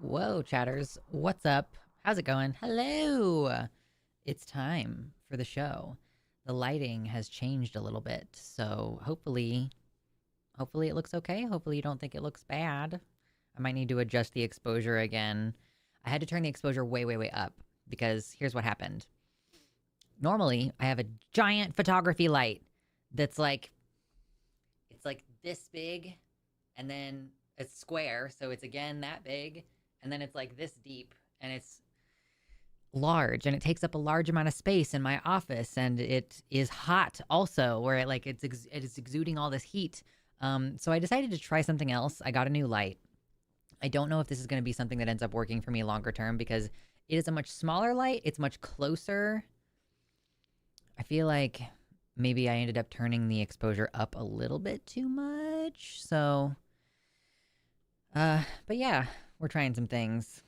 Whoa, chatters. What's up? How's it going? Hello. It's time for the show. The lighting has changed a little bit, so hopefully Hopefully it looks okay. Hopefully you don't think it looks bad. I might need to adjust the exposure again. I had to turn the exposure way, way, way up because here's what happened. Normally, I have a giant photography light that's like, it's like this big, and then it's square, so it's again that big, and then it's like this deep, and it's large, and it takes up a large amount of space in my office, and it is hot also, where it is exuding all this heat. So I decided to try something else. I got a new light. I don't know if this is going to be something that ends up working for me longer term because it is a much smaller light. It's much closer. I feel like maybe I ended up turning the exposure up a little bit too much. So, but yeah, we're trying some things.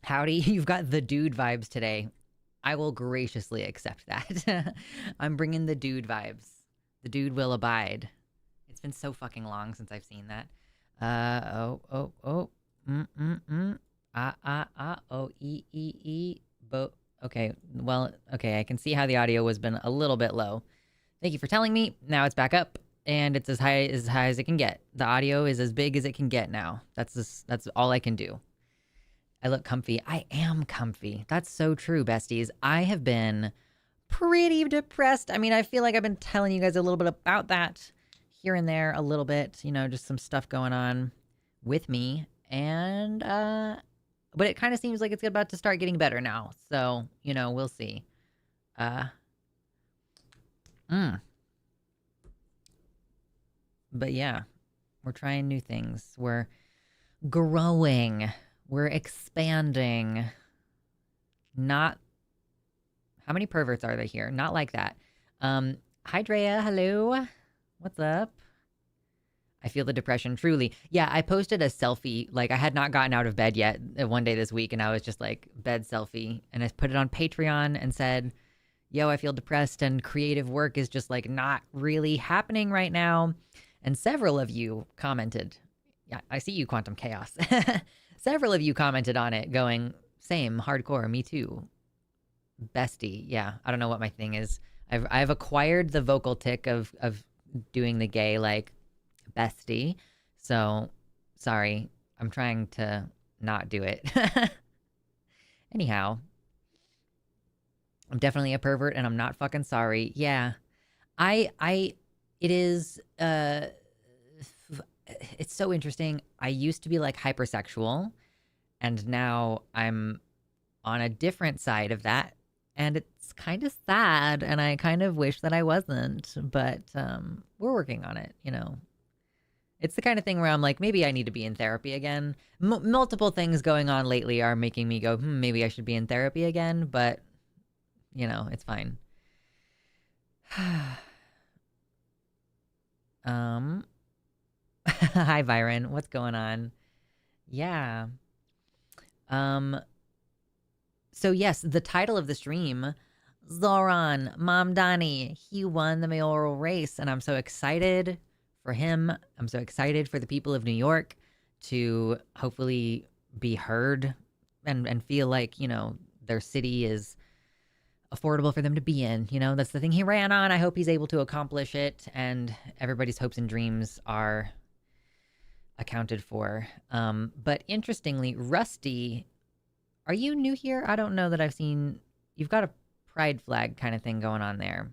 Howdy, you've got the dude vibes today. I will graciously accept that. I'm bringing the dude vibes. The dude will abide. It's been so fucking long since I've seen that. Okay, well, okay, I can see how the audio was been a little bit low. Thank you for telling me. Now it's back up, and it's as high as it can get. The audio is as big as it can get now. That's all I can do. I look comfy. I am comfy. That's so true, besties. I have been pretty depressed. I mean, I feel like I've been telling you guys a little bit about that here and there a little bit, you know, just some stuff going on with me. And, but it kind of seems like it's about to start getting better now. So, you know, we'll see. But yeah, we're trying new things. We're growing. We're expanding. Not... How many perverts are there here? Not like that. Hi, Drea. Hello. What's up? I feel the depression, truly. Yeah, I posted a selfie. Like, I had not gotten out of bed yet one day this week, and I was just like, bed selfie. And I put it on Patreon and said, yo, I feel depressed, and creative work is just like not really happening right now. And several of you commented. Yeah, I see you, Quantum Chaos. Several of you commented on it going, same, hardcore, me too. Bestie. Yeah, I don't know what my thing is. I've acquired the vocal tick of doing the gay, like, bestie. So, sorry. I'm trying to not do it. Anyhow. I'm definitely a pervert and I'm not fucking sorry. Yeah. It is, it's so interesting. I used to be like hypersexual, and now I'm on a different side of that. And it's kind of sad, and I kind of wish that I wasn't, but we're working on it, you know. It's the kind of thing where I'm like, maybe I need to be in therapy again. Multiple things going on lately are making me go, maybe I should be in therapy again, but, you know, it's fine. Hi, Byron. What's going on? Yeah. So yes, the title of the stream, Zoran Mamdani, he won the mayoral race, and I'm so excited for him. I'm so excited for the people of New York to hopefully be heard and feel like, you know, their city is affordable for them to be in. You know, that's the thing he ran on. I hope he's able to accomplish it, and everybody's hopes and dreams are accounted for. But interestingly, Rusty, are you new here? I don't know that I've seen... You've got a pride flag kind of thing going on there.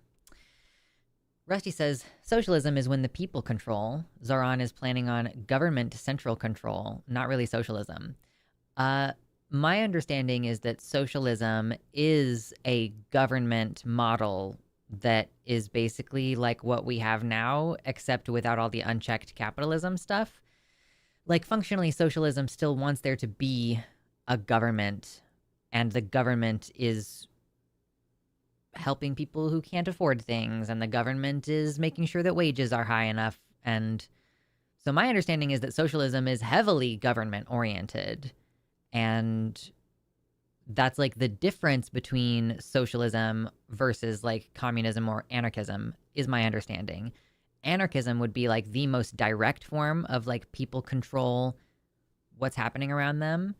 Rusty says, socialism is when the people control. Zoran is planning on government central control, not really socialism. My understanding is that socialism is a government model that is basically like what we have now, except without all the unchecked capitalism stuff. Like, functionally, socialism still wants there to be a government, and the government is helping people who can't afford things, and the government is making sure that wages are high enough. And so my understanding is that socialism is heavily government-oriented, and that's like the difference between socialism versus like communism or anarchism is my understanding. Anarchism would be like the most direct form of like people control what's happening around them.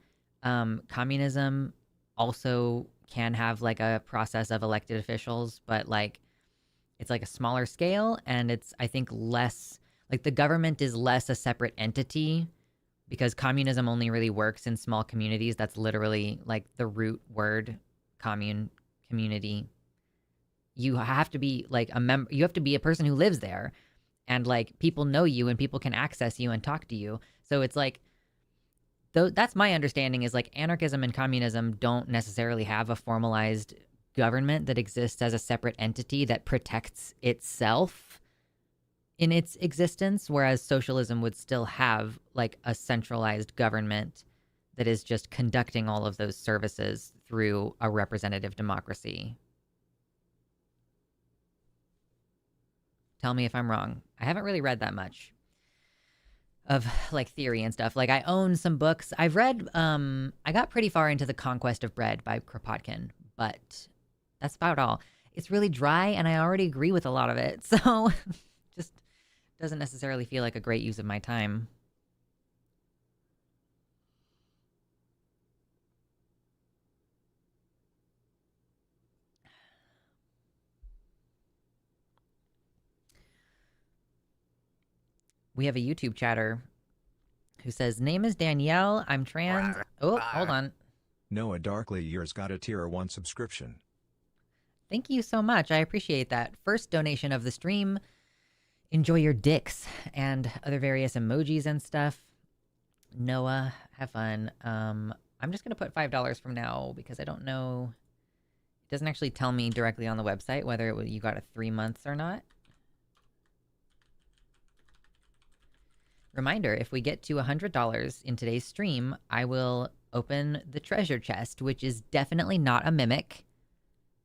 Communism also can have like a process of elected officials, but like It's like a smaller scale, and it's, I think, less like the government is less a separate entity because communism only really works in small communities. That's literally like the root word, commune, community. You have to be like a member, you have to be a person who lives there, and like people know you and people can access you and talk to you. So it's like, though that's my understanding, is like anarchism and communism don't necessarily have a formalized government that exists as a separate entity that protects itself in its existence, whereas socialism would still have like a centralized government that is just conducting all of those services through a representative democracy. Tell me if I'm wrong. I haven't really read that much of like theory and stuff. Like I own some books. I've read I got pretty far into The Conquest of Bread by Kropotkin, but that's about all. It's really dry and I already agree with a lot of it. So just doesn't necessarily feel like a great use of my time. We have a YouTube chatter who says, name is Danielle. I'm trans. Oh, hold on. Noah Darkly Years got a tier 1 subscription. Thank you so much. I appreciate that. First donation of the stream. Enjoy your dicks and other various emojis and stuff. Noah, have fun. I'm just going to put $5 from now because I don't know. It doesn't actually tell me directly on the website whether you got a 3 months or not. Reminder, if we get to $100 in today's stream, I will open the treasure chest, which is definitely not a mimic.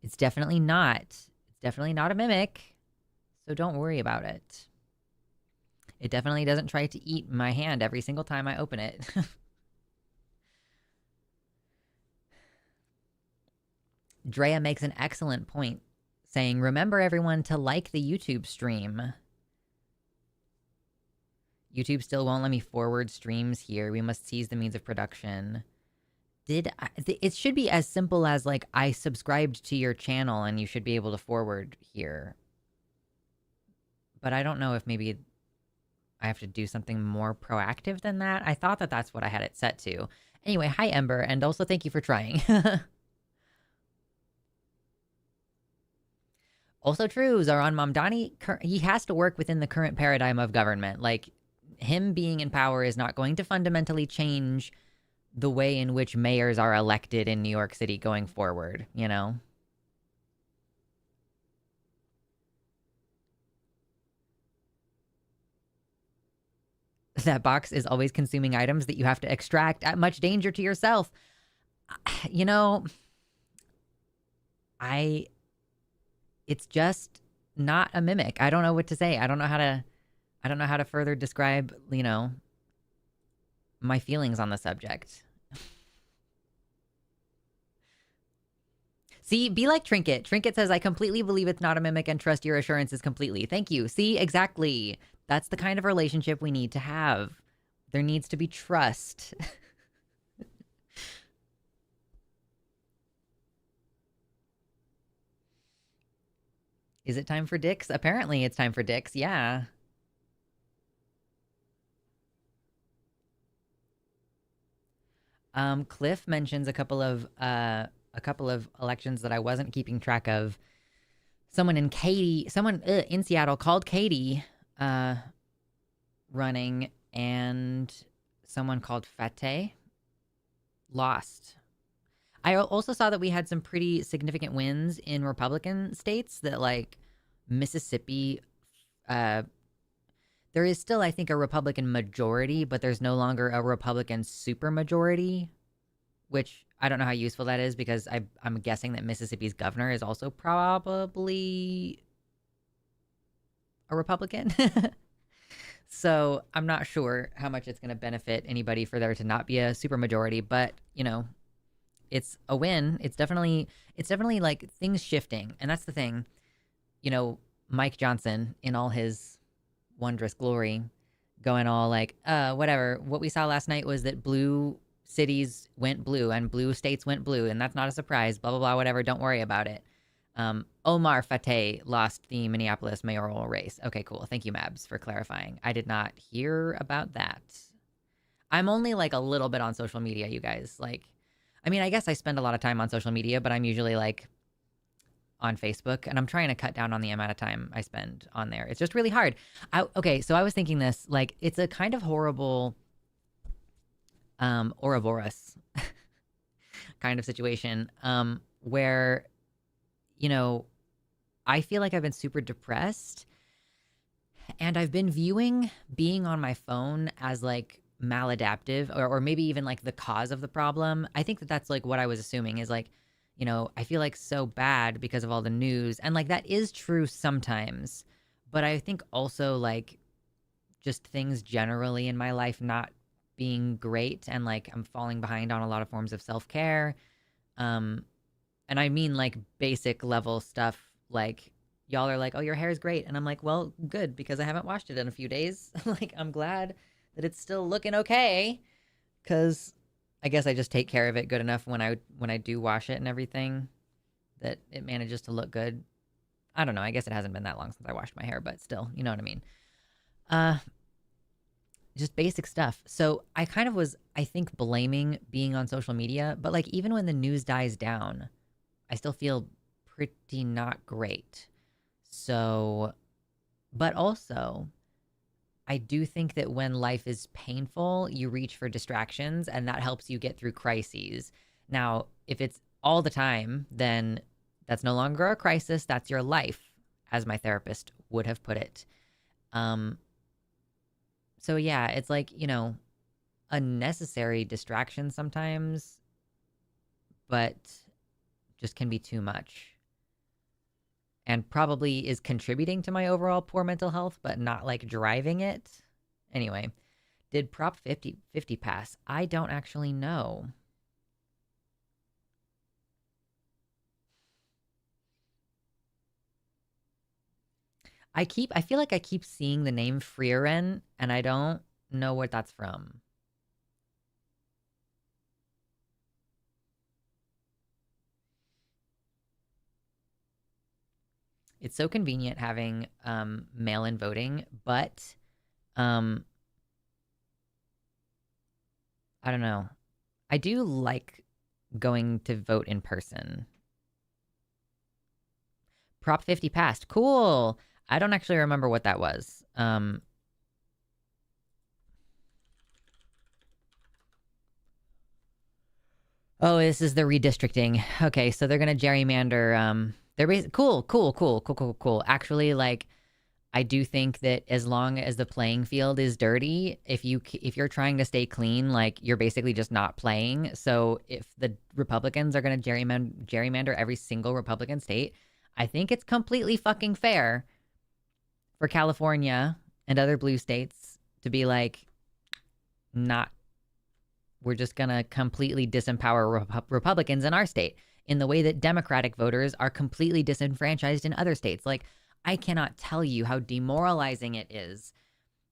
It's definitely not. It's definitely not a mimic. So don't worry about it. It definitely doesn't try to eat my hand every single time I open it. Drea makes an excellent point, saying, remember everyone to like the YouTube stream. YouTube still won't let me forward streams here. We must seize the means of production. It should be as simple as like I subscribed to your channel and you should be able to forward here. But I don't know if maybe I have to do something more proactive than that. I thought that that's what I had it set to. Anyway, hi Ember, and also thank you for trying. Also true, Zoran Mamdani, he has to work within the current paradigm of government. Like, him being in power is not going to fundamentally change the way in which mayors are elected in New York City going forward, you know? That box is always consuming items that you have to extract at much danger to yourself. You know, it's just not a mimic. I don't know what to say. I don't know how to further describe, you know, my feelings on the subject. See, be like Trinket. Trinket says, I completely believe it's not a mimic and trust your assurances completely. Thank you. See, exactly. That's the kind of relationship we need to have. There needs to be trust. Is it time for dicks? Apparently it's time for dicks, yeah. Cliff mentions a couple of elections that I wasn't keeping track of. Someone in Seattle called Katie running, and someone called Fateh lost. I also saw that we had some pretty significant wins in Republican states that, like, Mississippi, there is still, I think, a Republican majority, but there's no longer a Republican supermajority, which I don't know how useful that is because I'm guessing that Mississippi's governor is also probably a Republican. So I'm not sure how much it's going to benefit anybody for there to not be a supermajority, but, you know, it's a win. It's definitely like things shifting. And that's the thing, you know, Mike Johnson in all his wondrous glory going all like, whatever. What we saw last night was that blue cities went blue and blue states went blue. And that's not a surprise, blah, blah, blah, whatever. Don't worry about it. Omar Fateh lost the Minneapolis mayoral race. Okay, cool. Thank you, Mabs, for clarifying. I did not hear about that. I'm only like a little bit on social media, you guys. Like, I mean, I guess I spend a lot of time on social media, but I'm usually like on Facebook, and I'm trying to cut down on the amount of time I spend on there. It's just really hard. Okay, so I was thinking this, like, it's a kind of horrible Ouroboros kind of situation where, you know, I feel like I've been super depressed, and I've been viewing being on my phone as like maladaptive, or maybe even like the cause of the problem. I think that that's like what I was assuming is like, I feel like so bad because of all the news. And like that is true sometimes. But I think also like just things generally in my life not being great, and like I'm falling behind on a lot of forms of self care. Um, and I mean like basic level stuff like y'all are like, "Oh, your hair is great." And I'm like, "Well, good because I haven't washed it in a few days." Like I'm glad that it's still looking okay cuz I guess I just take care of it good enough when I do wash it and everything that it manages to look good. I don't know. I guess it hasn't been that long since I washed my hair, but still, you know what I mean. Uh just basic stuff. So I kind of was, I think, blaming being on social media, but like even when the news dies down, I still feel pretty not great. So, but also, I do think that when life is painful, you reach for distractions and that helps you get through crises. Now, if it's all the time, then that's no longer a crisis, that's your life, as my therapist would have put it. Um, so yeah, it's like, a necessary distraction sometimes, but just can be too much. And probably is contributing to my overall poor mental health, but not like driving it. Anyway, did Prop 50 pass? I don't actually know. I feel like I keep seeing the name Freeren, and I don't know what that's from. It's so convenient having mail-in voting, but um, I don't know. I do like going to vote in person. Prop 50 passed. Cool. I don't actually remember what that was. Oh, this is the redistricting. Okay, so they're gonna gerrymander. Cool. Actually, like, I do think that as long as the playing field is dirty, if you're trying to stay clean, like you're basically just not playing. So if the Republicans are gonna gerrymander every single Republican state, I think it's completely fucking fair for California and other blue states to be like, not, we're just going to completely disempower Republicans in our state in the way that Democratic voters are completely disenfranchised in other states. Like, I cannot tell you how demoralizing it is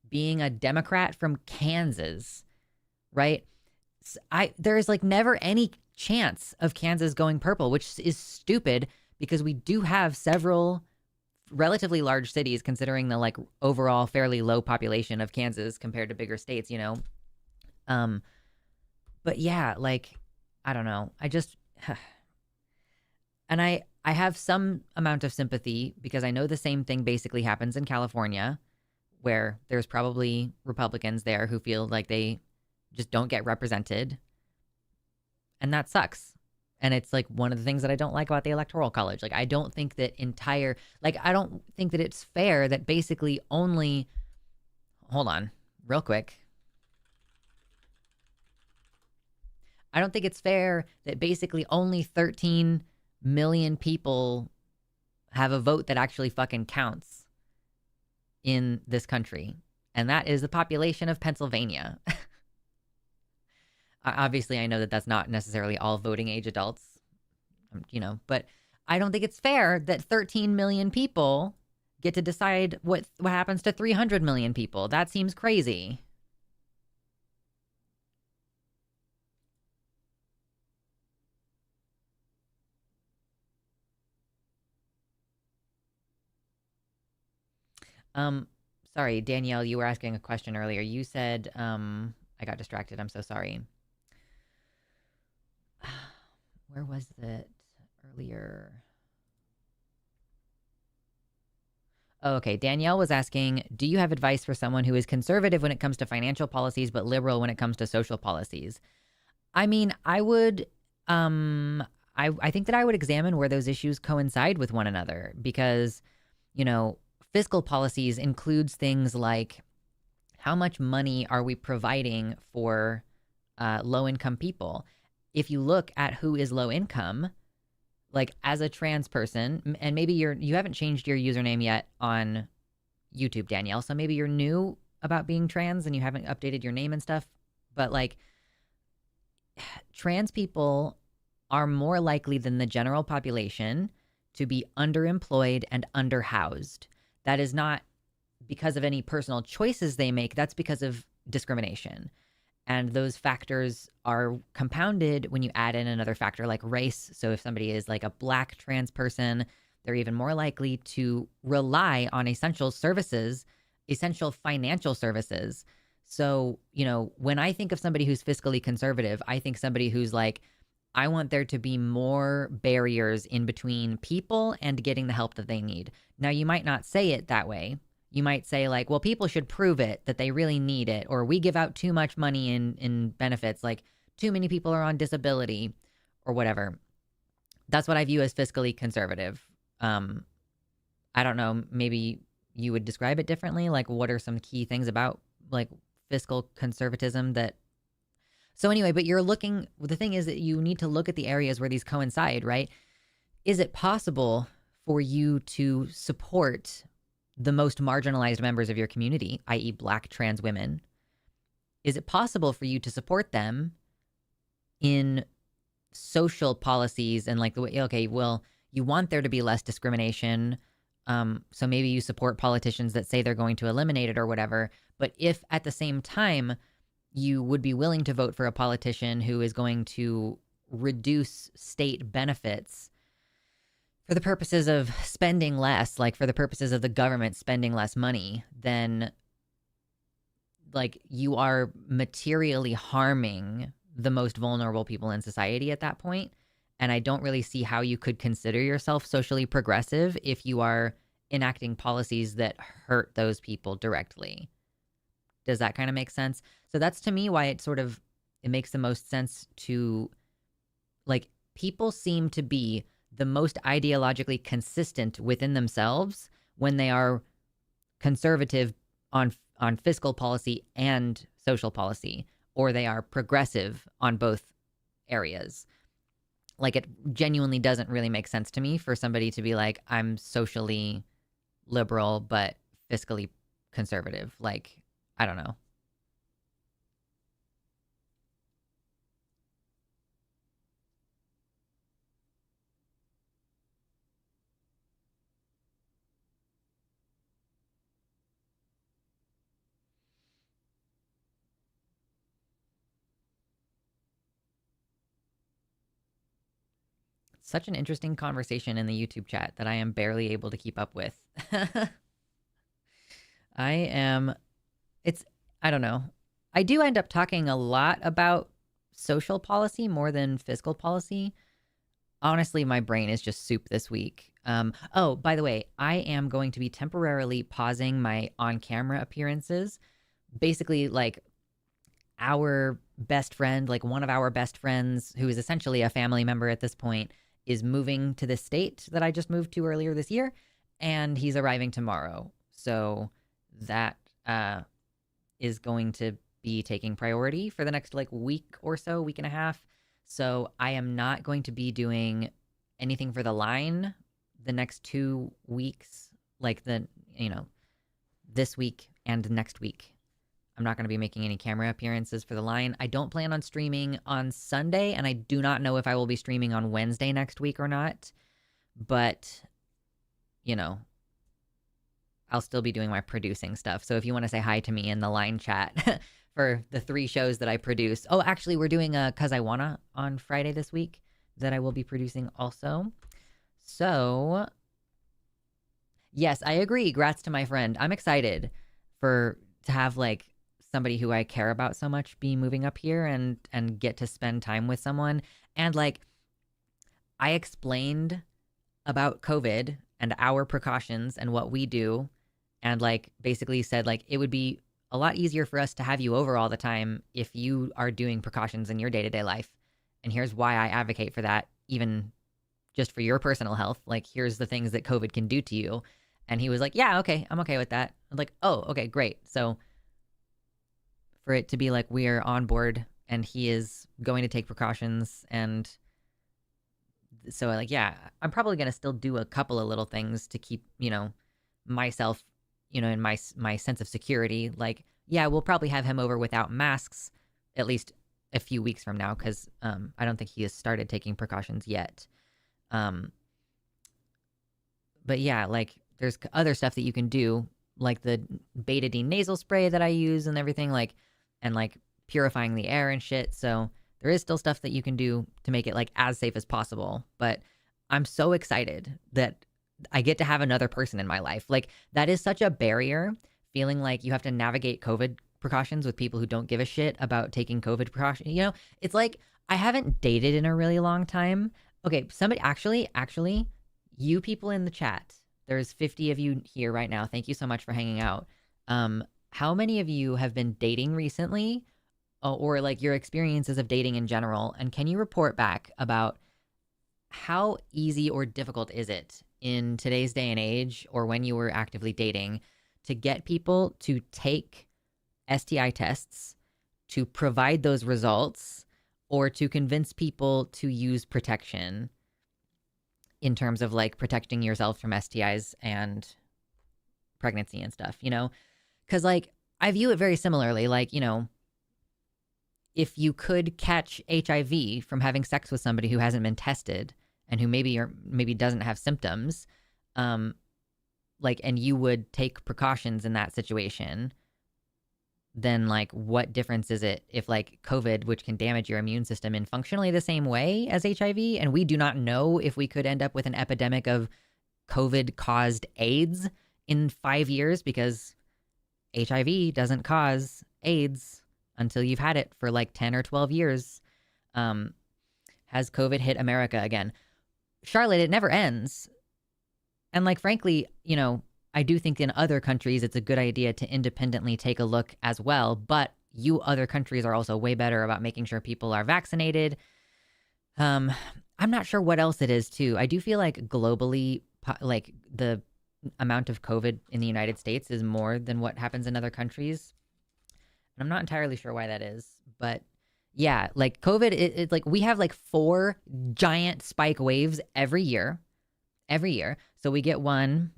being a Democrat from Kansas, right? There's like never any chance of Kansas going purple, which is stupid because we do have several relatively large cities considering the like overall fairly low population of Kansas compared to bigger states. Um but yeah, like I don't know. I just and I have some amount of sympathy because I know the same thing basically happens in California where there's probably Republicans there who feel like they just don't get represented, and that sucks. And it's like one of the things that I don't like about the electoral college. Like I don't think that I don't think that it's fair that basically only, hold on real quick. I don't think it's fair that basically only 13 million people have a vote that actually fucking counts in this country. And that is the population of Pennsylvania. Obviously, I know that that's not necessarily all voting age adults, but I don't think it's fair that 13 million people get to decide what happens to 300 million people. That seems crazy. Um, Sorry, Danielle, you were asking a question earlier. You said, I got distracted. I'm so sorry. Where was it earlier? Oh, okay. Danielle was asking, do you have advice for someone who is conservative when it comes to financial policies, but liberal when it comes to social policies? I mean, I would, um, I think that I would examine where those issues coincide with one another because, you know, fiscal policies includes things like how much money are we providing for low income people? If you look at who is low income, like as a trans person, and maybe you haven't changed your username yet on YouTube, Danielle, so maybe you're new about being trans and you haven't updated your name and stuff, but like trans people are more likely than the general population to be underemployed and underhoused. That is not because of any personal choices they make, that's because of discrimination. And those factors are compounded when you add in another factor like race. So if somebody is like a black trans person, they're even more likely to rely on essential services, essential financial services. So, when I think of somebody who's fiscally conservative, I think somebody who's like, I want there to be more barriers in between people and getting the help that they need. Now, you might not say it that way. You might say, like, well, people should prove it that they really need it, or we give out too much money in benefits, like too many people are on disability or whatever. That's what I view as fiscally conservative. Um, I don't know, maybe you would describe it differently. Like, what are some key things about like fiscal conservatism that so anyway, but the thing is that you need to look at the areas where these coincide, right? Is it possible for you to support the most marginalized members of your community, i.e., Black trans women? Is it possible for you to support them in social policies and like the way, okay, well, you want there to be less discrimination. So maybe you support politicians that say they're going to eliminate it or whatever. But if at the same time, you would be willing to vote for a politician who is going to reduce state benefits for the purposes of spending less, like for the purposes of the government spending less money, then like you are materially harming the most vulnerable people in society at that point. And I don't really see how you could consider yourself socially progressive if you are enacting policies that hurt those people directly. Does that kind of make sense? So that's to me why it makes the most sense to like people seem to be the most ideologically consistent within themselves when they are conservative on fiscal policy and social policy, or they are progressive on both areas. Like it genuinely doesn't really make sense to me for somebody to be like, I'm socially liberal but fiscally conservative. Like, I don't know. Such an interesting conversation in the YouTube chat that I am barely able to keep up with. I am, it's, I don't know. I do end up talking a lot about social policy more than fiscal policy. Honestly, my brain is just soup this week. Oh, by the way, I am going to be temporarily pausing my on camera appearances. Basically, like our best friend, like one of our best friends, who is essentially a family member at this point, is moving to this state that I just moved to earlier this year, and he's arriving tomorrow. So that is going to be taking priority for the next like week or so, week and a half. So I am not going to be doing anything for the line the next 2 weeks, like this week and next week. I'm not going to be making any camera appearances for the line. I don't plan on streaming on Sunday, and I do not know if I will be streaming on Wednesday next week or not. But, I'll still be doing my producing stuff. So if you want to say hi to me in the line chat for the 3 shows that I produce. Oh, actually, we're doing a 'Cause I Wanna on Friday this week that I will be producing also. So, Yes, I agree. Grats to my friend. I'm excited for to have like somebody who I care about so much be moving up here and get to spend time with someone. And like I explained about COVID and our precautions and what we do, and like basically said like it would be a lot easier for us to have you over all the time if you are doing precautions in your day-to-day life. And here's why I advocate for that, even just for your personal health. Like here's the things that COVID can do to you. And he was like, yeah, okay, I'm okay with that. I'm like, oh, okay, great. So for it to be like we're on board and he is going to take precautions, and so like yeah, I'm probably going to still do a couple of little things to keep, myself, in my sense of security. Like yeah, we'll probably have him over without masks at least a few weeks from now, cuz I don't think he has started taking precautions yet. Um but yeah, like there's other stuff that you can do, like the betadine nasal spray that I use and everything, like, and like purifying the air and shit. So there is still stuff that you can do to make it like as safe as possible. But I'm so excited that I get to have another person in my life. Like that is such a barrier, feeling like you have to navigate COVID precautions with people who don't give a shit about taking COVID precautions. It's like I haven't dated in a really long time. Okay, somebody actually, you people in the chat, there's 50 of you here right now. Thank you so much for hanging out. How many of you have been dating recently, or like your experiences of dating in general? And can you report back about how easy or difficult is it in today's day and age, or when you were actively dating, to get people to take STI tests, to provide those results, or to convince people to use protection in terms of like protecting yourself from STIs and pregnancy and stuff, Because like I view it very similarly. Like, if you could catch HIV from having sex with somebody who hasn't been tested and who maybe doesn't have symptoms, like, and you would take precautions in that situation, then like what difference is it if like COVID, which can damage your immune system in functionally the same way as HIV, and we do not know if we could end up with an epidemic of COVID caused AIDS in 5 years, because HIV doesn't cause AIDS until you've had it for like 10 or 12 years. Has COVID hit America again? Charlotte, it never ends. And like, frankly, I do think in other countries, it's a good idea to independently take a look as well. But other countries are also way better about making sure people are vaccinated. I'm not sure what else it is too. I do feel like globally, like the amount of COVID in the United States is more than what happens in other countries. And I'm not entirely sure why that is, but yeah, like COVID, it's like we have like 4 giant spike waves every year. So we get one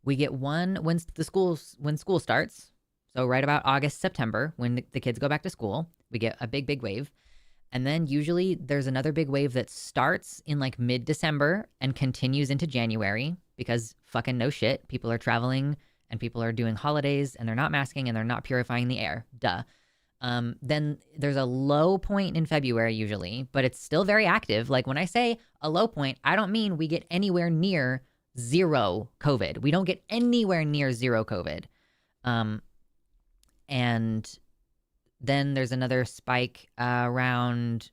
when school starts. So right about August, September, when the kids go back to school, we get a big wave. And then usually there's another big wave that starts in like mid-December and continues into January, because fucking no shit, people are traveling and people are doing holidays and they're not masking and they're not purifying the air. Duh. Then there's a low point in February usually, but it's still very active. Like when I say a low point, I don't mean we get anywhere near zero COVID. We don't get anywhere near zero COVID. And then there's another spike around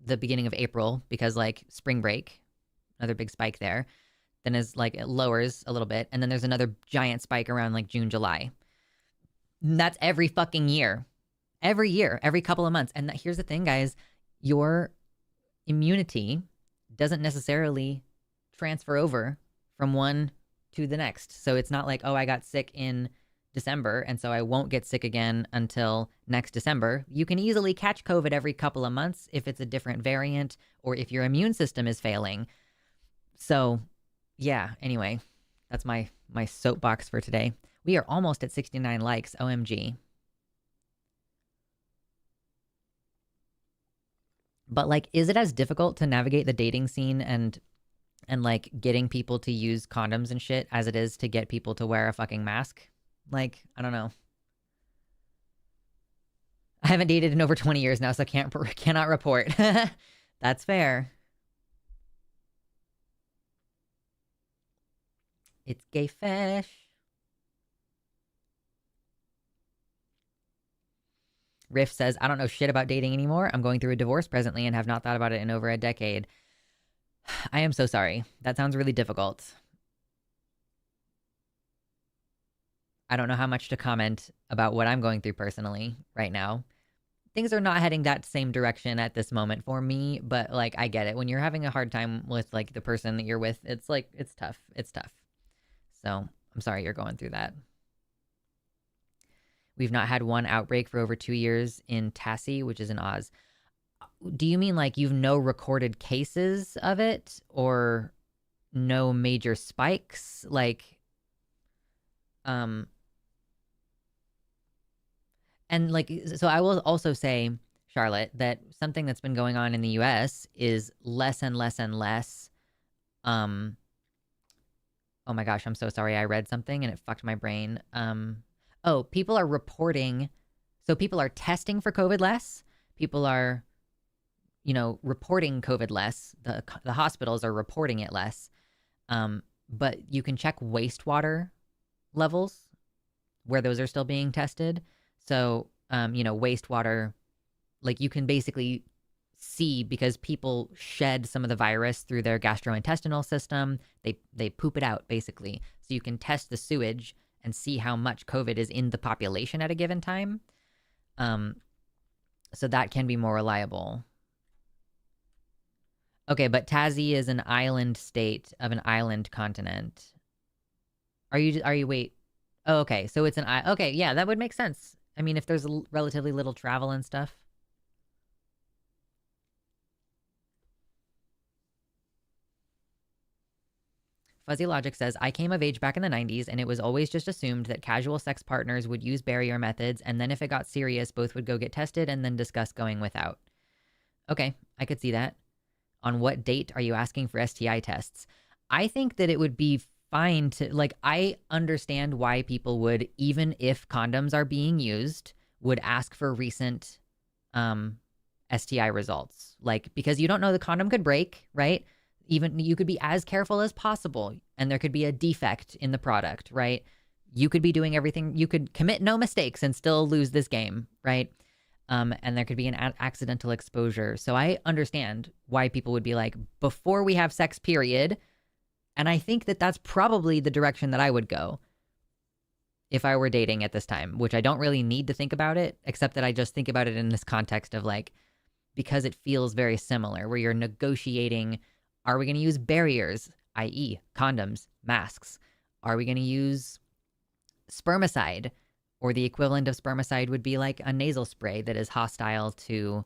the beginning of April, because like spring break, another big spike there. Then is like it lowers a little bit. And then there's another giant spike around like June, July. And that's every fucking year. Every year, every couple of months. And here's the thing, guys. Your immunity doesn't necessarily transfer over from one to the next. So it's not like, oh, I got sick in December, and so I won't get sick again until next December. You can easily catch COVID every couple of months if it's a different variant or if your immune system is failing. So, yeah, anyway, that's my soapbox for today. We are almost at 69 likes. OMG. But like, is it as difficult to navigate the dating scene and like getting people to use condoms and shit as it is to get people to wear a fucking mask? Like, I don't know. I haven't dated in over 20 years now, so cannot report. That's fair. It's gay fesh. Riff says, I don't know shit about dating anymore. I'm going through a divorce presently and have not thought about it in over a decade. I am so sorry. That sounds really difficult. I don't know how much to comment about what I'm going through personally right now. Things are not heading that same direction at this moment for me, but like I get it. When you're having a hard time with like the person that you're with, it's like it's tough. It's tough. So I'm sorry you're going through that. We've not had one outbreak for over 2 years in Tassie, which is in Oz. Do you mean like you've no recorded cases of it or no major spikes? Like, um, and like, so I will also say, Charlotte, that something that's been going on in the US is less and less and less. Um, oh my gosh, I'm so sorry. I read something and it fucked my brain. Oh, people are reporting. So people are testing for COVID less. People are, reporting COVID less. The hospitals are reporting it less. But you can check wastewater levels where those are still being tested. So, wastewater, like you can basically see because people shed some of the virus through their gastrointestinal system. They poop it out basically. So you can test the sewage and see how much COVID is in the population at a given time. So that can be more reliable. Okay, but Tassie is an island state of an island continent. Wait. Oh, okay. So it's okay, yeah, that would make sense. I mean, if there's relatively little travel and stuff. Fuzzy Logic says, I came of age back in the 90s, and it was always just assumed that casual sex partners would use barrier methods, and then if it got serious, both would go get tested and then discuss going without. Okay, I could see that. On what date are you asking for STI tests? I think that it would be fine to, like, I understand why people would, even if condoms are being used, would ask for recent STI results. Like, because you don't know, the condom could break, right? Even you could be as careful as possible and there could be a defect in the product, right? You could be doing everything, you could commit no mistakes and still lose this game, right? And there could be an accidental exposure. So I understand why people would be like, before we have sex, period. And I think that that's probably the direction that I would go if I were dating at this time, which I don't really need to think about it, except that I just think about it in this context of like, because it feels very similar, where you're negotiating, are we going to use barriers, i.e. condoms, masks? Are we going to use spermicide? Or the equivalent of spermicide would be like a nasal spray that is hostile to,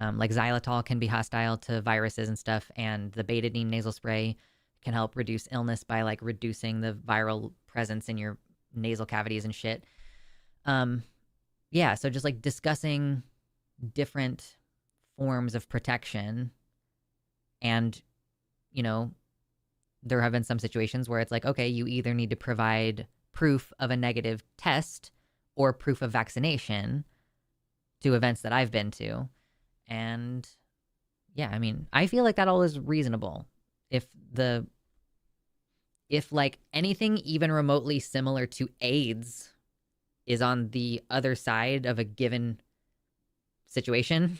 like xylitol can be hostile to viruses and stuff. And the betadine nasal spray can help reduce illness by like reducing the viral presence in your nasal cavities and shit. Yeah, so just like discussing different forms of protection. And, there have been some situations where it's like, okay, you either need to provide proof of a negative test or proof of vaccination to events that I've been to. And yeah, I mean, I feel like that all is reasonable. If like anything even remotely similar to AIDS is on the other side of a given situation,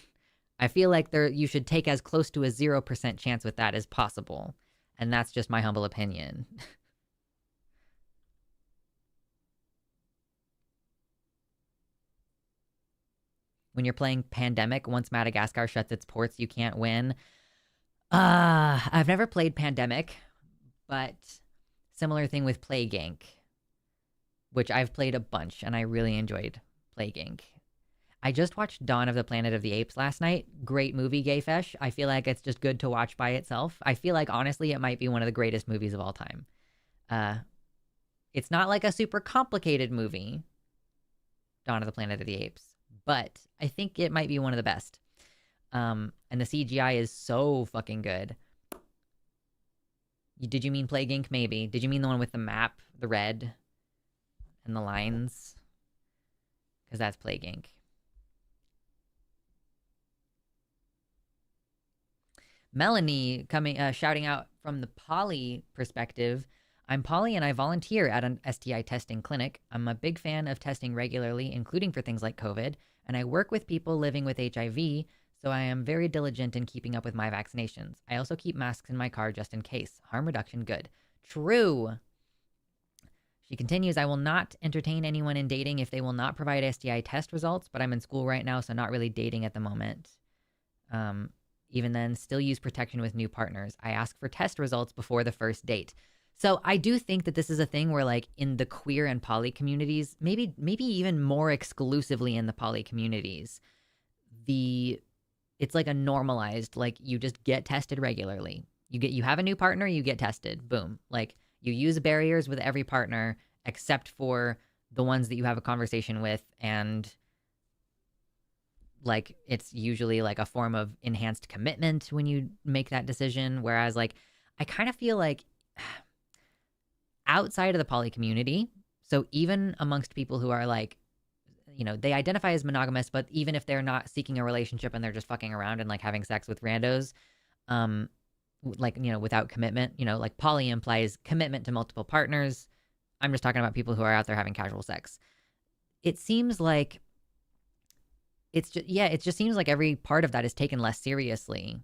I feel like you should take as close to a 0% chance with that as possible. And that's just my humble opinion. When you're playing Pandemic, once Madagascar shuts its ports, you can't win. I've never played Pandemic, but similar thing with Plague Inc., which I've played a bunch, and I really enjoyed Plague Inc. I just watched Dawn of the Planet of the Apes last night. Great movie, Gayfesh. I feel like it's just good to watch by itself. I feel like, honestly, it might be one of the greatest movies of all time. It's not like a super complicated movie, Dawn of the Planet of the Apes, but I think it might be one of the best. And the CGI is so fucking good. Did you mean Plague Inc? Maybe. Did you mean the one with the map, the red, and the lines? Because that's Plague Inc. Melanie coming, shouting out from the poly perspective. I'm Polly and I volunteer at an STI testing clinic. I'm a big fan of testing regularly, including for things like COVID, and I work with people living with HIV, so I am very diligent in keeping up with my vaccinations. I also keep masks in my car just in case. Harm reduction good. True. She continues, I will not entertain anyone in dating if they will not provide STI test results, but I'm in school right now, so not really dating at the moment. Even then, still use protection with new partners. I ask for test results before the first date. So I do think that this is a thing where, like, in the queer and poly communities, maybe even more exclusively in the poly communities, it's like a normalized, like, you just get tested regularly. You have a new partner, you get tested. Boom. Like, you use barriers with every partner except for the ones that you have a conversation with, and like it's usually like a form of enhanced commitment when you make that decision. Whereas, like, I kind of feel like outside of the poly community, so even amongst people who are like, they identify as monogamous, but even if they're not seeking a relationship and they're just fucking around and like having sex with randos, like, without commitment, like poly implies commitment to multiple partners. I'm just talking about people who are out there having casual sex. It seems like it just seems like every part of that is taken less seriously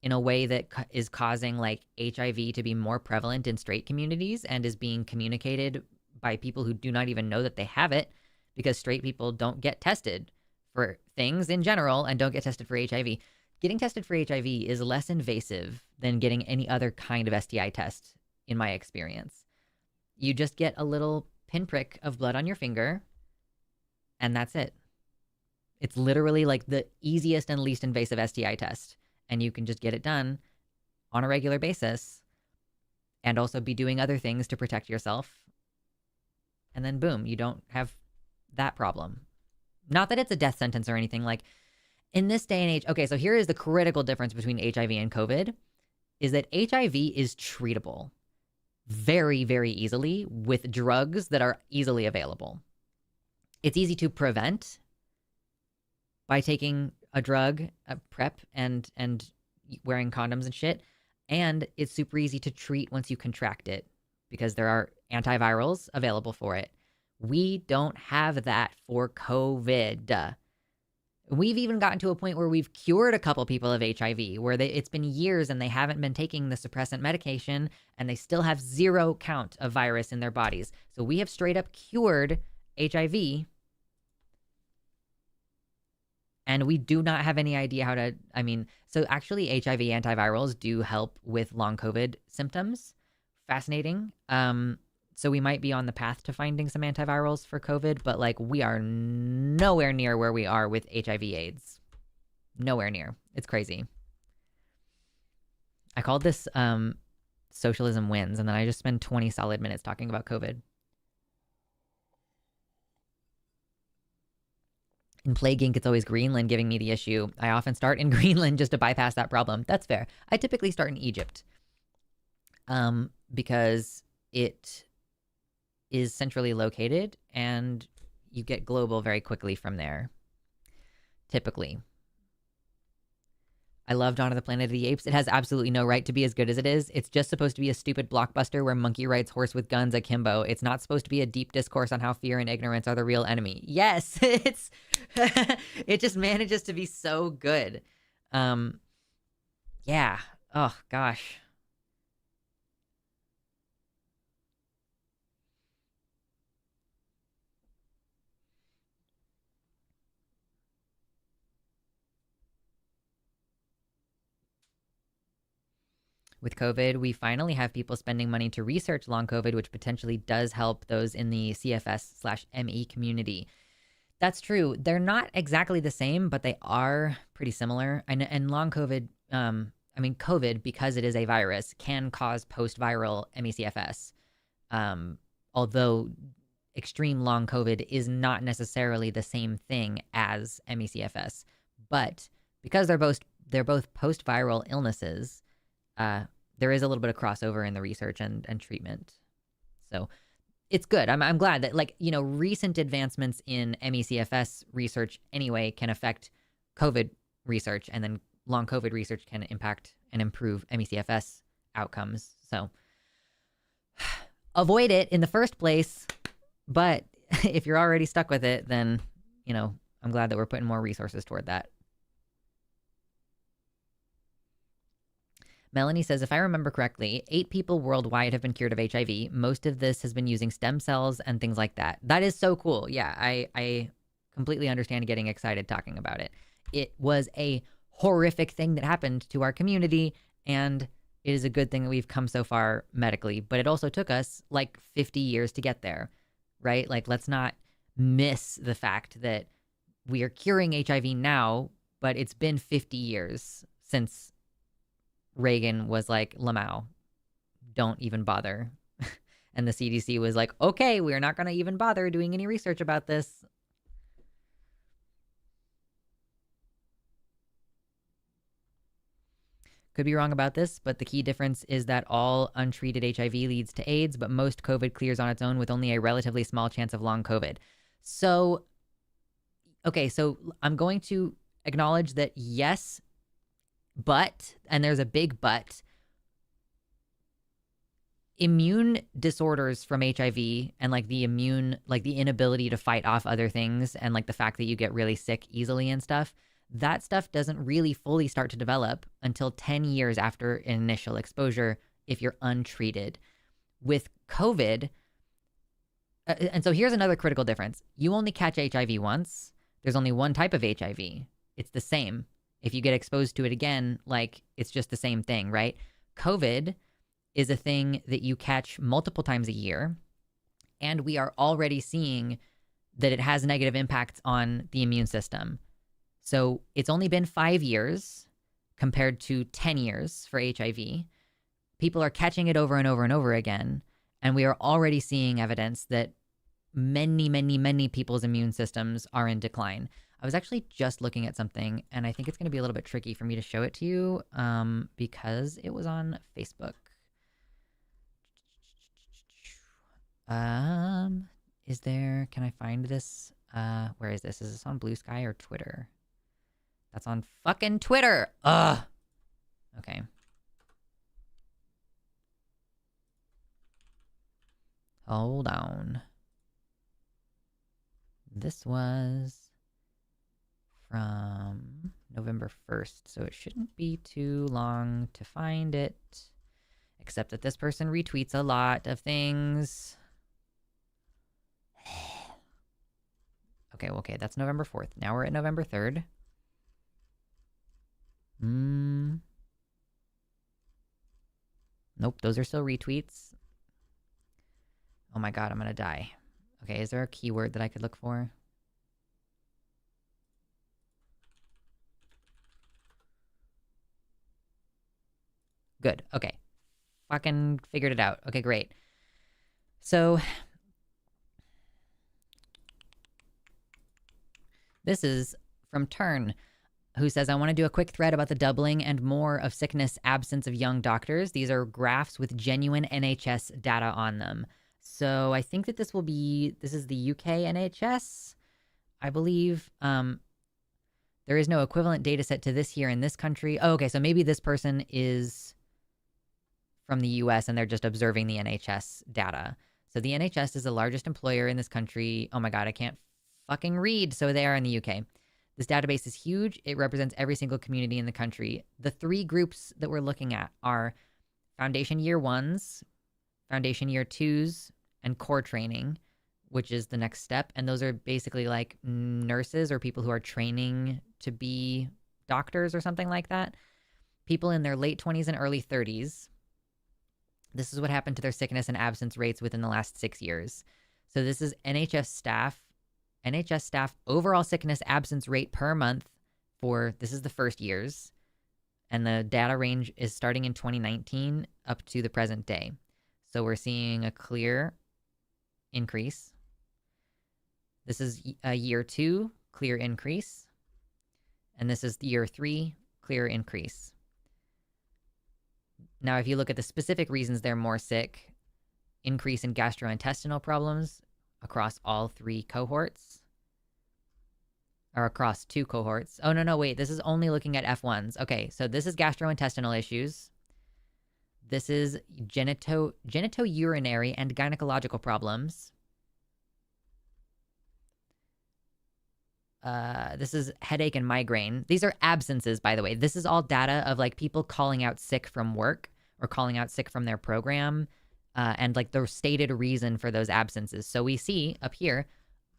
in a way that is causing like HIV to be more prevalent in straight communities and is being communicated by people who do not even know that they have it, because straight people don't get tested for things in general and don't get tested for HIV. Getting tested for HIV is less invasive than getting any other kind of STI test, in my experience. You just get a little pinprick of blood on your finger, and that's it. It's literally like the easiest and least invasive STI test, and you can just get it done on a regular basis and also be doing other things to protect yourself. And then boom, you don't have that problem. Not that it's a death sentence or anything. Like, in this day and age, okay, so here is the critical difference between HIV and COVID, is that HIV is treatable very, very easily with drugs that are easily available. It's easy to prevent by taking a drug, a PrEP, and wearing condoms and shit. And it's super easy to treat once you contract it because there are antivirals available for it. We don't have that for COVID. We've even gotten to a point where we've cured a couple people of HIV, where it's been years and they haven't been taking the suppressant medication and they still have zero count of virus in their bodies. So we have straight up cured HIV. And we do not have any idea how to, so actually HIV antivirals do help with long COVID symptoms. Fascinating. So we might be on the path to finding some antivirals for COVID, but like we are nowhere near where we are with HIV AIDS. Nowhere near. It's crazy. I called this socialism wins, and then I just spent 20 solid minutes talking about COVID. In Plague Inc., it's always Greenland giving me the issue. I often start in Greenland just to bypass that problem. That's fair. I typically start in Egypt because it is centrally located and you get global very quickly from there, typically. I love Dawn of the Planet of the Apes. It has absolutely no right to be as good as it is. It's just supposed to be a stupid blockbuster where monkey rides horse with guns akimbo. It's not supposed to be a deep discourse on how fear and ignorance are the real enemy. Yes, it's it just manages to be so good. Yeah. Oh gosh. With COVID, we finally have people spending money to research long COVID, which potentially does help those in the CFS/ME community. That's true. They're not exactly the same, but they are pretty similar. And long COVID, COVID, because it is a virus, can cause post-viral ME/CFS. Although extreme long COVID is not necessarily the same thing as ME/CFS. But because they're both post-viral illnesses, there is a little bit of crossover in the research and treatment. So it's good. I'm glad that, like, recent advancements in ME/CFS research anyway can affect COVID research, and then long COVID research can impact and improve ME/CFS outcomes. So avoid it in the first place. But if you're already stuck with it, then, I'm glad that we're putting more resources toward that. Melanie says, if I remember correctly, 8 people worldwide have been cured of HIV. Most of this has been using stem cells and things like that. That is so cool. Yeah, I completely understand getting excited talking about it. It was a horrific thing that happened to our community, and it is a good thing that we've come so far medically, but it also took us like 50 years to get there, right? Like, let's not miss the fact that we are curing HIV now, but it's been 50 years since Reagan was like, Lamau, don't even bother. And the CDC was like, okay, we're not going to even bother doing any research about this. Could be wrong about this, but the key difference is that all untreated HIV leads to AIDS, but most COVID clears on its own with only a relatively small chance of long COVID. So, okay, so I'm going to acknowledge that yes, but, and there's a big but, immune disorders from HIV and like the inability to fight off other things and like the fact that you get really sick easily and stuff, that stuff doesn't really fully start to develop until 10 years after initial exposure if you're untreated. With COVID, and so here's another critical difference. You only catch HIV once. There's only one type of HIV. It's the same. If you get exposed to it again, like, it's just the same thing, right? COVID is a thing that you catch multiple times a year, and we are already seeing that it has negative impacts on the immune system. So it's only been 5 years compared to 10 years for HIV. People are catching it over and over and over again, and we are already seeing evidence that many, many, many people's immune systems are in decline. I was actually just looking at something, and I think it's going to be a little bit tricky for me to show it to you because it was on Facebook. Can I find this? Where is this? Is this on Blue Sky or Twitter? That's on fucking Twitter. Ugh. Okay. Hold on. This was from November 1st, so it shouldn't be too long to find it. Except that this person retweets a lot of things. Okay, that's November 4th. Now we're at November 3rd. Nope, those are still retweets. Oh my god, I'm gonna die. Okay, is there a keyword that I could look for? Good, okay. Fucking figured it out. Okay, great. So this is from Turn, who says, I want to do a quick thread about the doubling and more of sickness absence of young doctors. These are graphs with genuine NHS data on them. So I think that this is the UK NHS, I believe. There is no equivalent data set to this here in this country. Oh, okay, so maybe this person is from the US and they're just observing the NHS data. So the NHS is the largest employer in this country. Oh my God, I can't fucking read. So they are in the UK. This database is huge. It represents every single community in the country. The 3 groups that we're looking at are Foundation Year 1s, Foundation Year 2s, and core training, which is the next step. And those are basically like nurses or people who are training to be doctors or something like that. People in their late 20s and early 30s. This is what happened to their sickness and absence rates within the last 6 years. So this is NHS staff overall sickness absence rate per month this is the first years. And the data range is starting in 2019 up to the present day. So we're seeing a clear increase. This is a year 2, clear increase. And this is year 3, clear increase. Now, if you look at the specific reasons they're more sick, increase in gastrointestinal problems across all 3 cohorts. Or across 2 cohorts. Oh, no, wait. This is only looking at F1s. Okay, so this is gastrointestinal issues. This is genitourinary and gynecological problems. This is headache and migraine. These are absences, by the way. This is all data of like people calling out sick from work or calling out sick from their program, and like the stated reason for those absences. So we see up here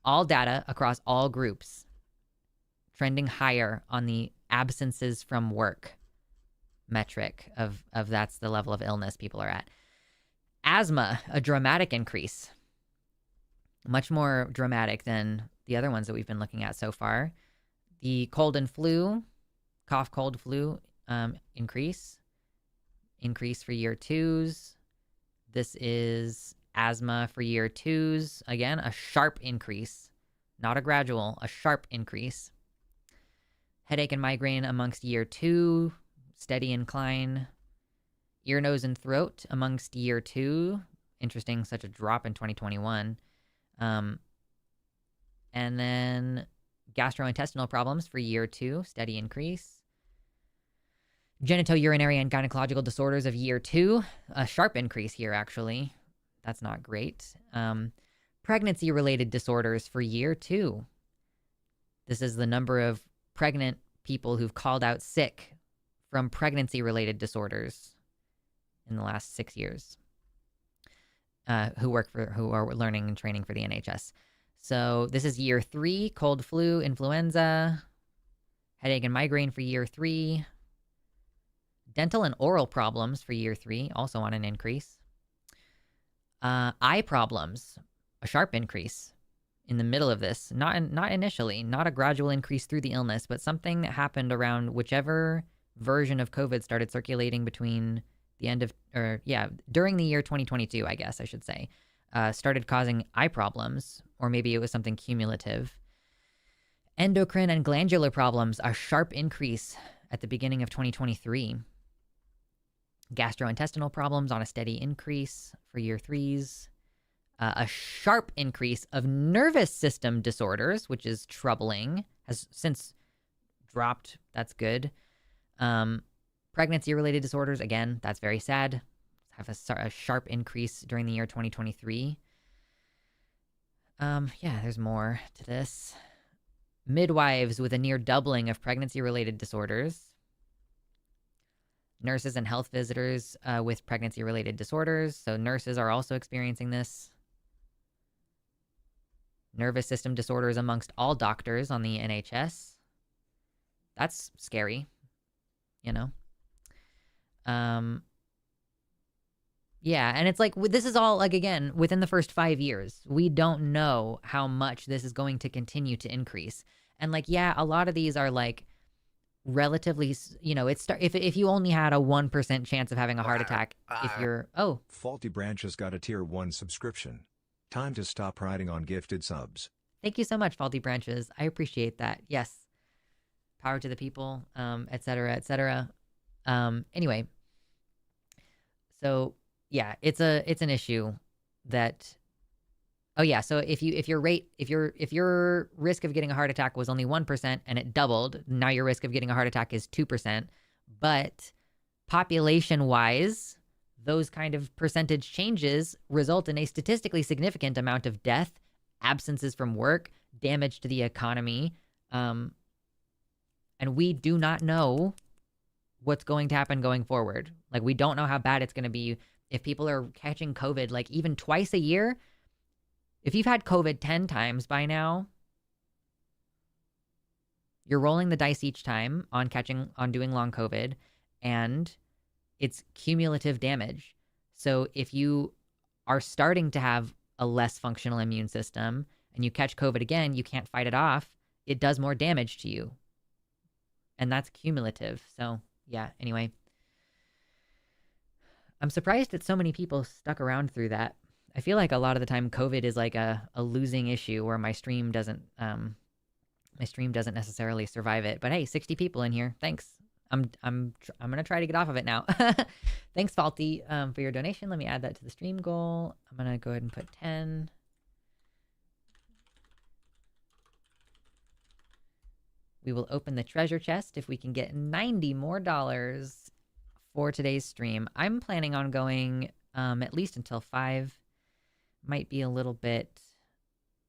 all data across all groups trending higher on the absences from work metric of that's the level of illness people are at. Asthma, a dramatic increase. Much more dramatic than the other ones that we've been looking at so far. The cold and flu, cough, cold, flu, increase for year twos. This is asthma for year twos. Again, a sharp increase, not a gradual, a sharp increase. Headache and migraine amongst year two, steady incline. Ear, nose, and throat amongst year two. Interesting, such a drop in 2021. And then gastrointestinal problems for year two, steady increase. Genitourinary and gynecological disorders of year two, a sharp increase here, actually. That's not great. Pregnancy-related disorders for year two. This is the number of pregnant people who've called out sick from pregnancy-related disorders in the last 6 years, who are learning and training for the NHS. So this is year three, cold, flu, influenza, headache and migraine for year three. Dental and oral problems for year three, also on an increase. Eye problems, a sharp increase in the middle of this. Not initially, not a gradual increase through the illness, but something that happened around whichever version of COVID started circulating between the end of, during the year 2022, I guess I should say, started causing eye problems, or maybe it was something cumulative. Endocrine and glandular problems, a sharp increase at the beginning of 2023. Gastrointestinal problems on a steady increase for year threes. A sharp increase of nervous system disorders, which is troubling, has since dropped. That's good. Pregnancy-related disorders, again, that's very sad. Have a sharp increase during the year 2023. There's more to this. Midwives with a near doubling of pregnancy-related disorders. Nurses and health visitors with pregnancy-related disorders. So nurses are also experiencing this. Nervous system disorders amongst all doctors on the NHS. That's scary, you know? Yeah, and it's like, this is all, like, again, within the first 5 years. We don't know how much this is going to continue to increase. And, like, yeah, a lot of these are, like, relatively, if you only had a 1% chance of having a heart attack, if you're, Faulty Branch has got a tier 1 subscription. Time to stop riding on gifted subs. Thank you so much, Faulty Branches. I appreciate that. Yes. Power to the people, et cetera, et cetera. Anyway, so yeah, it's an issue that, so if your risk of getting a heart attack was only 1% and it doubled, now your risk of getting a heart attack is 2%. But population wise, those kind of percentage changes result in a statistically significant amount of death, absences from work, damage to the economy. And we do not know what's going to happen going forward. Like, we don't know how bad it's going to be if people are catching COVID, like, even twice a year. If you've had COVID 10 times by now, you're rolling the dice each time on doing long COVID, and it's cumulative damage. So if you are starting to have a less functional immune system and you catch COVID again, you can't fight it off, it does more damage to you. And that's cumulative. So yeah, anyway. I'm surprised that so many people stuck around through that. I feel like a lot of the time COVID is like a losing issue where my stream doesn't necessarily survive it. But hey, 60 people in here. Thanks. I'm gonna try to get off of it now. Thanks, Faulty, for your donation. Let me add that to the stream goal. I'm gonna go ahead and put 10. We will open the treasure chest if we can get $90 more. for today's stream. I'm planning on going at least until 5. Might be a little bit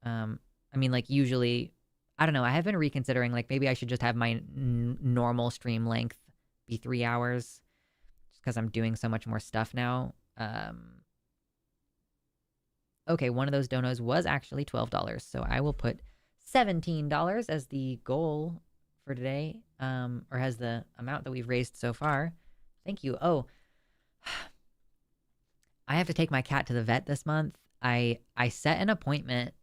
I mean, like, usually, I don't know, I have been reconsidering, like, maybe I should just have my normal stream length be 3 hours just because I'm doing so much more stuff now. Okay, one of those donos was actually $12, so I will put $17 as the goal for today, or as the amount that we've raised so far. Thank you. Oh, I have to take my cat to the vet this month. I set an appointment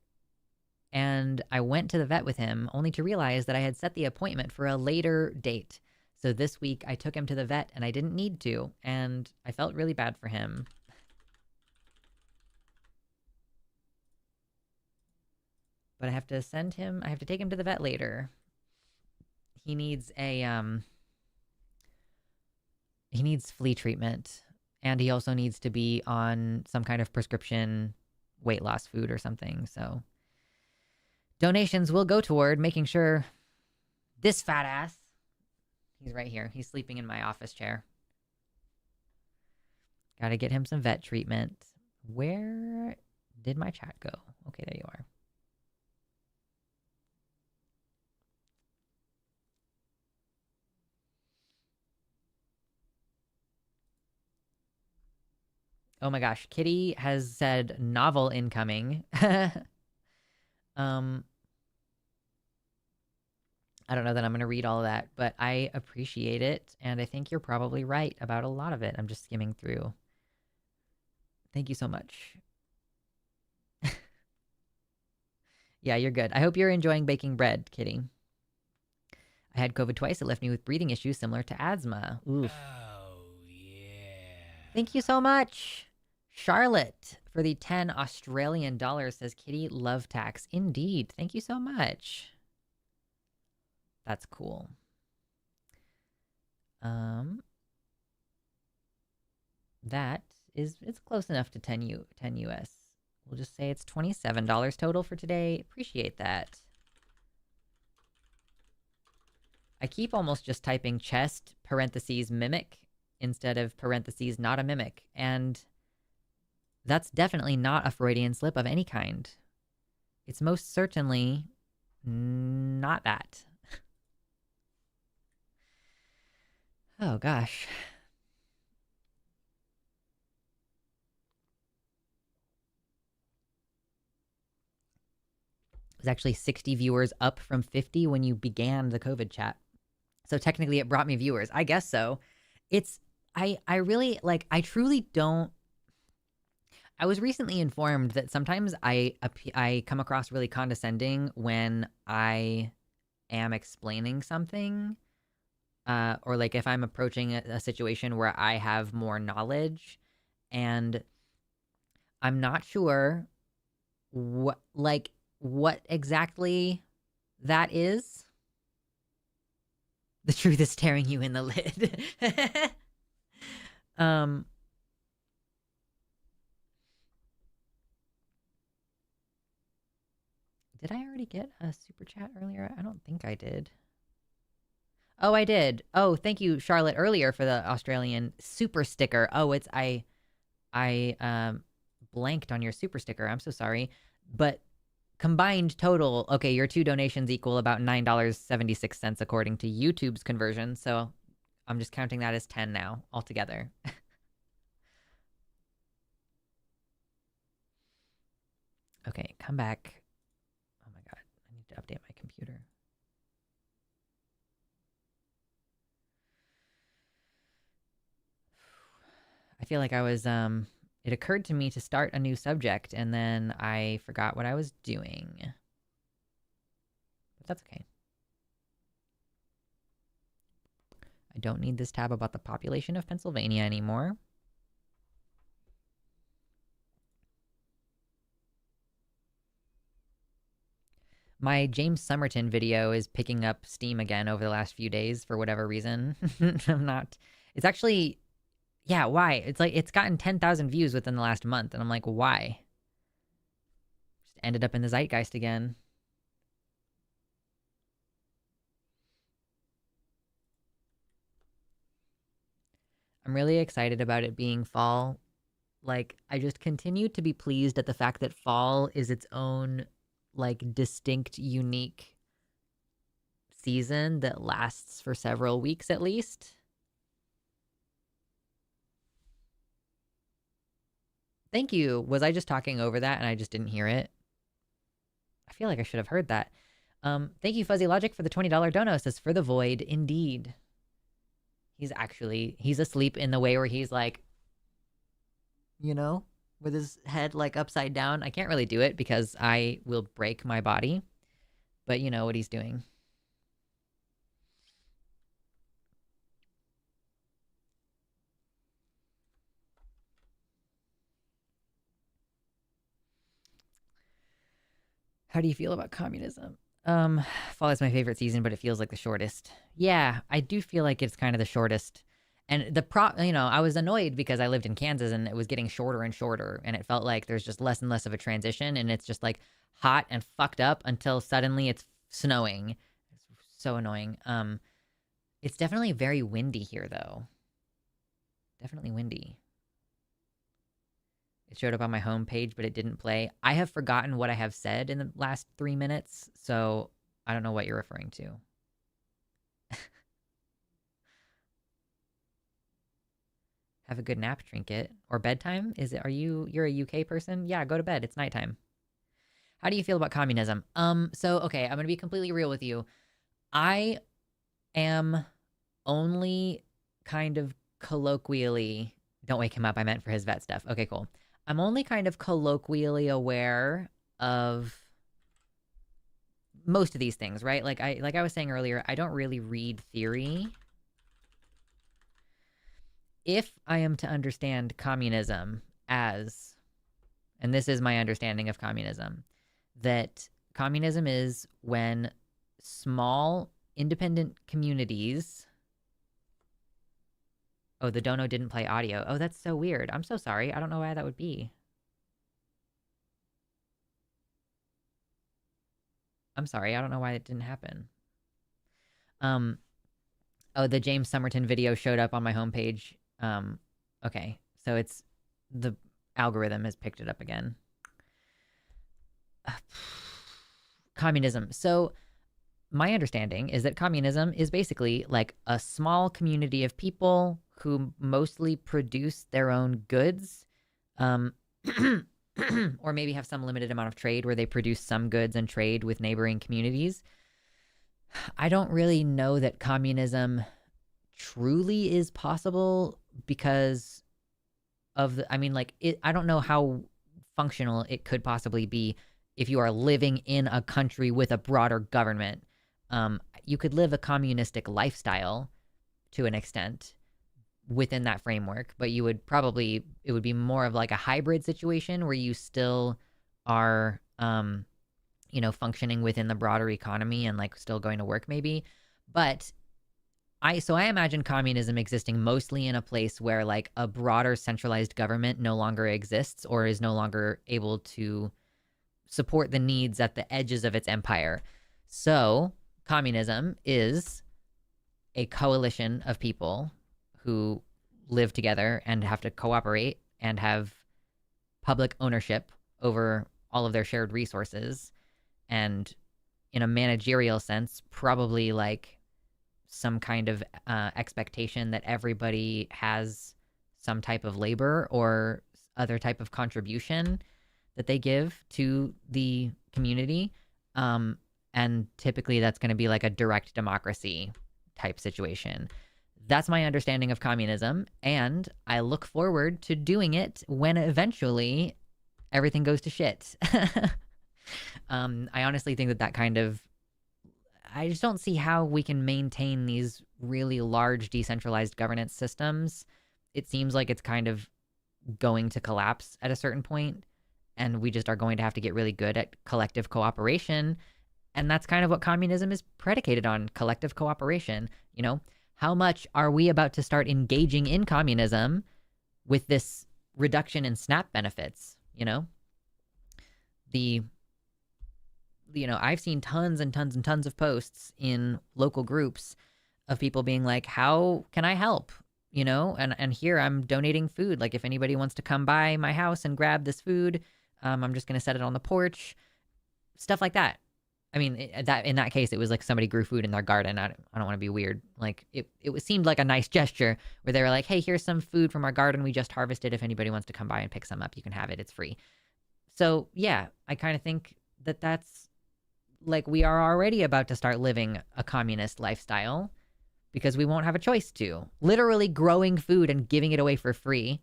and I went to the vet with him only to realize that I had set the appointment for a later date. So this week I took him to the vet and I didn't need to, and I felt really bad for him. But I have to take him to the vet later. He needs he needs flea treatment, and he also needs to be on some kind of prescription weight loss food or something. So donations will go toward making sure this fat ass, he's right here, he's sleeping in my office chair. Gotta get him some vet treatment. Where did my chat go? Okay, there you are. Oh my gosh, Kitty has said novel incoming. I don't know that I'm going to read all of that, but I appreciate it, and I think you're probably right about a lot of it. I'm just skimming through. Thank you so much. Yeah, you're good. I hope you're enjoying baking bread, Kitty. I had COVID twice. It left me with breathing issues similar to asthma. Oof. Oh, yeah. Thank you so much. Charlotte for the 10 Australian dollars says, Kitty, love tax. Indeed. Thank you so much. That's cool. That is, it's close enough to 10 US. We'll just say it's $27 total for today. Appreciate that. I keep almost just typing chest parentheses mimic instead of parentheses not a mimic, and that's definitely not a Freudian slip of any kind. It's most certainly not that. Oh gosh. It was actually 60 viewers up from 50 when you began the COVID chat. So technically it brought me viewers. I guess so. It's, I really, like, I truly don't. I was recently informed that sometimes I come across really condescending when I am explaining something, or like if I'm approaching a situation where I have more knowledge, and I'm not sure what exactly that is. The truth is staring you in the lid. Did I already get a super chat earlier? I don't think I did. Oh, I did. Oh, thank you, Charlotte, earlier for the Australian super sticker. Oh, it's I blanked on your super sticker. I'm so sorry. But combined total, okay, your two donations equal about $9.76 according to YouTube's conversion. So I'm just counting that as 10 now altogether. Okay, come back. Oh my God, I need to update my computer. I feel like I was, it occurred to me to start a new subject and then I forgot what I was doing. But that's okay. I don't need this tab about the population of Pennsylvania anymore. My James Somerton video is picking up steam again over the last few days for whatever reason. It's actually, yeah, why? It's like, it's gotten 10,000 views within the last month, and I'm like, why? Just ended up in the zeitgeist again. I'm I'm really excited about it being fall. Like, I just continue to be pleased at the fact that fall is its own, like, distinct, unique season that lasts for several weeks at least. Thank you. Was I just talking over that and I just didn't hear it? I feel like I should have heard that. Thank you, Fuzzy Logic, for the $20 dono. Says for the void, indeed. He's asleep in the way where he's like, with his head like upside down. I can't really do it because I will break my body, but you know what he's doing. How do you feel about communism? Fall is my favorite season, but it feels like the shortest. Yeah, I do feel like it's kind of the shortest. And I was annoyed because I lived in Kansas and it was getting shorter and shorter, and it felt like there's just less and less of a transition, and it's just like hot and fucked up until suddenly it's snowing. It's so annoying. It's definitely very windy here, though. Definitely windy. It showed up on my homepage, but it didn't play. I have forgotten what I have said in the last 3 minutes, so I don't know what you're referring to. Have a good nap, Trinket. Or bedtime? You're a UK person? Yeah, go to bed. It's nighttime. How do you feel about communism? Okay, I'm gonna be completely real with you. I am only kind of colloquially, don't wake him up, I meant for his vet stuff. Okay, cool. I'm only kind of colloquially aware of most of these things, right? Like I was saying earlier, I don't really read theory. If I am to understand communism as, and this is my understanding of communism, that communism is when small independent communities. Oh, the dono didn't play audio. Oh, that's so weird. I'm so sorry. I don't know why that would be. I'm sorry. I don't know why it didn't happen. Oh, the James Somerton video showed up on my homepage. Okay. So it's the algorithm has picked it up again. Communism. So my understanding is that communism is basically like a small community of people who mostly produce their own goods, or maybe have some limited amount of trade where they produce some goods and trade with neighboring communities. I don't really know that communism truly is possible because of I don't know how functional it could possibly be if you are living in a country with a broader government. You could live a communistic lifestyle to an extent within that framework, but it would be more of like a hybrid situation where you still are, functioning within the broader economy and like still going to work maybe. But I imagine communism existing mostly in a place where like a broader centralized government no longer exists or is no longer able to support the needs at the edges of its empire. So communism is a coalition of people who live together and have to cooperate and have public ownership over all of their shared resources. And in a managerial sense, probably like some kind of expectation that everybody has some type of labor or other type of contribution that they give to the community. And typically that's going to be like a direct democracy type situation. That's my understanding of communism, and I look forward to doing it when eventually everything goes to shit. I honestly think that kind of, I just don't see how we can maintain these really large decentralized governance systems. It seems like it's kind of going to collapse at a certain point, and we just are going to have to get really good at collective cooperation. And that's kind of what communism is predicated on, collective cooperation. How much are we about to start engaging in communism with this reduction in SNAP benefits? I've seen tons and tons and tons of posts in local groups of people being like, how can I help? and here I'm donating food. Like if anybody wants to come by my house and grab this food, I'm just going to set it on the porch, stuff like that. I mean, that in that case, it was like somebody grew food in their garden. I don't want to be weird. Like seemed like a nice gesture where they were like, hey, here's some food from our garden we just harvested. If anybody wants to come by and pick some up, you can have it. It's free. So yeah, I kind of think that that's like we are already about to start living a communist lifestyle because we won't have a choice to. Literally growing food and giving it away for free.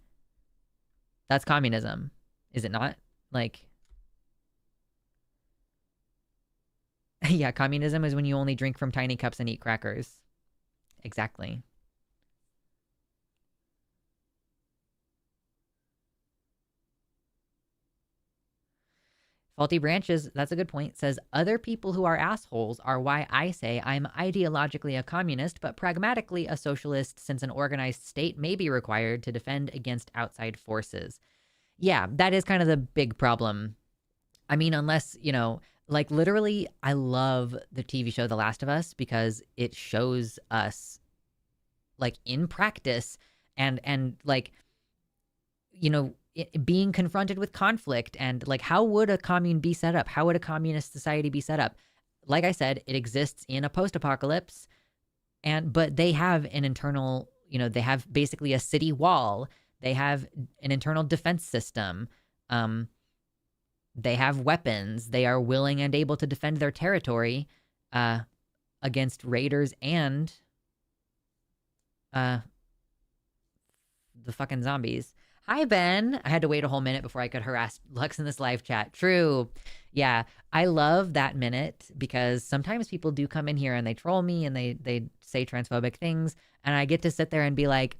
That's communism, is it not? Like, yeah, communism is when you only drink from tiny cups and eat crackers. Exactly. Faulty Branches, that's a good point, says other people who are assholes are why I say I'm ideologically a communist, but pragmatically a socialist since an organized state may be required to defend against outside forces. Yeah, that is kind of the big problem. I mean, unless, like literally, I love the TV show The Last of Us because it shows us like in practice and like, being confronted with conflict and like how would a commune be set up? How would a communist society be set up? Like I said, it exists in a post-apocalypse but they have an internal, they have basically a city wall. They have an internal defense system. They have weapons. They are willing and able to defend their territory against raiders and the fucking zombies. Hi, Ben. I had to wait a whole minute before I could harass Lux in this live chat. True. Yeah, I love that minute because sometimes people do come in here and they troll me and they say transphobic things. And I get to sit there and be like,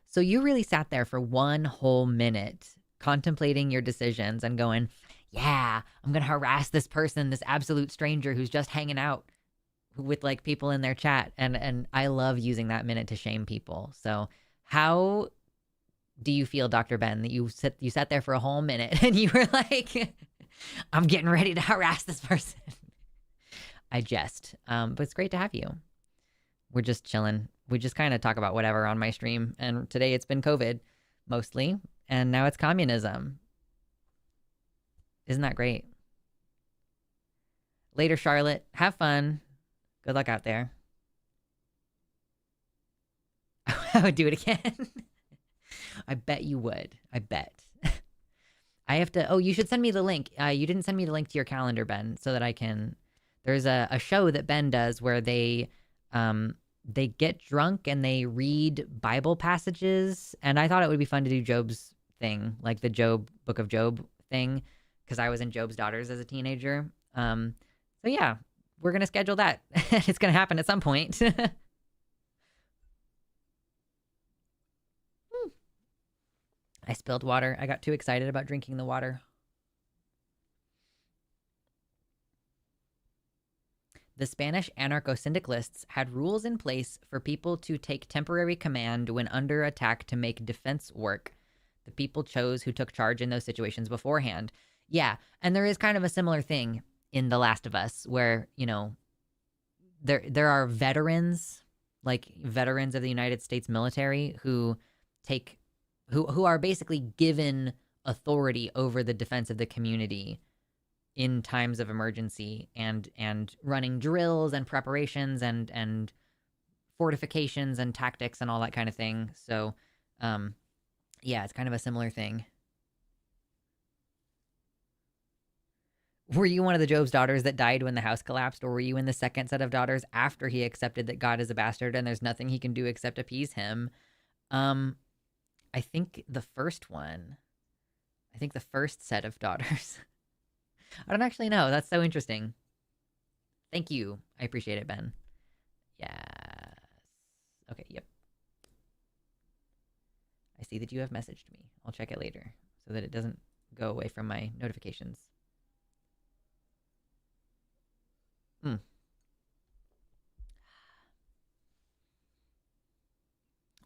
so you really sat there for one whole minute contemplating your decisions and going, yeah, I'm going to harass this person, this absolute stranger who's just hanging out with like people in their chat. And I love using that minute to shame people. So how do you feel, Dr. Ben, that you sat there for a whole minute and you were like, I'm getting ready to harass this person? I jest. But it's great to have you. We're just chilling. We just kind of talk about whatever on my stream. And today it's been COVID mostly. And now it's communism. Isn't that great? Later, Charlotte. Have fun. Good luck out there. I would do it again. I bet you would. I bet. I have to. Oh, you should send me the link. You didn't send me the link to your calendar, Ben, so that I can. There's a show that Ben does where they get drunk and they read Bible passages. And I thought it would be fun to do Job's thing, like the Book of Job thing, because I was in Job's Daughters as a teenager. So yeah, we're gonna schedule that. It's gonna happen at some point. I spilled water. I got too excited about drinking the water. The Spanish anarcho-syndicalists had rules in place for people to take temporary command when under attack to make defense work. The people chose who took charge in those situations beforehand. Yeah, and there is kind of a similar thing in The Last of Us where, there are veterans, like veterans of the United States military who are basically given authority over the defense of the community in times of emergency and running drills and preparations and fortifications and tactics and all that kind of thing. So, yeah, it's kind of a similar thing. Were you one of the Job's daughters that died when the house collapsed, or were you in the second set of daughters after he accepted that God is a bastard and there's nothing he can do except appease him? I think the first one. I think the first set of daughters. I don't actually know. That's so interesting. Thank you. I appreciate it, Ben. Yes. Okay, yep. I see that you have messaged me. I'll check it later so that it doesn't go away from my notifications.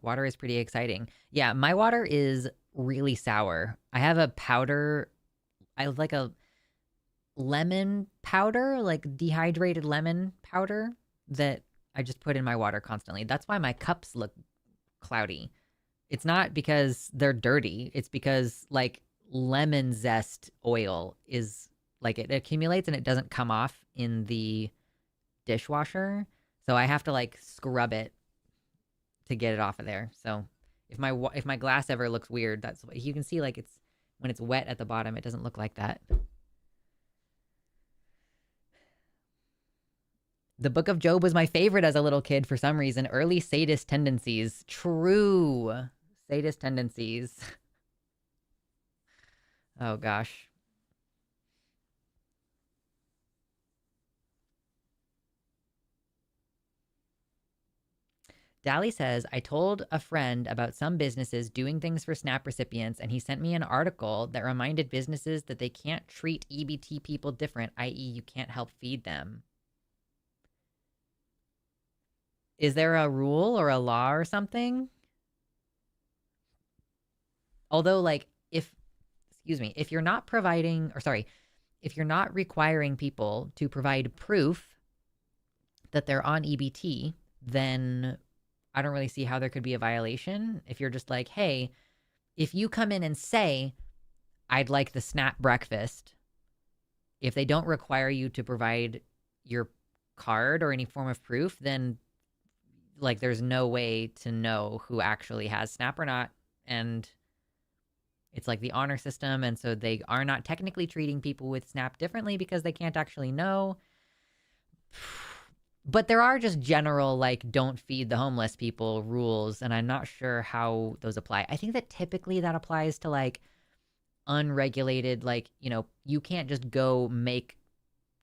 Water is pretty exciting. Yeah, my water is really sour. I have a powder. I have like a lemon powder, like dehydrated lemon powder that I just put in my water constantly. That's why my cups look cloudy. It's not because they're dirty. It's because like lemon zest oil is like it accumulates and it doesn't come off in the dishwasher. So I have to like scrub it to get it off of there. So if my glass ever looks weird, that's what you can see. Like it's when it's wet at the bottom, it doesn't look like that. The Book of Job was my favorite as a little kid for some reason. Early sadist tendencies. True. Sadist tendencies. Oh gosh. Dally says, I told a friend about some businesses doing things for SNAP recipients, and he sent me an article that reminded businesses that they can't treat EBT people different, i.e., you can't help feed them. Is there a rule or a law or something? Although, like, if you're not providing, or sorry, if you're not requiring people to provide proof that they're on EBT, then I don't really see how there could be a violation. If you're just like, hey, if you come in and say, I'd like the SNAP breakfast, if they don't require you to provide your card or any form of proof, then like there's no way to know who actually has SNAP or not. And it's like the honor system. And so they are not technically treating people with SNAP differently because they can't actually know. But there are just general, like, don't feed the homeless people rules. And I'm not sure how those apply. I think that typically that applies to like unregulated, like, you know, you can't just go make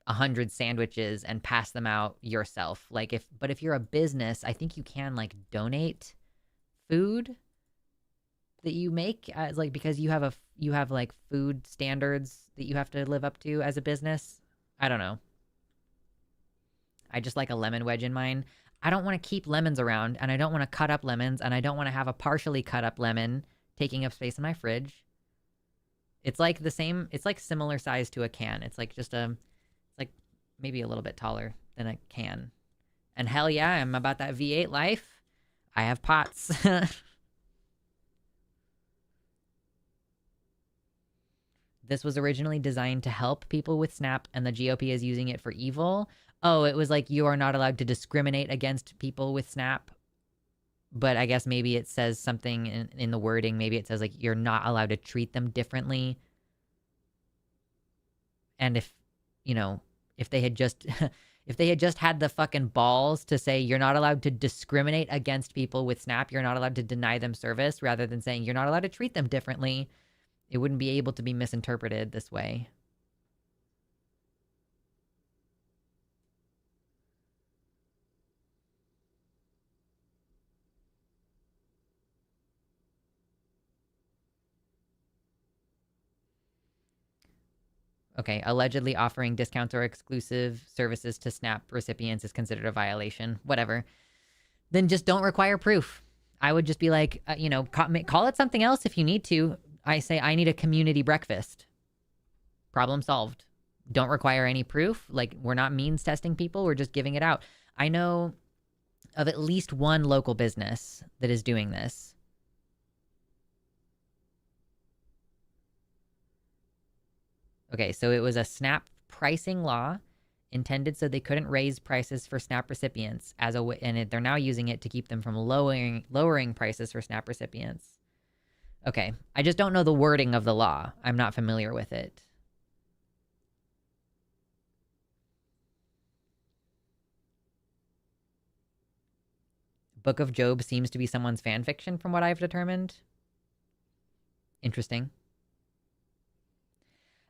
100 sandwiches and pass them out yourself. Like but if you're a business, I think you can like donate food that you make as like because you have like food standards that you have to live up to as a business. I don't know. I just like a lemon wedge in mine. I don't want to keep lemons around, and I don't want to cut up lemons, and I don't want to have a partially cut up lemon taking up space in my fridge. It's like the same, it's like similar size to a can. It's like just it's like maybe a little bit taller than a can. And hell yeah, I'm about that V8 life. I have pots. This was originally designed to help people with SNAP, and the GOP is using it for evil. Oh, it was like you are not allowed to discriminate against people with SNAP. But I guess maybe it says something in the wording. Maybe it says like you're not allowed to treat them differently. And if, you know, if they had just if they had just had the fucking balls to say you're not allowed to discriminate against people with SNAP, you're not allowed to deny them service, rather than saying you're not allowed to treat them differently, it wouldn't be able to be misinterpreted this way. Okay, allegedly offering discounts or exclusive services to SNAP recipients is considered a violation. Whatever. Then just don't require proof. I would just be like, you know, call it something else if you need to. I say, I need a community breakfast. Problem solved. Don't require any proof. Like, we're not means testing people. We're just giving it out. I know of at least one local business that is doing this. Okay, so it was a SNAP pricing law intended so they couldn't raise prices for SNAP recipients as a and they're now using it to keep them from lowering prices for SNAP recipients. Okay, I just don't know the wording of the law. I'm not familiar with it. Book of Job seems to be someone's fan fiction from what I've determined. Interesting.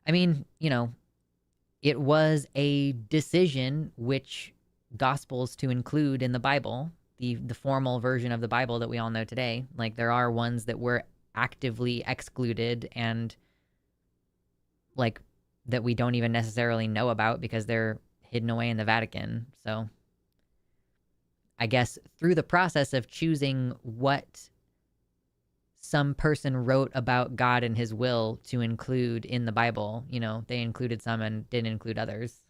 I mean, you know, it was a decision which gospels to include in the Bible, the formal version of the Bible that we all know today. Like, there are ones that were actively excluded and like that we don't even necessarily know about because they're hidden away in the Vatican. So I guess through the process of choosing what some person wrote about God and his will to include in the Bible, you know, they included some and didn't include others.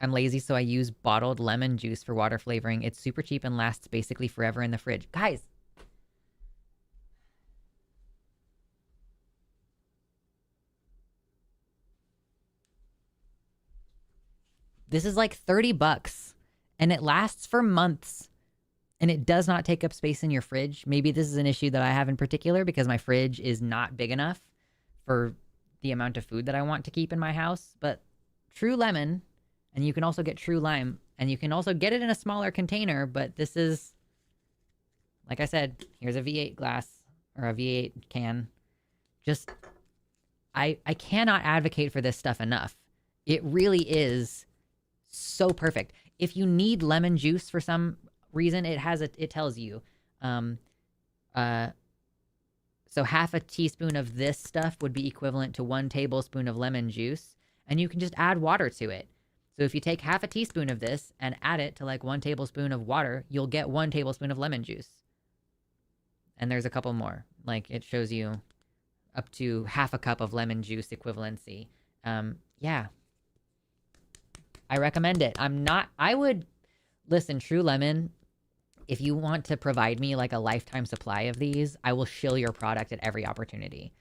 I'm lazy, so I use bottled lemon juice for water flavoring. It's super cheap and lasts basically forever in the fridge. Guys, this is like $30 and it lasts for months and it does not take up space in your fridge. Maybe this is an issue that I have in particular because my fridge is not big enough for the amount of food that I want to keep in my house. But True Lemon, and you can also get True Lime, and you can also get it in a smaller container, but this is, like I said, here's a V8 glass or a V8 can. Just, I cannot advocate for this stuff enough. It really is so perfect. If you need lemon juice for some reason, it tells you. So half a teaspoon of this stuff would be equivalent to 1 tablespoon of lemon juice, and you can just add water to it. So if you take half a teaspoon of this and add it to like 1 tablespoon of water, you'll get 1 tablespoon of lemon juice. And there's a couple more. Like it shows you up to half a cup of lemon juice equivalency. Yeah. I recommend it. I would listen, True Lemon, if you want to provide me like a lifetime supply of these, I will shill your product at every opportunity.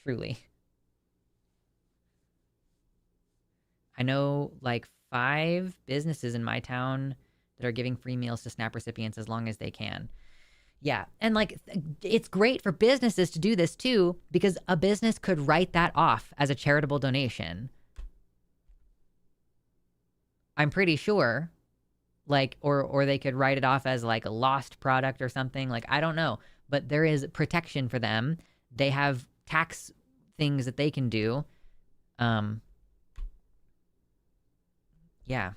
Truly. I know like 5 businesses in my town that are giving free meals to SNAP recipients as long as they can. Yeah. And like, it's great for businesses to do this too, because a business could write that off as a charitable donation. I'm pretty sure. Like, or they could write it off as like a lost product or something. Like, I don't know. But there is protection for them. They have tax things that they can do. Yeah.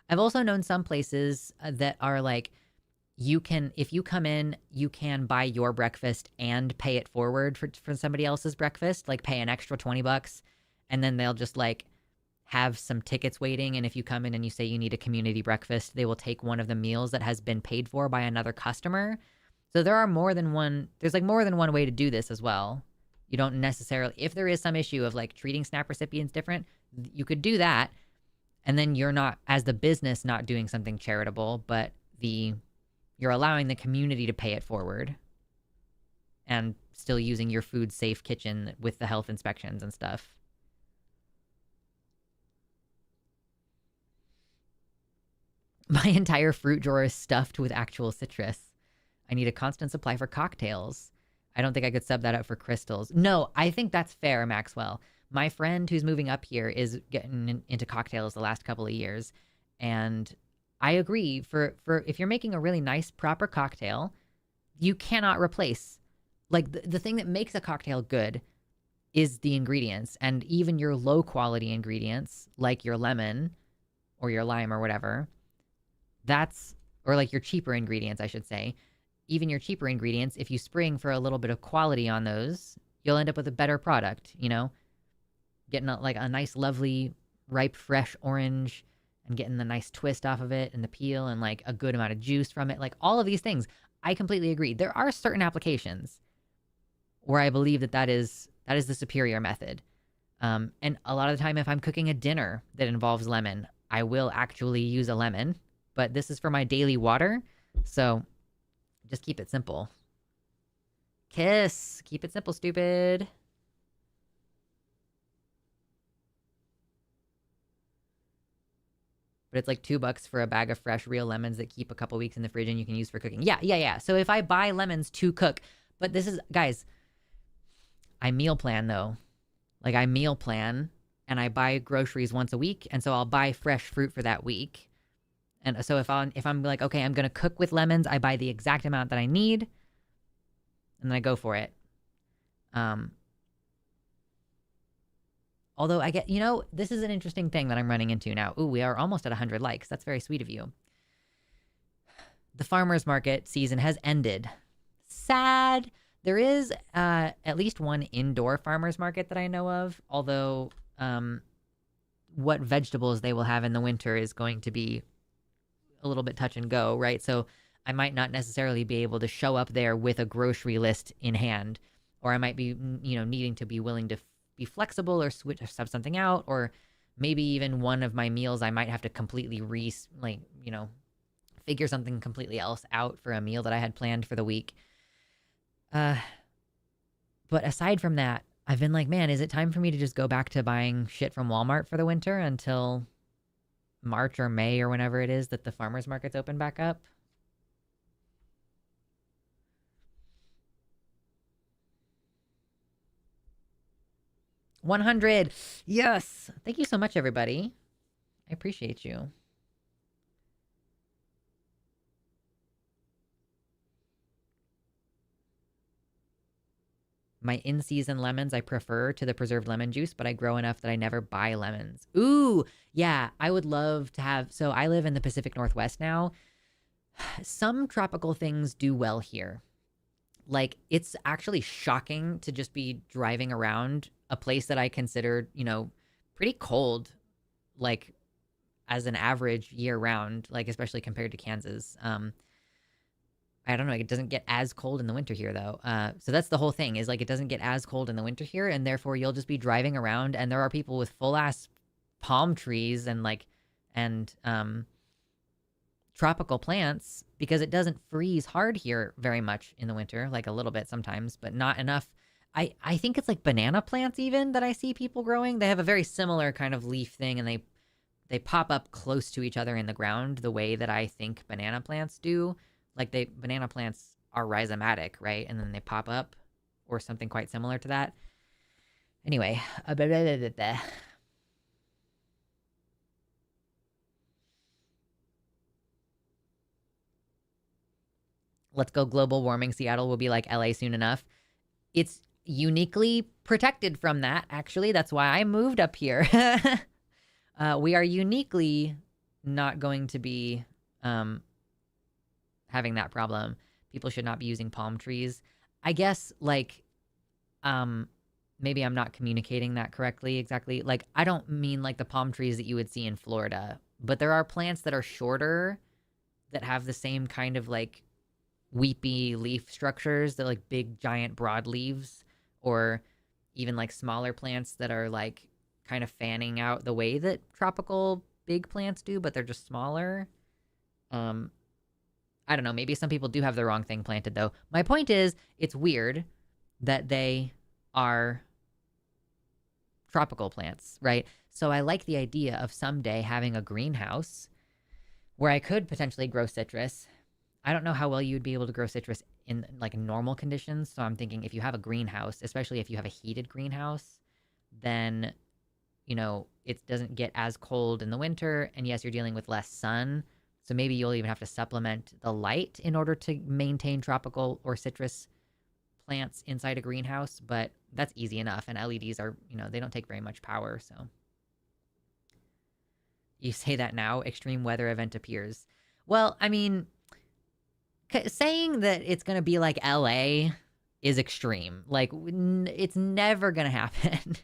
I've also known some places that are like, if you come in, you can buy your breakfast and pay it forward for somebody else's breakfast, like pay an extra $20, and then they'll just like have some tickets waiting. And if you come in and you say you need a community breakfast, they will take one of the meals that has been paid for by another customer. So there's more than one way to do this as well. You don't necessarily, if there is some issue of like treating SNAP recipients different, you could do that. And then you're not, as the business, not doing something charitable, but you're allowing the community to pay it forward and still using your food safe kitchen with the health inspections and stuff. My entire fruit drawer is stuffed with actual citrus. I need a constant supply for cocktails. I don't think I could sub that out for crystals. No, I think that's fair, Maxwell. My friend who's moving up here is getting into cocktails the last couple of years. And I agree, for if you're making a really nice, proper cocktail, you cannot replace, like, the thing that makes a cocktail good is the ingredients. And even your low quality ingredients, like your lemon or your lime or whatever, or like your cheaper ingredients, I should say. Even your cheaper ingredients, if you spring for a little bit of quality on those, you'll end up with a better product, you know? Getting a nice, lovely, ripe, fresh orange and getting the nice twist off of it and the peel and like a good amount of juice from it. Like all of these things, I completely agree. There are certain applications where I believe that is the superior method. And a lot of the time, if I'm cooking a dinner that involves lemon, I will actually use a lemon. But this is for my daily water, so just keep it simple. Kiss. Keep it simple, stupid. But it's like $2 for a bag of fresh, real lemons that keep a couple weeks in the fridge and you can use for cooking. Yeah. So if I buy lemons to cook, but this is, guys, I meal plan though. Like I meal plan and I buy groceries once a week. And so I'll buy fresh fruit for that week. And so if I'm like, okay, I'm going to cook with lemons, I buy the exact amount that I need and then I go for it. Although I get, this is an interesting thing that I'm running into now. Ooh, we are almost at 100 likes. That's very sweet of you. The farmer's market season has ended. Sad. There is at least one indoor farmer's market that I know of. Although what vegetables they will have in the winter is going to be a little bit touch and go, right? So I might not necessarily be able to show up there with a grocery list in hand. Or I might be, needing to be willing to be flexible or switch or sub something out, or maybe even one of my meals I might have to completely figure something completely else out for a meal that I had planned for the week. But aside from that, I've been like, man, is it time for me to just go back to buying shit from Walmart for the winter until March or May or whenever it is that the farmers markets open back up? $100. Yes. Thank you so much, everybody. I appreciate you. My in-season lemons I prefer to the preserved lemon juice, but I grow enough that I never buy lemons. Ooh, yeah, I would love to have. So I live in the Pacific Northwest now. Some tropical things do well here. Like, it's actually shocking to just be driving around a place that I considered, pretty cold, like as an average year round, like especially compared to Kansas. I don't know. It doesn't get as cold in the winter here, though. So that's the whole thing is like it doesn't get as cold in the winter here. And therefore, you'll just be driving around and there are people with full ass palm trees and tropical plants because it doesn't freeze hard here very much in the winter, like a little bit sometimes, but not enough. I think it's like banana plants even that I see people growing. They have a very similar kind of leaf thing and they pop up close to each other in the ground the way that I think banana plants do. Like banana plants are rhizomatic, right? And then they pop up or something quite similar to that. Anyway, let's go global warming. Seattle will be like LA soon enough. It's uniquely protected from that, actually. That's why I moved up here. We are uniquely not going to be having that problem. People should not be using palm trees. I guess, like, maybe I'm not communicating that correctly exactly. Like, I don't mean like the palm trees that you would see in Florida, but there are plants that are shorter that have the same kind of like weepy leaf structures that like big giant broad leaves, or even like smaller plants that are like kind of fanning out the way that tropical big plants do, but they're just smaller. I don't know, maybe some people do have the wrong thing planted though. My point is, it's weird that they are tropical plants, right? So I like the idea of someday having a greenhouse where I could potentially grow citrus. I don't know how well you'd be able to grow citrus in like normal conditions. So I'm thinking if you have a greenhouse, especially if you have a heated greenhouse, then, it doesn't get as cold in the winter. And yes, you're dealing with less sun. So maybe you'll even have to supplement the light in order to maintain tropical or citrus plants inside a greenhouse. But that's easy enough. And LEDs are, they don't take very much power. So you say that now, extreme weather event appears. Well, I mean, saying that it's going to be like LA is extreme. Like, it's never going to happen.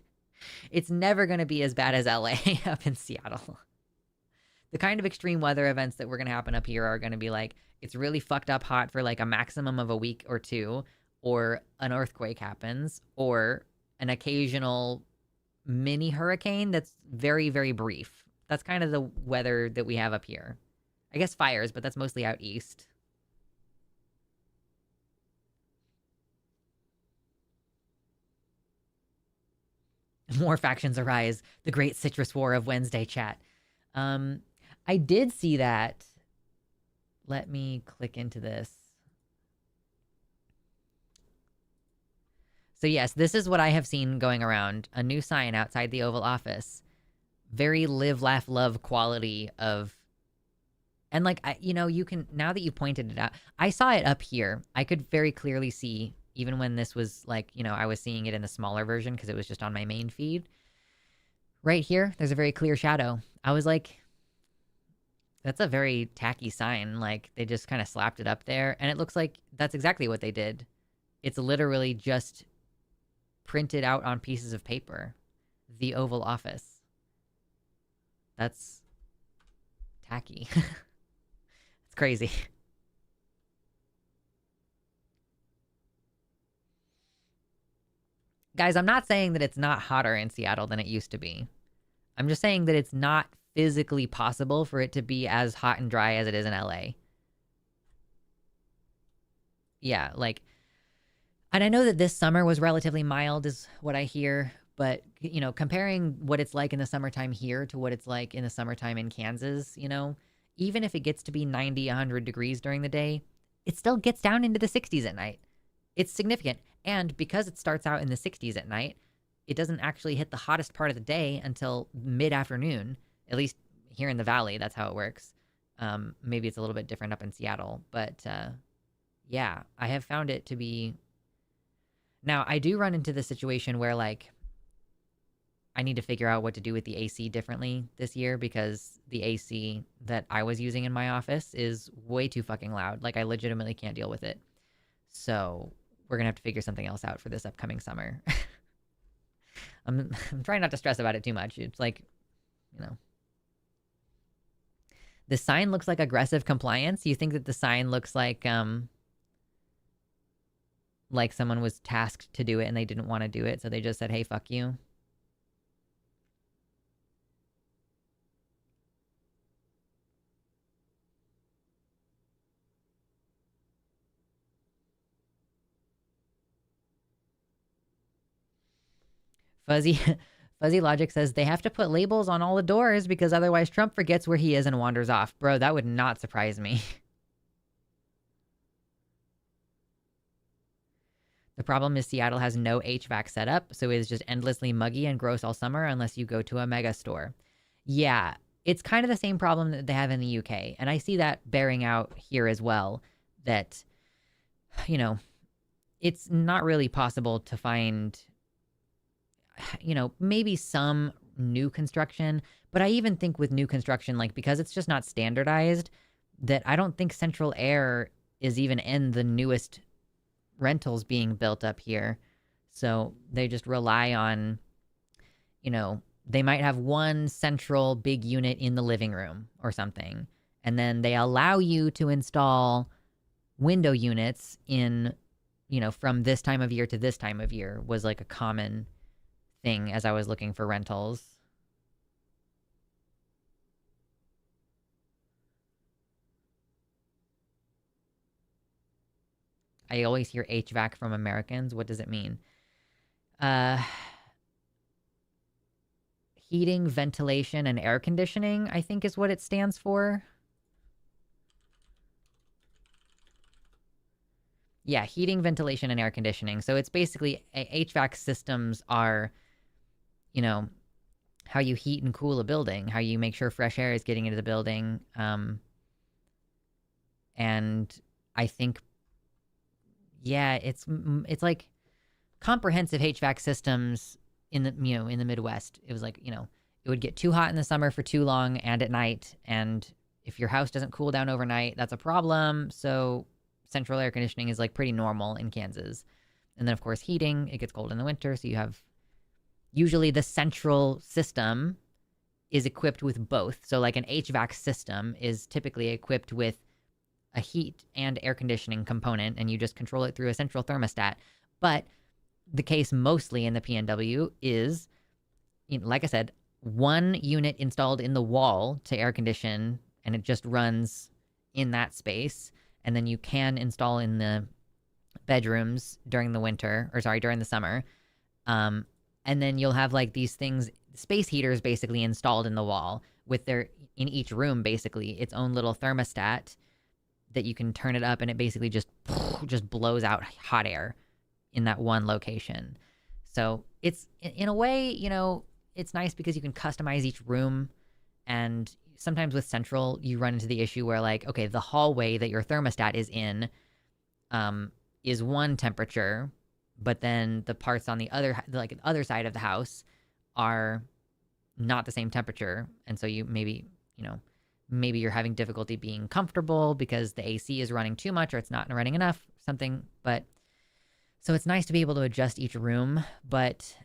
It's never going to be as bad as LA up in Seattle. The kind of extreme weather events that we're going to happen up here are going to be like, it's really fucked up hot for like a maximum of a week or two, or an earthquake happens, or an occasional mini hurricane that's very, very brief. That's kind of the weather that we have up here. I guess fires, but that's mostly out east. More factions arise. The great citrus war of Wednesday chat. I did see that. Let me click into this. So yes, this is what I have seen going around. A new sign outside the Oval Office. Very live, laugh, love quality of... And like, you can... Now that you pointed it out, I saw it up here. I could very clearly see, even when this was like, I was seeing it in the smaller version because it was just on my main feed. Right here, there's a very clear shadow. I was like... That's a very tacky sign. Like, they just kind of slapped it up there. And it looks like that's exactly what they did. It's literally just printed out on pieces of paper. The Oval Office. That's tacky. It's crazy. Guys, I'm not saying that it's not hotter in Seattle than it used to be. I'm just saying that it's not physically possible for it to be as hot and dry as it is in LA. Yeah, like, and I know that this summer was relatively mild, is what I hear, but, comparing what it's like in the summertime here to what it's like in the summertime in Kansas, even if it gets to be 90, 100 degrees during the day, it still gets down into the 60s at night. It's significant. And because it starts out in the 60s at night, it doesn't actually hit the hottest part of the day until mid afternoon, at least here in the valley. That's how it works. Maybe it's a little bit different up in Seattle, but yeah, I have found it to be. Now, I do run into the situation where, like, I need to figure out what to do with the AC differently this year because the AC that I was using in my office is way too fucking loud. Like, I legitimately can't deal with it. So we're going to have to figure something else out for this upcoming summer. I'm trying not to stress about it too much. It's like, you know. The sign looks like aggressive compliance. You think that the sign looks like someone was tasked to do it and they didn't want to do it, so they just said, "Hey, fuck you." Fuzzy Fuzzy Logic says they have to put labels on all the doors because otherwise Trump forgets where he is and wanders off. Bro, that would not surprise me. The problem is Seattle has no HVAC setup, so it is just endlessly muggy and gross all summer unless you go to a mega store. Yeah, it's kind of the same problem that they have in the UK, and I see that bearing out here as well, that, it's not really possible to find, maybe some new construction, but I even think with new construction, like, because it's just not standardized, that I don't think central air is even in the newest rentals being built up here. So they just rely on, they might have one central big unit in the living room or something. And then they allow you to install window units in, from this time of year to this time of year was like a common thing as I was looking for rentals. I always hear HVAC from Americans. What does it mean? Heating, ventilation, and air conditioning, I think is what it stands for. Yeah, heating, ventilation, and air conditioning. So it's basically HVAC systems are, how you heat and cool a building, how you make sure fresh air is getting into the building. And I think, yeah, it's like comprehensive HVAC systems in the, in the Midwest. It was like, it would get too hot in the summer for too long and at night. And if your house doesn't cool down overnight, that's a problem. So central air conditioning is like pretty normal in Kansas. And then, of course, heating, it gets cold in the winter. So you have usually the central system is equipped with both. So like an HVAC system is typically equipped with a heat and air conditioning component, and you just control it through a central thermostat. But the case mostly in the PNW is, like I said, one unit installed in the wall to air condition, and it just runs in that space. And then you can install in the bedrooms during the summer. And then you'll have like these things, space heaters basically installed in the wall with in each room, basically its own little thermostat that you can turn it up, and it basically just blows out hot air in that one location. So it's, in a way, it's nice because you can customize each room. And sometimes with central, you run into the issue where, like, okay, the hallway that your thermostat is in is one temperature, but then the parts on the other side of the house are not the same temperature. And so you maybe you're having difficulty being comfortable because the AC is running too much or it's not running enough, something. But so it's nice to be able to adjust each room. But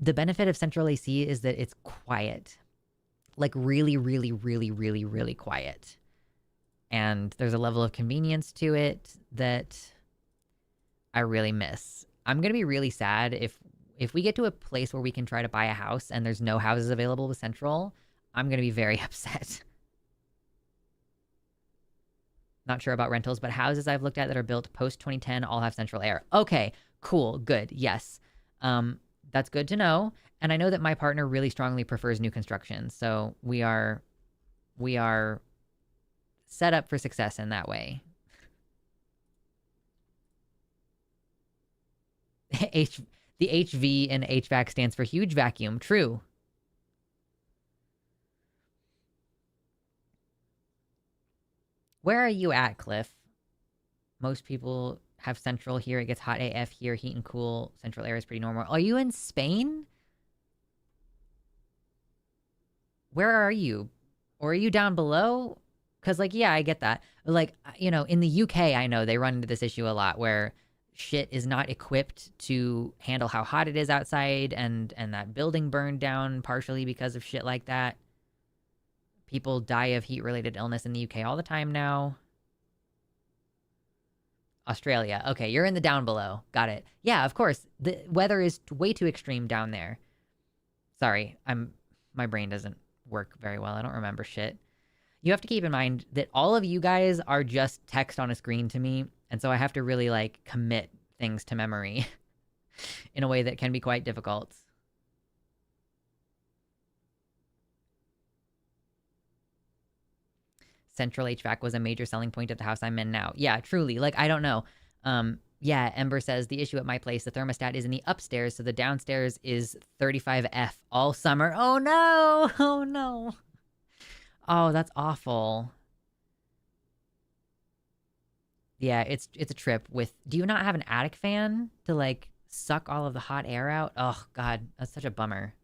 the benefit of central AC is that it's quiet, like really, really, really, really, really quiet. And there's a level of convenience to it that I really miss. I'm going to be really sad if we get to a place where we can try to buy a house and there's no houses available with Central. I'm going to be very upset. Not sure about rentals, but houses I've looked at that are built post 2010 all have central air. Okay, cool, good, yes. That's good to know. And I know that my partner really strongly prefers new construction, so we are set up for success in that way. The HV in HVAC stands for huge vacuum. True. Where are you at, Cliff? Most people have central here. It gets hot AF here. Heat and cool. Central air is pretty normal. Are you in Spain? Where are you? Or are you down below? Because, like, yeah, I get that. Like, in the UK, I know they run into this issue a lot where shit is not equipped to handle how hot it is outside, and that building burned down partially because of shit like that. People die of heat-related illness in the UK all the time now. Australia. Okay, you're in the down below. Got it. Yeah, of course. The weather is way too extreme down there. Sorry, my brain doesn't work very well. I don't remember shit. You have to keep in mind that all of you guys are just text on a screen to me, and so I have to really, like, commit things to memory in a way that can be quite difficult. Central HVAC was a major selling point of the house I'm in now. Yeah, truly. Like, I don't know. Yeah, Ember says, the issue at my place, the thermostat is in the upstairs, so the downstairs is 35F all summer. Oh, no. Oh, no. Oh, that's awful. Yeah, it's a trip with... Do you not have an attic fan to, like, suck all of the hot air out? Oh, God, that's such a bummer.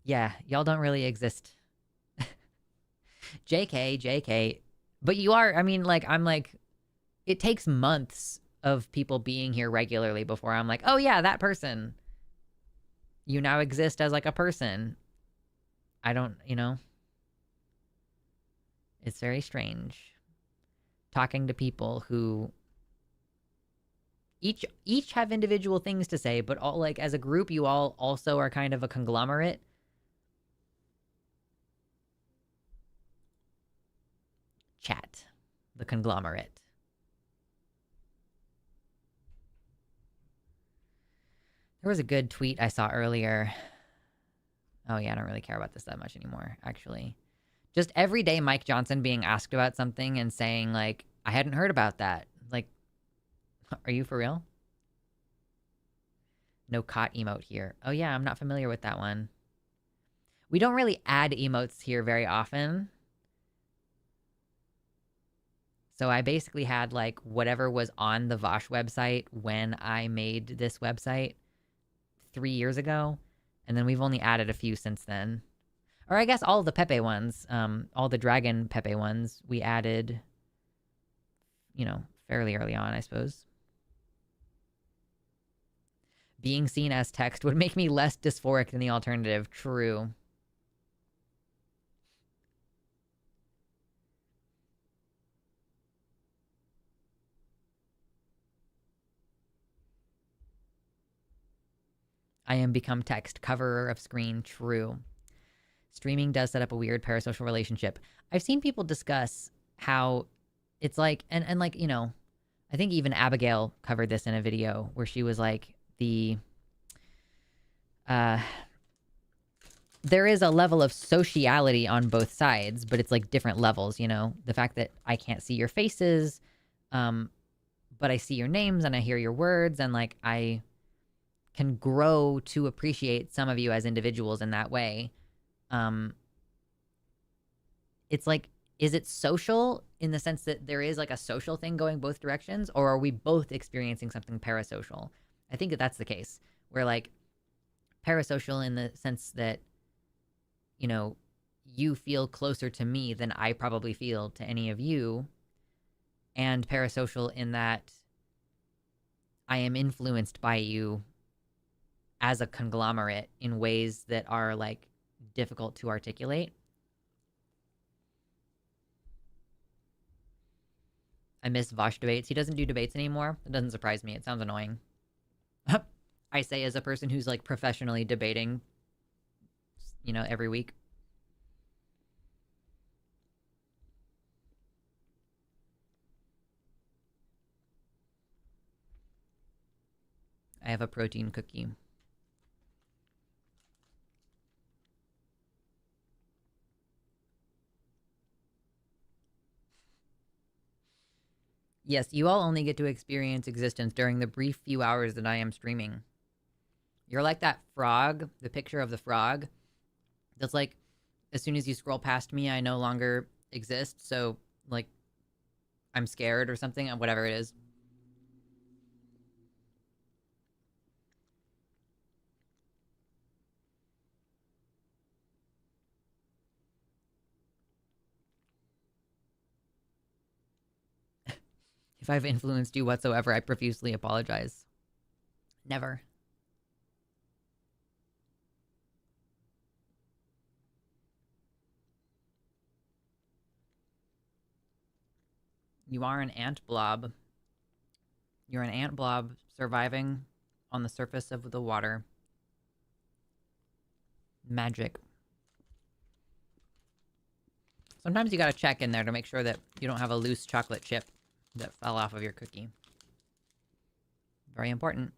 Yeah, y'all don't really exist. JK. But you are, I mean, like, I'm like, it takes months of people being here regularly before I'm like, oh yeah, that person. You now exist as like a person. I don't, it's very strange. Talking to people who each have individual things to say, but all, like, as a group, you all also are kind of a conglomerate. Chat, the conglomerate. There was a good tweet I saw earlier. Oh yeah, I don't really care about this that much anymore, actually. Just every day Mike Johnson being asked about something and saying, like, I hadn't heard about that. Like, are you for real? No cot emote here. Oh yeah, I'm not familiar with that one. We don't really add emotes here very often. So I basically had, like, whatever was on the Vosh website when I made this website 3 years ago. And then we've only added a few since then. Or I guess all of the Pepe ones, all the Dragon Pepe ones, we added, fairly early on, I suppose. Being seen as text would make me less dysphoric than the alternative. True. I am become text, coverer of screen. True. Streaming does set up a weird parasocial relationship. I've seen people discuss how it's like, and like, I think even Abigail covered this in a video where she was like, there is a level of sociality on both sides, but it's like different levels, the fact that I can't see your faces, but I see your names and I hear your words, and like I can grow to appreciate some of you as individuals in that way. It's like, is it social in the sense that there is like a social thing going both directions, or are we both experiencing something parasocial? I think that that's the case, where like parasocial in the sense that, you feel closer to me than I probably feel to any of you, and parasocial in that I am influenced by you as a conglomerate in ways that are like difficult to articulate. I miss Vosh debates. He doesn't do debates anymore. It doesn't surprise me. It sounds annoying. I say as a person who's like professionally debating, every week. I have a protein cookie. Yes, you all only get to experience existence during the brief few hours that I am streaming. You're like that frog, the picture of the frog. That's like, as soon as you scroll past me, I no longer exist. So, like, I'm scared or something, whatever it is. If I've influenced you whatsoever, I profusely apologize. Never. You are an ant blob. You're an ant blob surviving on the surface of the water. Magic. Sometimes you gotta check in there to make sure that you don't have a loose chocolate chip that fell off of your cookie. Very important.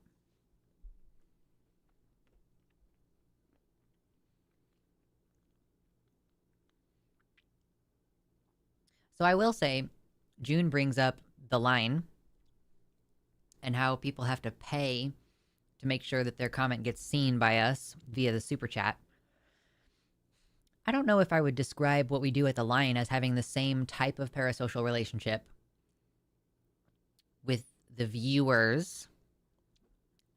So I will say, June brings up the line and how people have to pay to make sure that their comment gets seen by us via the super chat. I don't know if I would describe what we do at the line as having the same type of parasocial relationship with the viewers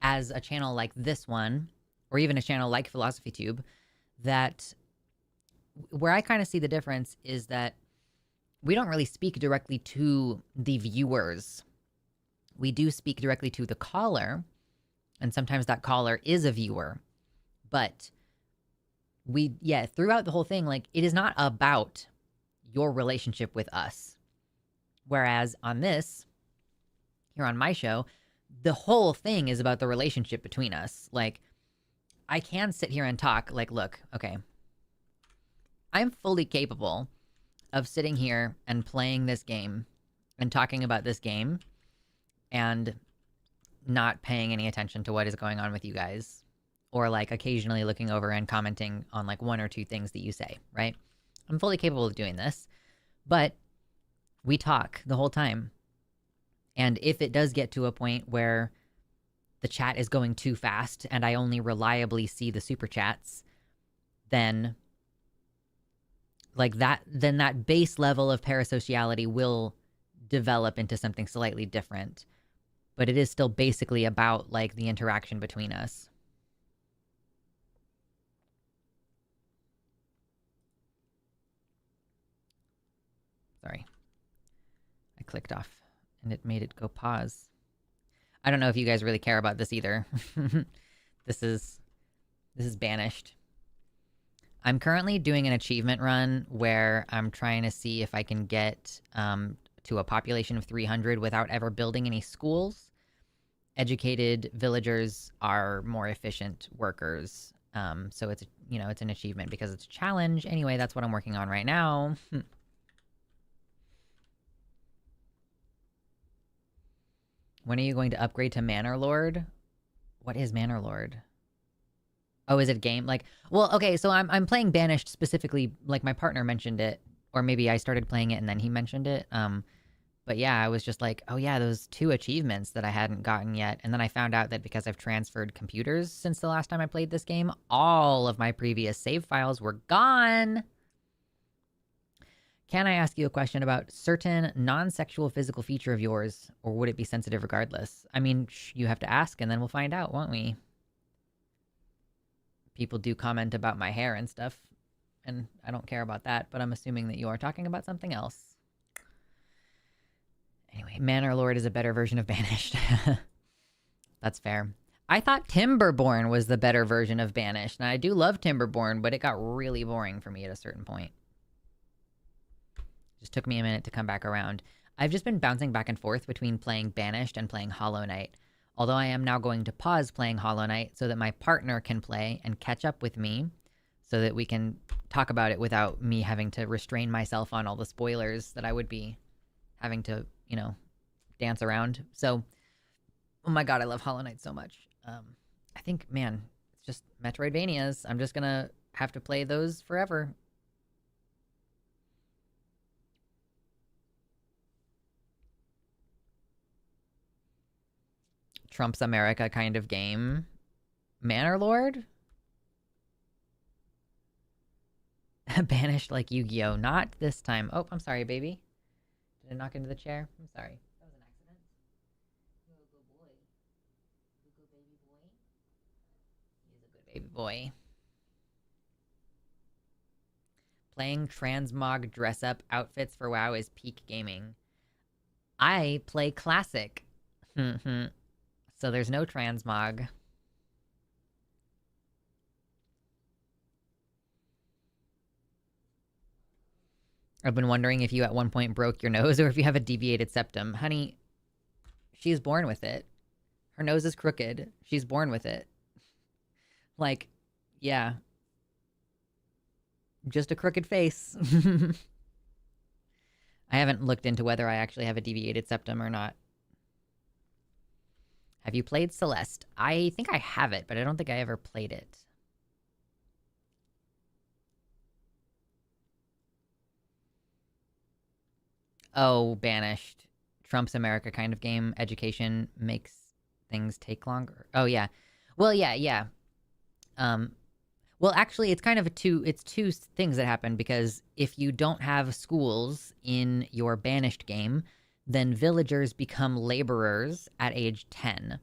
as a channel like this one, or even a channel like Philosophy Tube, that where I kind of see the difference is that we don't really speak directly to the viewers. We do speak directly to the caller, and sometimes that caller is a viewer. But throughout the whole thing, like, it is not about your relationship with us. Whereas on this, here on my show, the whole thing is about the relationship between us. Like, I can sit here and talk, like, look, okay, I'm fully capable of sitting here and playing this game and talking about this game and not paying any attention to what is going on with you guys, or like occasionally looking over and commenting on like one or two things that you say, right? I'm fully capable of doing this, but we talk the whole time. And if it does get to a point where the chat is going too fast and I only reliably see the super chats, then that base level of parasociality will develop into something slightly different. But it is still basically about like the interaction between us. Sorry. I clicked off and it made it go pause. I don't know if you guys really care about this either. This is banished. I'm currently doing an achievement run where I'm trying to see if I can get to a population of 300 without ever building any schools. Educated villagers are more efficient workers. So it's an achievement because it's a challenge. Anyway, that's what I'm working on right now. When are you going to upgrade to Manor Lord? What is Manor Lord? Oh, is it a game? Like, well, okay, so I'm playing Banished specifically, like my partner mentioned it, or maybe I started playing it and then he mentioned it. But yeah, I was just like, oh yeah, those 2 achievements that I hadn't gotten yet. And then I found out that because I've transferred computers since the last time I played this game, all of my previous save files were gone. Can I ask you a question about certain non-sexual physical feature of yours, or would it be sensitive regardless? I mean, you have to ask and then we'll find out, won't we? People do comment about my hair and stuff, and I don't care about that, but I'm assuming that you are talking about something else. Anyway, Manor Lord is a better version of Banished. That's fair. I thought Timberborn was the better version of Banished, and I do love Timberborn, but it got really boring for me at a certain point. Just took me a minute to come back around. I've just been bouncing back and forth between playing Banished and playing Hollow Knight. Although I am now going to pause playing Hollow Knight so that my partner can play and catch up with me so that we can talk about it without me having to restrain myself on all the spoilers that I would be having to, dance around. So, oh my god, I love Hollow Knight so much. I think, man, it's just Metroidvanias. I'm just gonna have to play those forever. Trump's America kind of game. Manor Lord? Banished like Yu-Gi-Oh! Not this time. Oh, I'm sorry, baby. Did I knock into the chair? I'm sorry. That was an accident. You're a good boy. You a good baby boy? He's a good baby boy. Playing transmog dress-up outfits for WoW is peak gaming. I play classic. So there's no transmog. I've been wondering if you at one point broke your nose or if you have a deviated septum. Honey, she's born with it. Her nose is crooked. She's born with it. Like, yeah. Just a crooked face. I haven't looked into whether I actually have a deviated septum or not. Have you played Celeste? I think I have it, but I don't think I ever played it. Oh, Banished. Trump's America kind of game. Education makes things take longer. Oh, yeah. Well, yeah. Well, actually, it's kind of it's two things that happen, because if you don't have schools in your Banished game, then villagers become laborers at age 10.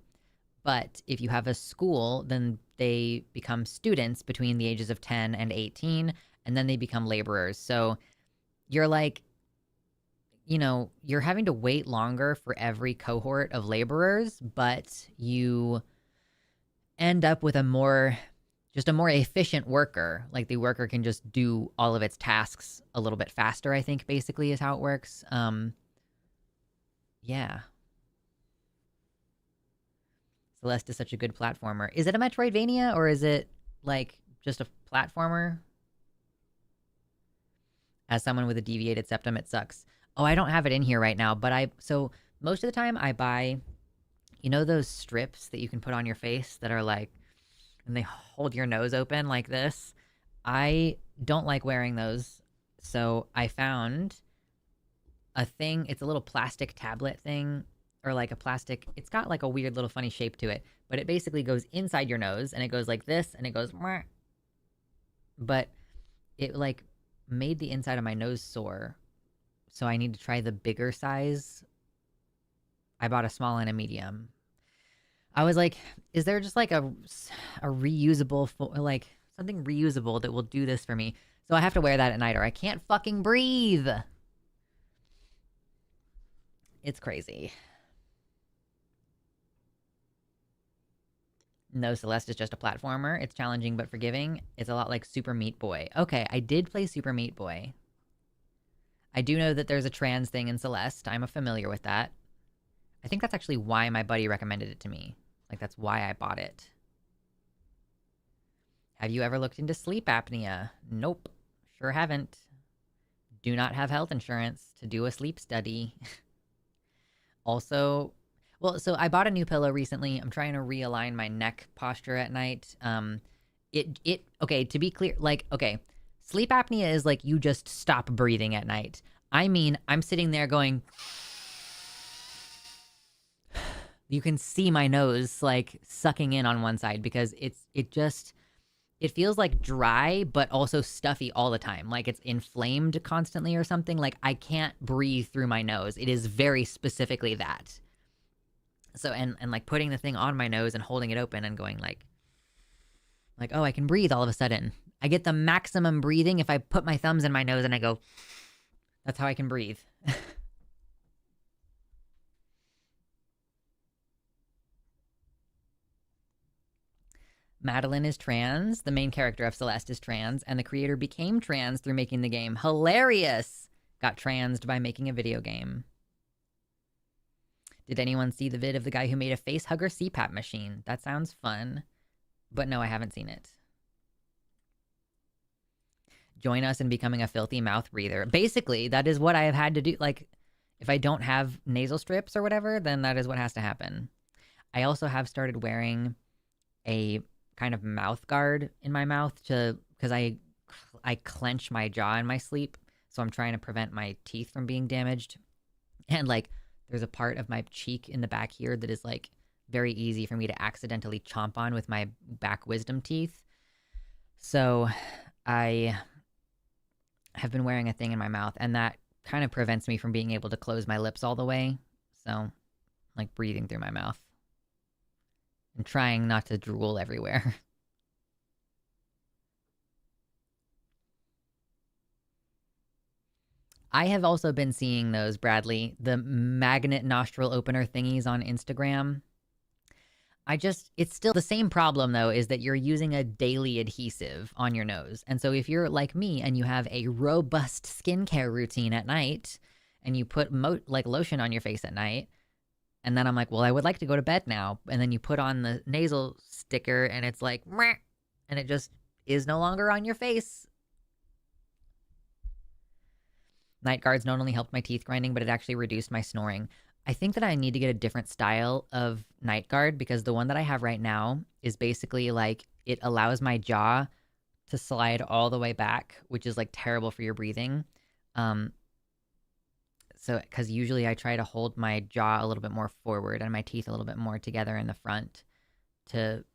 But if you have a school, then they become students between the ages of 10 and 18, and then they become laborers. So you're like, you're having to wait longer for every cohort of laborers, but you end up with a more efficient worker. Like, the worker can just do all of its tasks a little bit faster, I think, basically, is how it works. Yeah. Celeste is such a good platformer. Is it a Metroidvania, or is it, like, just a platformer? As someone with a deviated septum, it sucks. Oh, I don't have it in here right now, but so most of the time I buy, those strips that you can put on your face that are like, and they hold your nose open like this. I don't like wearing those. So I found a thing. It's a little plastic tablet thing, or like a plastic, it's got like a weird little funny shape to it, but it basically goes inside your nose and it goes like this and it goes, Mwah. But it like made the inside of my nose sore. So I need to try the bigger size. I bought a small and a medium. I was like, is there just like a reusable, like something reusable that will do this for me? So I have to wear that at night or I can't fucking breathe. It's crazy. No, Celeste is just a platformer. It's challenging but forgiving. It's a lot like Super Meat Boy. Okay, I did play Super Meat Boy. I do know that there's a trans thing in Celeste. I'm familiar with that. I think that's actually why my buddy recommended it to me. Like, that's why I bought it. Have you ever looked into sleep apnea? Nope. Sure haven't. Do not have health insurance to do a sleep study. Also, well, so I bought a new pillow recently. I'm trying to realign my neck posture at night. Okay, to be clear, like, okay, sleep apnea is like you just stop breathing at night. I mean, I'm sitting there going, you can see my nose like sucking in on one side because it feels like dry, but also stuffy all the time. Like it's inflamed constantly or something. Like I can't breathe through my nose. It is very specifically that. So, and like putting the thing on my nose and holding it open and going like, oh, I can breathe all of a sudden. I get the maximum breathing if I put my thumbs in my nose and I go, that's how I can breathe. Madeline is trans. The main character of Celeste is trans, and the creator became trans through making the game. Hilarious! Got transed by making a video game. Did anyone see the vid of the guy who made a face hugger CPAP machine? That sounds fun. But no, I haven't seen it. Join us in becoming a filthy mouth breather. Basically, that is what I have had to do. Like, if I don't have nasal strips or whatever, then that is what has to happen. I also have started wearing a kind of mouth guard in my mouth because I clench my jaw in my sleep, so I'm trying to prevent my teeth from being damaged. And like, there's a part of my cheek in the back here that is like very easy for me to accidentally chomp on with my back wisdom teeth. So I have been wearing a thing in my mouth, and that kind of prevents me from being able to close my lips all the way. So, like, breathing through my mouth and trying not to drool everywhere. I have also been seeing those, Bradley, the magnet nostril opener thingies on Instagram. It's still the same problem, though, is that you're using a daily adhesive on your nose. And so if you're like me and you have a robust skincare routine at night and you put like lotion on your face at night, and then I'm like, well, I would like to go to bed now. And then you put on the nasal sticker and it's like, meh, and it just is no longer on your face. Night guards not only helped my teeth grinding, but it actually reduced my snoring. I think that I need to get a different style of night guard because the one that I have right now is basically like it allows my jaw to slide all the way back, which is like terrible for your breathing. So because usually I try to hold my jaw a little bit more forward and my teeth a little bit more together in the front to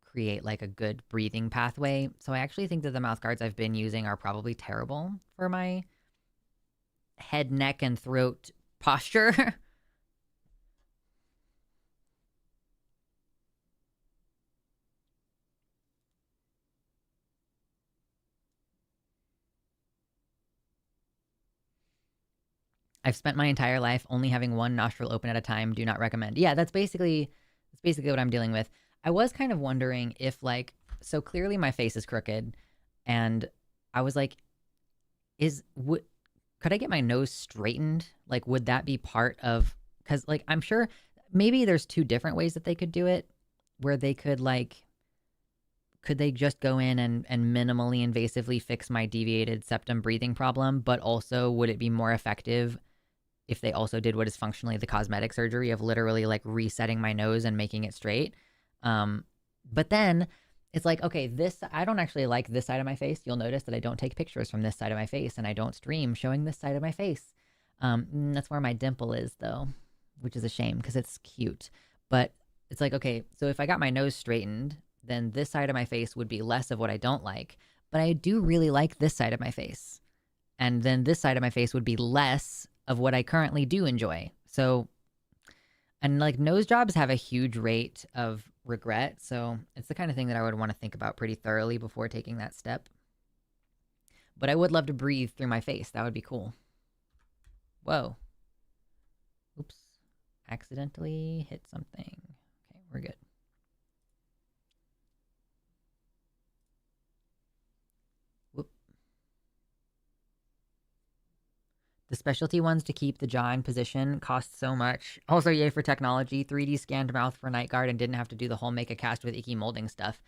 create like a good breathing pathway. So I actually think that the mouth guards I've been using are probably terrible for my head, neck, and throat posture. I've spent my entire life only having one nostril open at a time. Do not recommend. Yeah, that's basically what I'm dealing with. I was kind of wondering if like, so clearly my face is crooked, and I was like, could I get my nose straightened? Like, would that be part of? Because like I'm sure maybe there's two different ways that they could do it, where they could like. Could they just go in and minimally invasively fix my deviated septum breathing problem, but also would it be more effective if they also did what is functionally the cosmetic surgery of literally like resetting my nose and making it straight? But then it's like, okay, I don't actually like this side of my face. You'll notice that I don't take pictures from this side of my face and I don't stream showing this side of my face. That's where my dimple is though, which is a shame because it's cute. But it's like, okay, so if I got my nose straightened, then this side of my face would be less of what I don't like. But I do really like this side of my face. And then this side of my face would be less of what I currently do enjoy. So, and like nose jobs have a huge rate of regret. So it's the kind of thing that I would want to think about pretty thoroughly before taking that step. But I would love to breathe through my face. That would be cool. Whoa. Oops. Accidentally hit something. Okay, we're good. The specialty ones to keep the jaw in position cost so much. Also, yay for technology. 3D scanned mouth for night guard and didn't have to do the whole make a cast with icky molding stuff.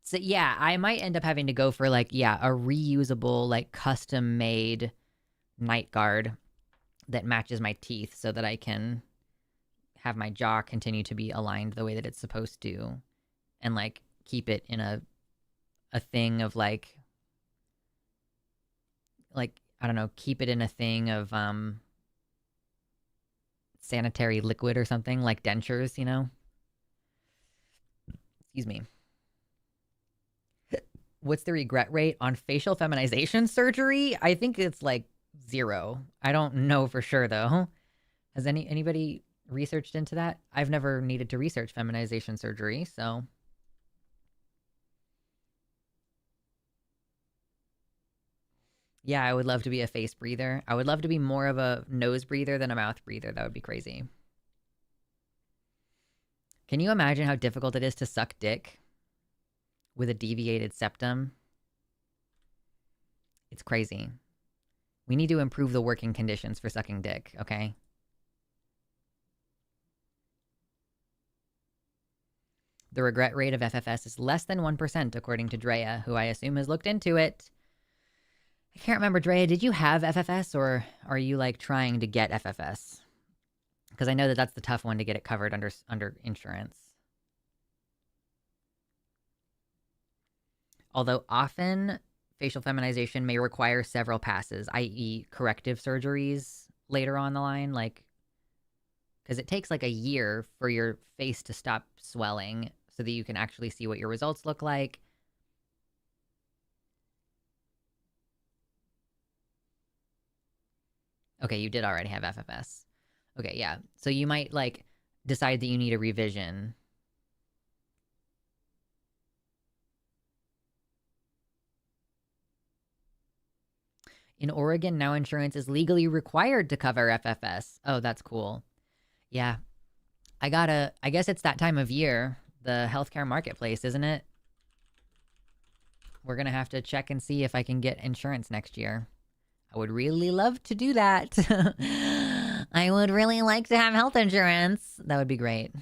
So yeah, I might end up having to go for like, yeah, a reusable, like custom made night guard that matches my teeth so that I can have my jaw continue to be aligned the way that it's supposed to, and like keep it in a thing of like I don't know, keep it in a thing of sanitary liquid or something, like dentures, you know? Excuse me. What's the regret rate on facial feminization surgery? I think it's like 0. I don't know for sure though. Has anybody researched into that? I've never needed to research feminization surgery, so yeah, I would love to be a face breather. I would love to be more of a nose breather than a mouth breather. That would be crazy. Can you imagine how difficult it is to suck dick with a deviated septum? It's crazy. We need to improve the working conditions for sucking dick, okay? The regret rate of FFS is less than 1%, according to Drea, who I assume has looked into it. I can't remember, Drea, did you have FFS or are you like trying to get FFS? Because I know that that's the tough one to get it covered under insurance. Although often facial feminization may require several passes, i.e. corrective surgeries later on the line, like, because it takes like a year for your face to stop swelling so that you can actually see what your results look like. Okay, you did already have FFS. Okay, yeah. So you might like decide that you need a revision. In Oregon, now insurance is legally required to cover FFS. Oh, that's cool. Yeah. I guess it's that time of year, the healthcare marketplace, isn't it? We're going to have to check and see if I can get insurance next year. I would really love to do that. I would really like to have health insurance. That would be great. I'm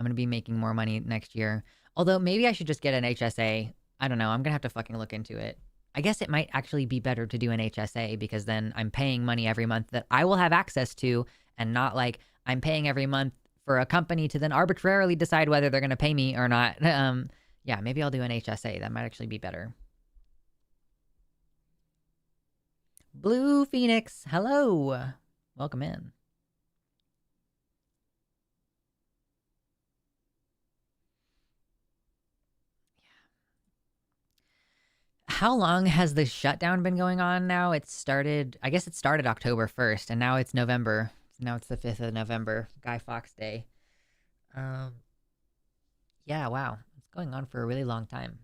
going to be making more money next year. Although maybe I should just get an HSA. I don't know. I'm going to have to fucking look into it. I guess it might actually be better to do an HSA because then I'm paying money every month that I will have access to and not like I'm paying every month for a company to then arbitrarily decide whether they're going to pay me or not. Yeah, maybe I'll do an HSA. That might actually be better. Blue Phoenix, hello. Welcome in. How long has the shutdown been going on now? I guess it started October 1st, and now it's November. Now it's the 5th of November, Guy Fawkes Day. Yeah, wow. It's going on for a really long time.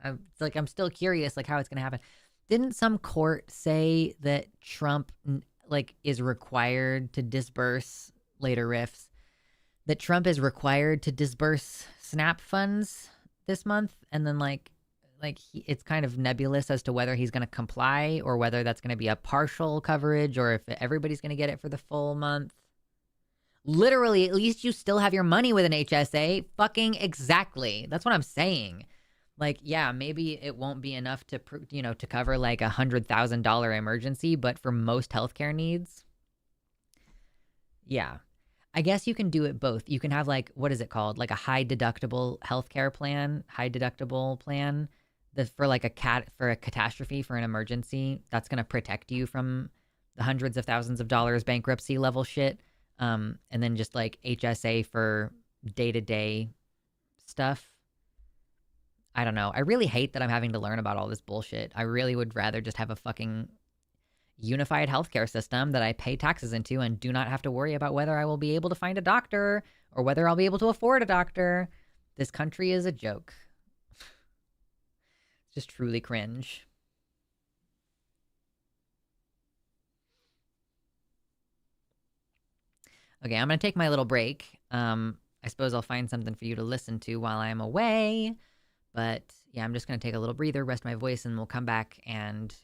I'm still curious, like, how it's going to happen. Didn't some court say that Trump, like, is required to disburse, later riffs, that Trump is required to disburse SNAP funds this month? And then, it's kind of nebulous as to whether he's going to comply or whether that's going to be a partial coverage or if everybody's going to get it for the full month. Literally, at least you still have your money with an HSA. Fucking exactly. That's what I'm saying. Like, yeah, maybe it won't be enough to, to cover like $100,000 emergency, but for most healthcare needs, yeah. I guess you can do it both. You can have like, what is it called? Like a high deductible healthcare plan, for like for a catastrophe, for an emergency that's going to protect you from the hundreds of thousands of dollars bankruptcy level shit. And then just like HSA for day-to-day stuff. I don't know. I really hate that I'm having to learn about all this bullshit. I really would rather just have a fucking unified healthcare system that I pay taxes into and do not have to worry about whether I will be able to find a doctor or whether I'll be able to afford a doctor. This country is a joke. It's just truly cringe. Okay, I'm going to take my little break. I suppose I'll find something for you to listen to while I'm away. But yeah, I'm just going to take a little breather, rest my voice, and we'll come back and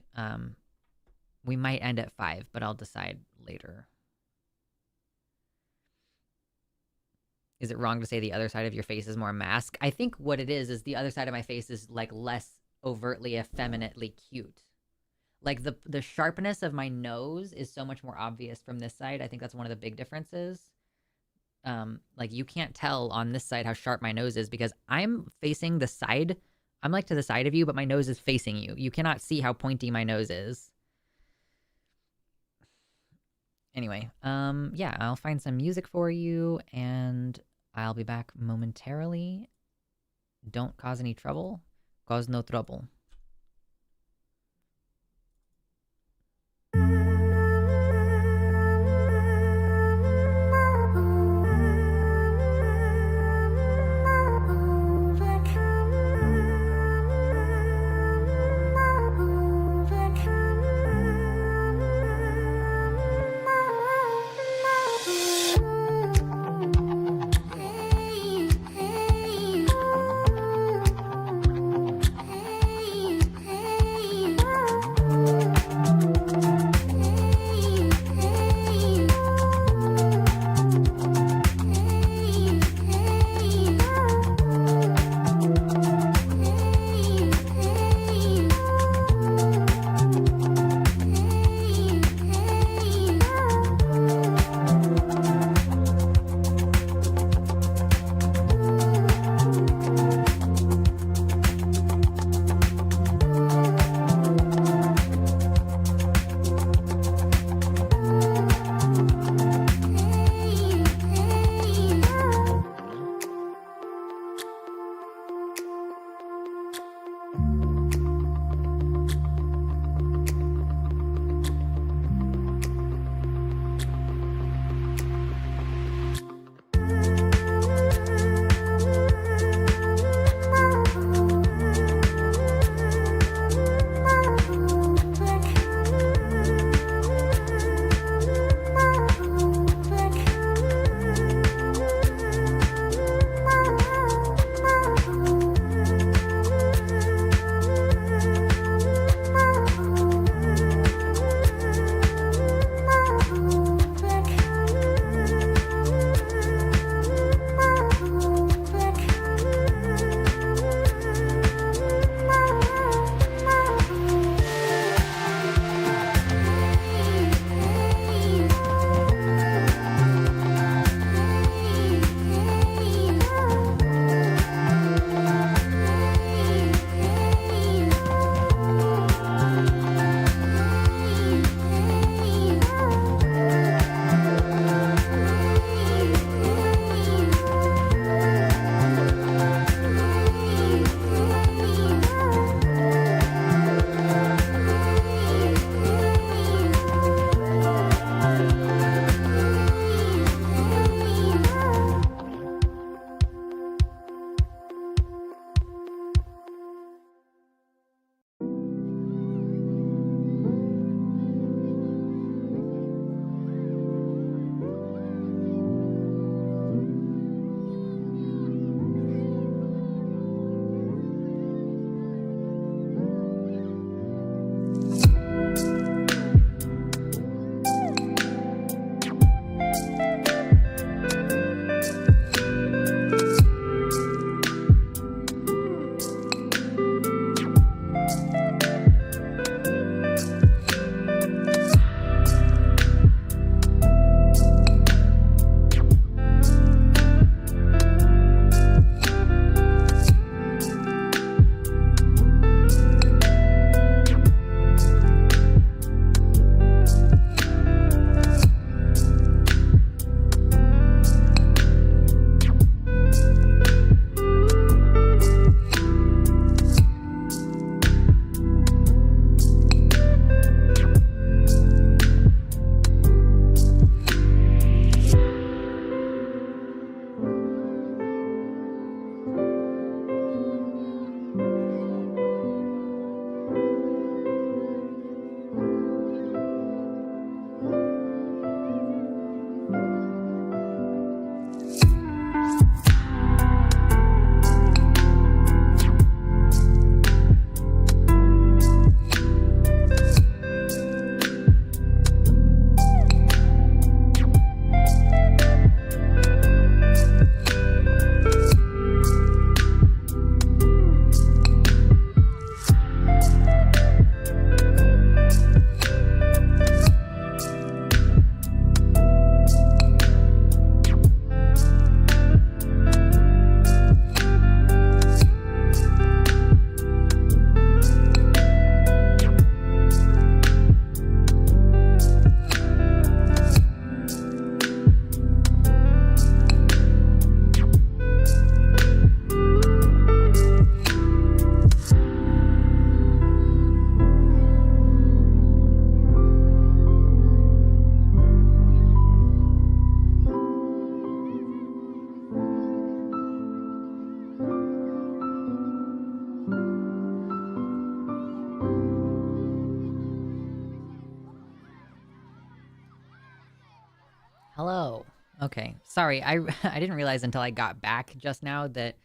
we might end at 5, but I'll decide later. Is it wrong to say the other side of your face is more mask? I think what it is the other side of my face is like less overtly effeminately cute. Like the sharpness of my nose is so much more obvious from this side. I think that's one of the big differences. Like you can't tell on this side how sharp my nose is because I'm facing the side. I'm like to the side of you, but my nose is facing you. You cannot see how pointy my nose is. Anyway, yeah, I'll find some music for you and I'll be back momentarily. Don't cause any trouble. Cause no trouble. Okay. Sorry. I didn't realize until I got back just now that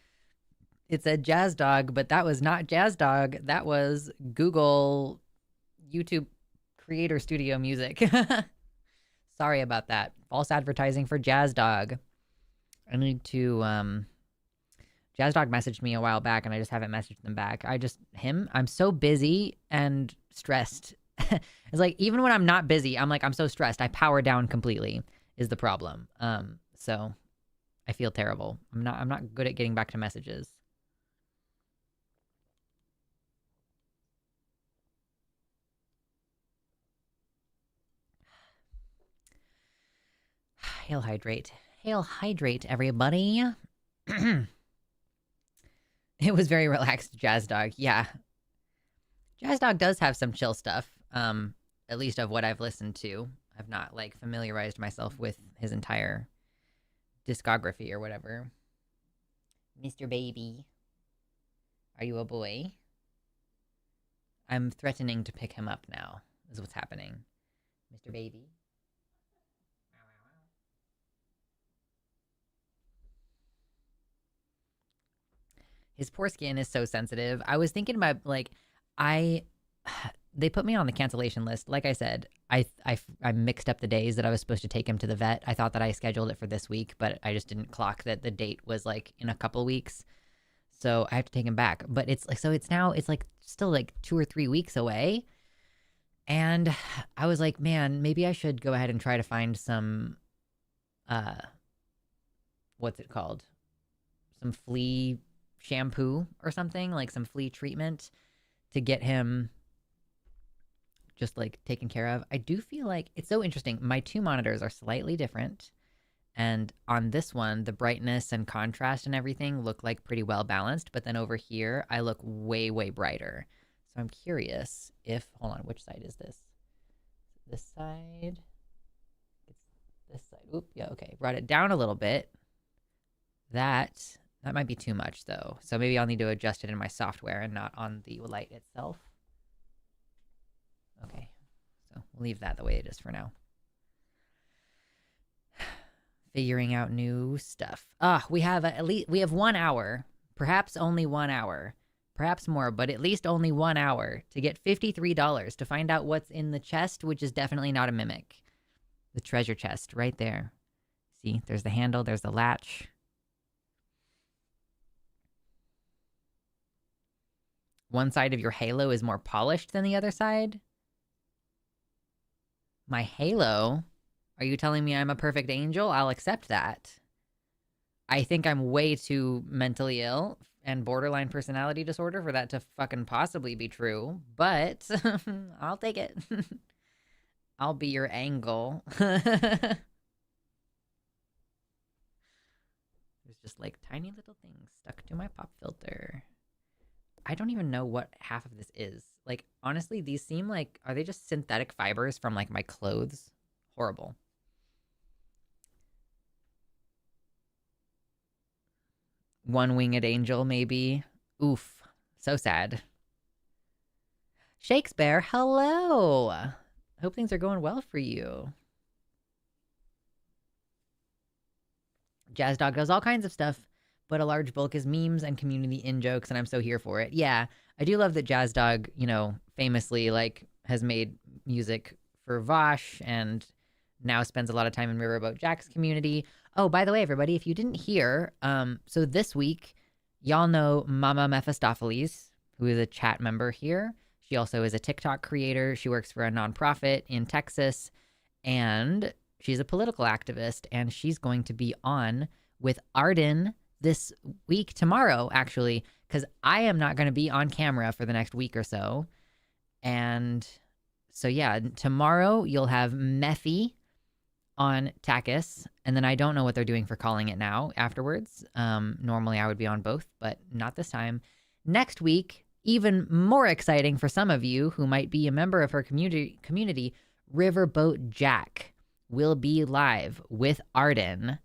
it said Jazz Dog, but that was not Jazz Dog. That was Google YouTube Creator Studio Music. Sorry about that. False advertising for Jazz Dog. I need to Jazz Dog messaged me a while back and I just haven't messaged them back. I'm so busy and stressed. It's like even when I'm not busy, I'm like I'm so stressed. I power down completely is the problem. So I feel terrible. I'm not good at getting back to messages. Hail hydrate. Hail hydrate, everybody. It was very relaxed, Jazz Dog. Yeah. Jazz Dog does have some chill stuff, at least of what I've listened to. I've not, like, familiarized myself with his entire discography or whatever. Mr. Baby. Are you a boy? I'm threatening to pick him up now, is what's happening. Mr. Baby. His poor skin is so sensitive. I was thinking about like I they put me on the cancellation list. Like I said, I mixed up the days that I was supposed to take him to the vet. I thought that I scheduled it for this week, but I just didn't clock that the date was like in a couple weeks. So I have to take him back. But it's like it's like still like 2 or 3 weeks away. And I was like, man, maybe I should go ahead and try to find some what's it called? Some flea shampoo or something, like some flea treatment to get him just like taken care of. I do feel like it's so interesting. My 2 monitors are slightly different. And on this one, the brightness and contrast and everything look like pretty well balanced. But then over here, I look way, way brighter. So I'm curious if, hold on, which side is this? This side? It's this side. Oop, yeah, okay. Brought it down a little bit. That might be too much though. So maybe I'll need to adjust it in my software and not on the light itself. Okay, so we'll leave that the way it is for now. Figuring out new stuff. We have 1 hour, perhaps only 1 hour, perhaps more, but at least only 1 hour to get $53 to find out what's in the chest, which is definitely not a mimic. The treasure chest right there. See, there's the handle, there's the latch. One side of your halo is more polished than the other side. My halo? Are you telling me I'm a perfect angel? I'll accept that. I think I'm way too mentally ill and borderline personality disorder for that to fucking possibly be true, but I'll take it. I'll be your angle. There's just like tiny little things stuck to my pop filter. I don't even know what half of this is. Like, honestly, these seem like, are they just synthetic fibers from like my clothes? Horrible. One-winged angel, maybe. Oof. So sad. Shakespeare, hello. Hope things are going well for you. Jazz Dog does all kinds of stuff, but a large bulk is memes and community in-jokes, and I'm so here for it. Yeah, I do love that Jazz Dog, you know, famously, like, has made music for Vosh and now spends a lot of time in Riverboat Jack's community. Oh, by the way, everybody, if you didn't hear, so this week, y'all know Mama Mephistopheles, who is a chat member here. She also is a TikTok creator. She works for a nonprofit in Texas, and she's a political activist, and she's going to be on with Arden this week, tomorrow, actually, because I am not going to be on camera for the next week or so. And so, yeah, tomorrow you'll have Mephi on Takis, and then I don't know what they're doing for calling it now afterwards. Normally I would be on both, but not this time. Next week, even more exciting for some of you who might be a member of her community, Riverboat Jack will be live with Arden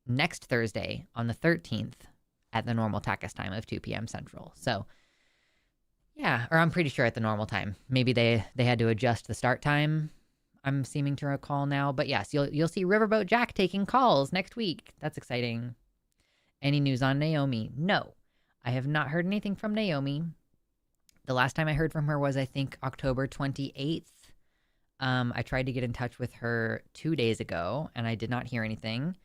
next Thursday on the 13th at the normal Takis time of 2 p.m. Central. So, yeah, or I'm pretty sure at the normal time. Maybe they had to adjust the start time. I'm seeming to recall now. But yes, you'll see Riverboat Jack taking calls next week. That's exciting. Any news on Naomi? No. I have not heard anything from Naomi. The last time I heard from her was, I think, October 28th. I tried to get in touch with her 2 days ago, and I did not hear anything.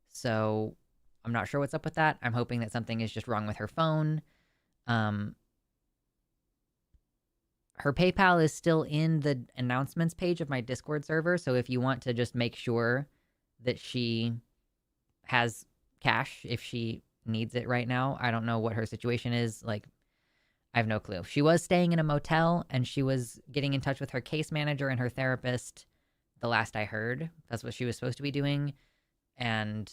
So I'm not sure what's up with that. I'm hoping that something is just wrong with her phone. Her PayPal is still in the announcements page of my Discord server. So if you want to just make sure that she has cash if she needs it right now, I don't know what her situation is. Like, I have no clue. She was staying in a motel and she was getting in touch with her case manager and her therapist. The last I heard, that's what she was supposed to be doing. And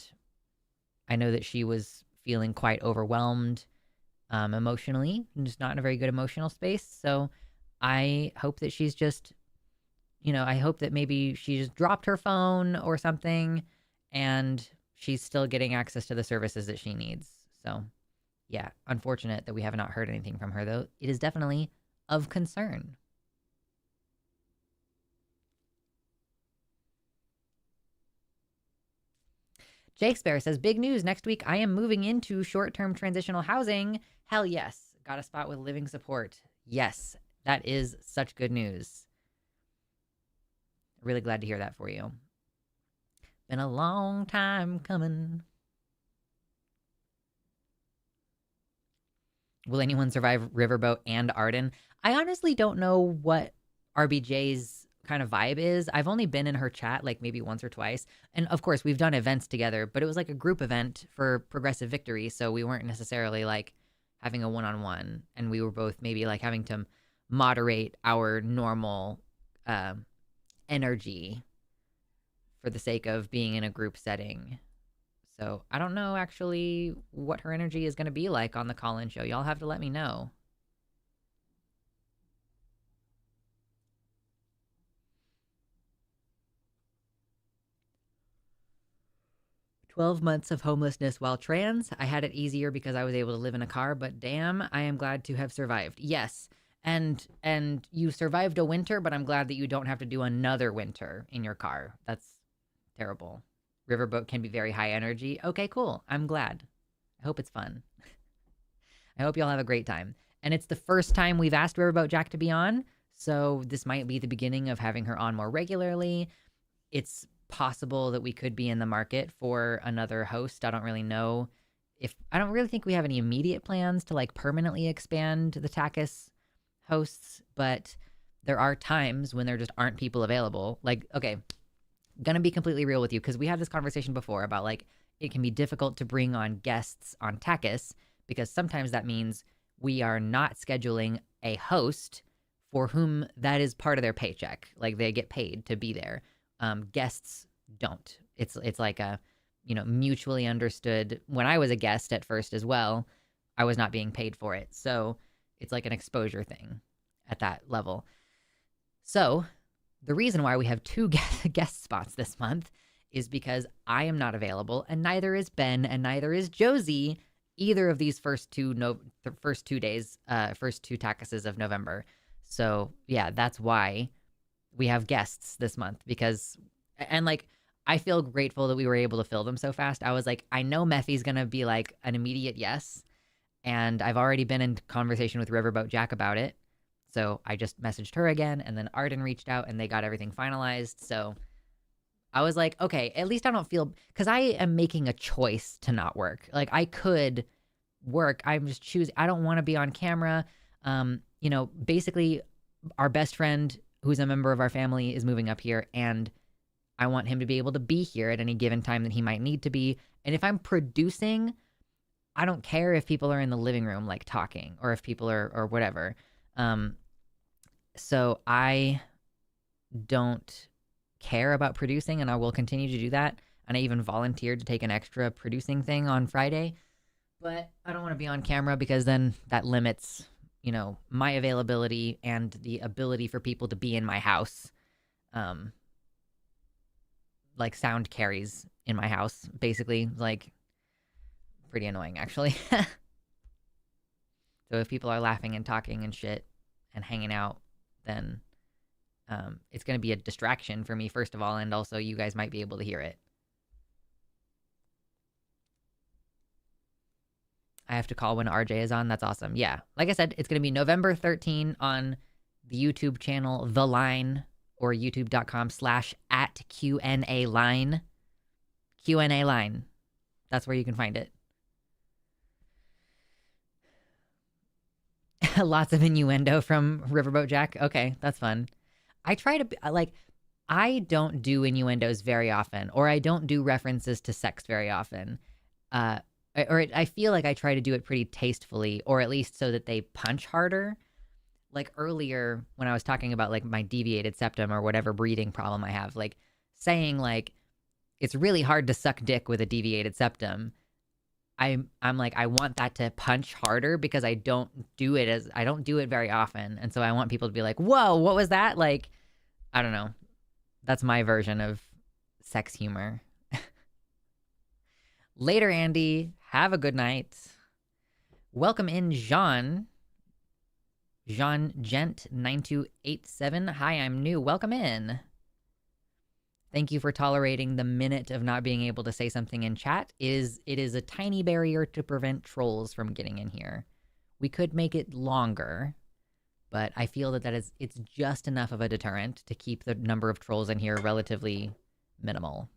I know that she was feeling quite overwhelmed emotionally and just not in a very good emotional space. So I hope that she's just, I hope that maybe she just dropped her phone or something and she's still getting access to the services that she needs. So, yeah, unfortunate that we have not heard anything from her, though. It is definitely of concern. Jake Spare says, big news. Next week, I am moving into short-term transitional housing. Hell yes. Got a spot with living support. Yes. That is such good news. Really glad to hear that for you. Been a long time coming. Will anyone survive Riverboat and Arden? I honestly don't know what RBJ's kind of vibe is. I've only been in her chat like maybe once or twice. And of course, we've done events together, but it was like a group event for Progressive Victory. So we weren't necessarily like having a one-on-one. And we were both maybe like having to moderate our normal energy for the sake of being in a group setting. So I don't know actually what her energy is going to be like on the call-in show. Y'all have to let me know. "12 months of homelessness while trans. I had it easier because I was able to live in a car, but damn, I am glad to have survived." Yes. And you survived a winter, but I'm glad that you don't have to do another winter in your car. That's terrible. Riverboat can be very high energy. Okay, cool. I'm glad. I hope it's fun. I hope y'all have a great time. And it's the first time we've asked Riverboat Jack to be on, so this might be the beginning of having her on more regularly. It's possible that we could be in the market for another host. I don't really know I don't really think we have any immediate plans to like permanently expand the Takis hosts, but there are times when there just aren't people available. Like, okay, gonna be completely real with you because we had this conversation before about like it can be difficult to bring on guests on Takis because sometimes that means we are not scheduling a host for whom that is part of their paycheck. Like they get paid to be there. Guests don't. It's like a mutually understood. When I was a guest at first as well, I was not being paid for it. So it's like an exposure thing at that level. So the reason why we have two guest spots this month is because I am not available, and neither is Ben, and neither is Josie. Either of these first two days, first two takuses of November. So yeah, that's why we have guests this month and like I feel grateful that we were able to fill them so fast. I was like, I know Mephi's gonna be like an immediate yes. And I've already been in conversation with Riverboat Jack about it. So I just messaged her again, and then Arden reached out, and they got everything finalized. So I was like, okay, at least I don't feel, because I am making a choice to not work. Like I could work. I'm just choosing. I don't want to be on camera. Basically our best friend who's a member of our family is moving up here, and I want him to be able to be here at any given time that he might need to be. And if I'm producing, I don't care if people are in the living room like talking or if people are or whatever. So I don't care about producing, and I will continue to do that. And I even volunteered to take an extra producing thing on Friday, but I don't want to be on camera because then that limits, my availability and the ability for people to be in my house. Like sound carries in my house, basically, like pretty annoying actually. So if people are laughing and talking and shit and hanging out, then It's going to be a distraction for me, first of all, and also you guys might be able to hear it. I have to call when RJ is on. That's awesome. Yeah. Like I said, it's going to be November 13 on the YouTube channel, The Line, or youtube.com/@QNA line. Q&A line. That's where you can find it. Lots of innuendo from Riverboat Jack. Okay, that's fun. I try to, like, I don't do innuendos very often, or I don't do references to sex very often. I feel like I try to do it pretty tastefully, or at least so that they punch harder. Like earlier when I was talking about like my deviated septum or whatever breathing problem I have, like saying like it's really hard to suck dick with a deviated septum. I'm like, I want that to punch harder because I don't do it very often. And so I want people to be like, whoa, what was that? Like, I don't know. That's my version of sex humor. Later, Andy. Have a good night. Welcome in, Jean. Jean Gent 9287. Hi, I'm new. Welcome in. Thank you for tolerating the minute of not being able to say something in chat. It is a tiny barrier to prevent trolls from getting in here. We could make it longer, but I feel that it's just enough of a deterrent to keep the number of trolls in here relatively minimal.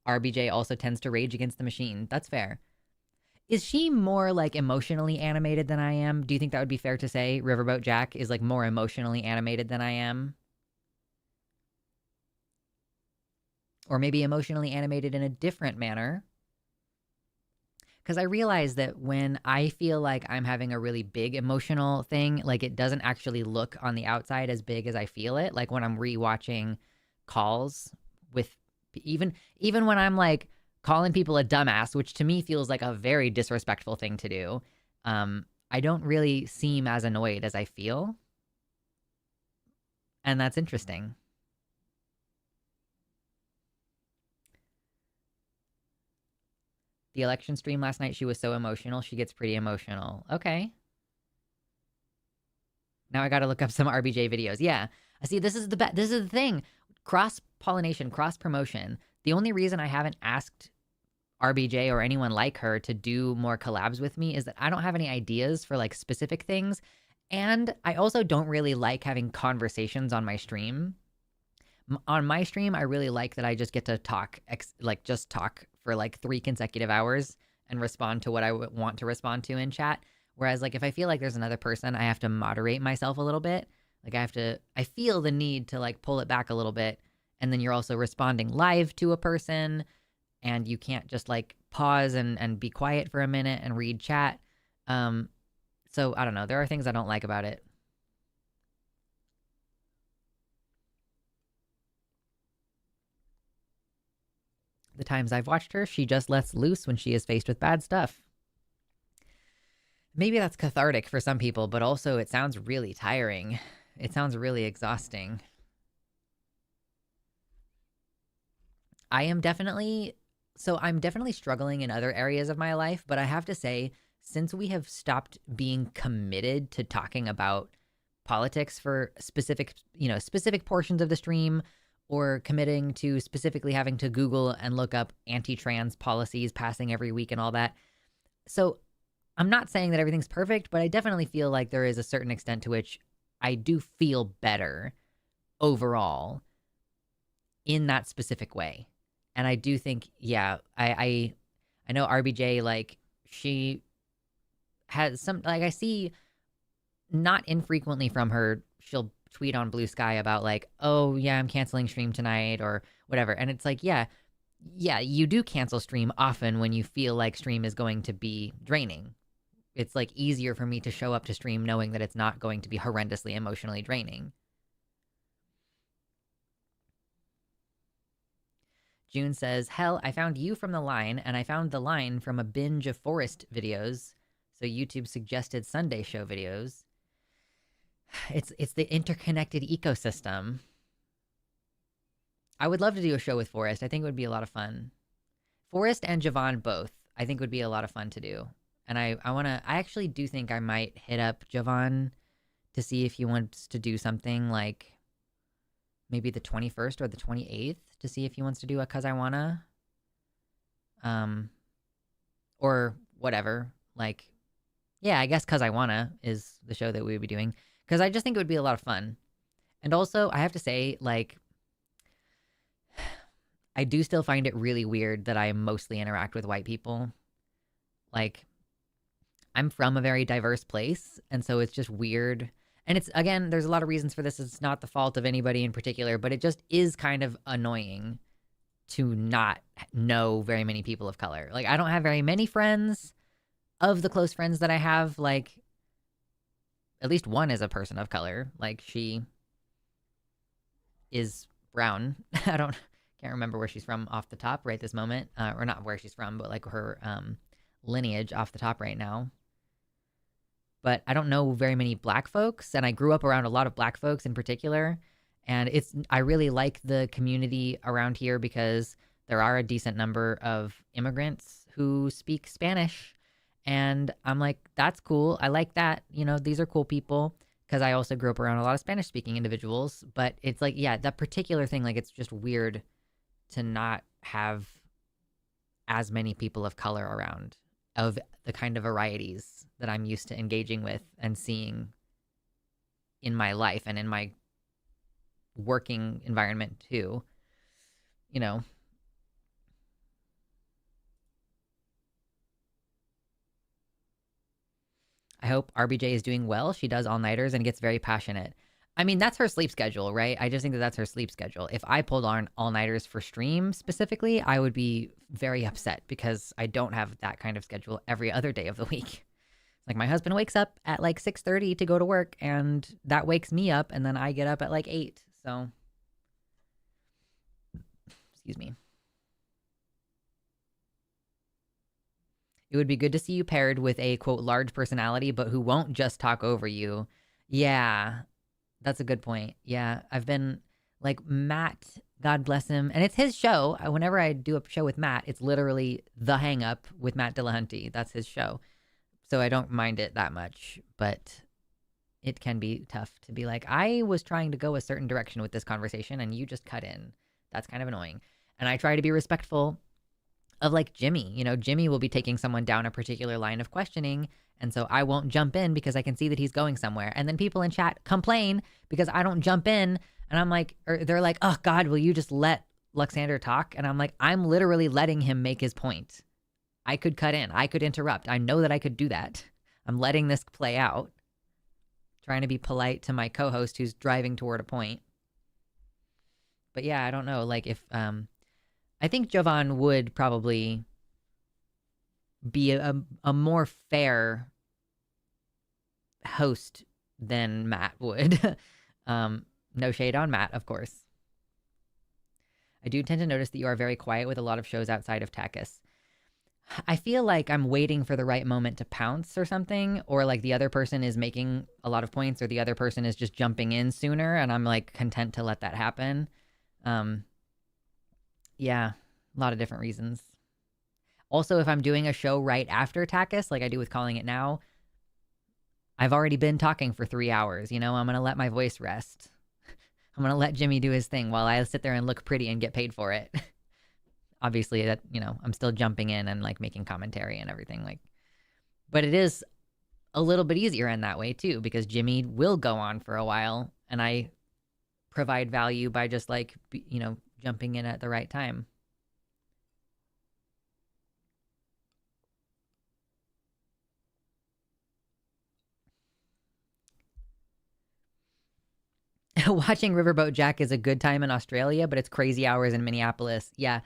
RBJ also tends to rage against the machine. That's fair. Is she more like emotionally animated than I am? Do you think that would be fair to say? Riverboat Jack is like more emotionally animated than I am? Or maybe emotionally animated in a different manner? Because I realize that when I feel like I'm having a really big emotional thing, like it doesn't actually look on the outside as big as I feel it. Like when I'm rewatching calls with even when I'm like calling people a dumbass, which to me feels like a very disrespectful thing to do, I don't really seem as annoyed as I feel. And that's interesting. The election stream last night, she was so emotional. She gets pretty emotional. Okay. Now I got to look up some RBJ videos. Yeah. I see. This is the thing. Cross-pollination, cross-promotion. The only reason I haven't asked RBJ or anyone like her to do more collabs with me is that I don't have any ideas for like specific things. And I also don't really like having conversations on my stream. On my stream, I really like that I just get to talk, just talk for like 3 consecutive hours and respond to what I want to respond to in chat. Whereas like if I feel like there's another person, I have to moderate myself a little bit. Like I feel the need to like pull it back a little bit. And then you're also responding live to a person and you can't just like pause and be quiet for a minute and read chat. So I don't know. There are things I don't like about it. The times I've watched her, she just lets loose when she is faced with bad stuff. Maybe that's cathartic for some people, but also it sounds really tiring. It sounds really exhausting. I'm definitely struggling in other areas of my life, but I have to say, since we have stopped being committed to talking about politics for specific portions of the stream, or committing to specifically having to Google and look up anti-trans policies passing every week and all that. So I'm not saying that everything's perfect, but I definitely feel like there is a certain extent to which I do feel better overall in that specific way. And I do think, yeah, I know RBJ, like, she has some, like, I see not infrequently from her, she'll tweet on Blue Sky about like, oh yeah, I'm canceling stream tonight or whatever. And it's like, yeah, you do cancel stream often when you feel like stream is going to be draining. It's like easier for me to show up to stream knowing that it's not going to be horrendously emotionally draining. June says, hell, I found you from The Line, and I found The Line from a binge of Forest videos. So YouTube suggested Sunday show videos. It's the interconnected ecosystem. I would love to do a show with Forrest. I think it would be a lot of fun. Forrest and Javon both, I think would be a lot of fun to do. And I actually do think I might hit up Javon to see if he wants to do something like maybe the 21st or the 28th to see if he wants to do a Cause I Wanna. Or whatever. Like, yeah, I guess Cause I Wanna is the show that we would be doing. Because I just think it would be a lot of fun. And also, I have to say, like, I do still find it really weird that I mostly interact with white people. Like, I'm from a very diverse place, and so it's just weird. And it's, again, there's a lot of reasons for this. It's not the fault of anybody in particular, but it just is kind of annoying to not know very many people of color. Like, I don't have very many friends. Of the close friends that I have, like, at least one is a person of color. Like, she is brown. Can't remember where she's from off the top right this moment. Or not where she's from, but like her lineage off the top right now. But I don't know very many black folks, and I grew up around a lot of black folks in particular. And I really like the community around here because there are a decent number of immigrants who speak Spanish. And I'm like, that's cool. I like that. You know, these are cool people, because I also grew up around a lot of Spanish speaking individuals. But it's like, yeah, that particular thing, like, it's just weird to not have as many people of color around, of the kind of varieties that I'm used to engaging with and seeing in my life and in my working environment too. You know, I hope RBJ is doing well. She does all-nighters and gets very passionate. I mean, that's her sleep schedule, right? I just think that that's her sleep schedule. If I pulled on all-nighters for stream specifically, I would be very upset because I don't have that kind of schedule every other day of the week. Like, my husband wakes up at like 6:30 to go to work, and that wakes me up, and then I get up at like 8. So, excuse me. It would be good to see you paired with a, quote, large personality, but who won't just talk over you. Yeah, that's a good point. Yeah, I've been, like, Matt, God bless him. And it's his show. Whenever I do a show with Matt, it's literally The Hang Up with Matt Dillahunty. That's his show. So I don't mind it that much. But it can be tough to be like, I was trying to go a certain direction with this conversation, and you just cut in. That's kind of annoying. And I try to be respectful of, like, Jimmy. You know, Jimmy will be taking someone down a particular line of questioning, and so I won't jump in because I can see that he's going somewhere. And then people in chat complain because I don't jump in, and I'm like, or they're like, oh God, will you just let Luxander talk? And I'm like, I'm literally letting him make his point. I could cut in, I could interrupt. I know that I could do that. I'm letting this play out, trying to be polite to my co-host who's driving toward a point. But yeah, I don't know, like, if I think Jovan would probably be a more fair host than Matt would. No shade on Matt, of course. I do tend to notice that you are very quiet with a lot of shows outside of Takis. I feel like I'm waiting for the right moment to pounce or something, or like the other person is making a lot of points, or the other person is just jumping in sooner, and I'm like content to let that happen. Yeah, a lot of different reasons. Also, if I'm doing a show right after Takis, like I do with Calling It Now, I've already been talking for 3 hours. You know, I'm going to let my voice rest. I'm going to let Jimmy do his thing while I sit there and look pretty and get paid for it. Obviously, that, you know, I'm still jumping in and like making commentary and everything. Like, but it is a little bit easier in that way too, because Jimmy will go on for a while, and I provide value by just like, you know, jumping in at the right time. Watching Riverboat Jack is a good time in Australia, but it's crazy hours in Minneapolis. Yeah,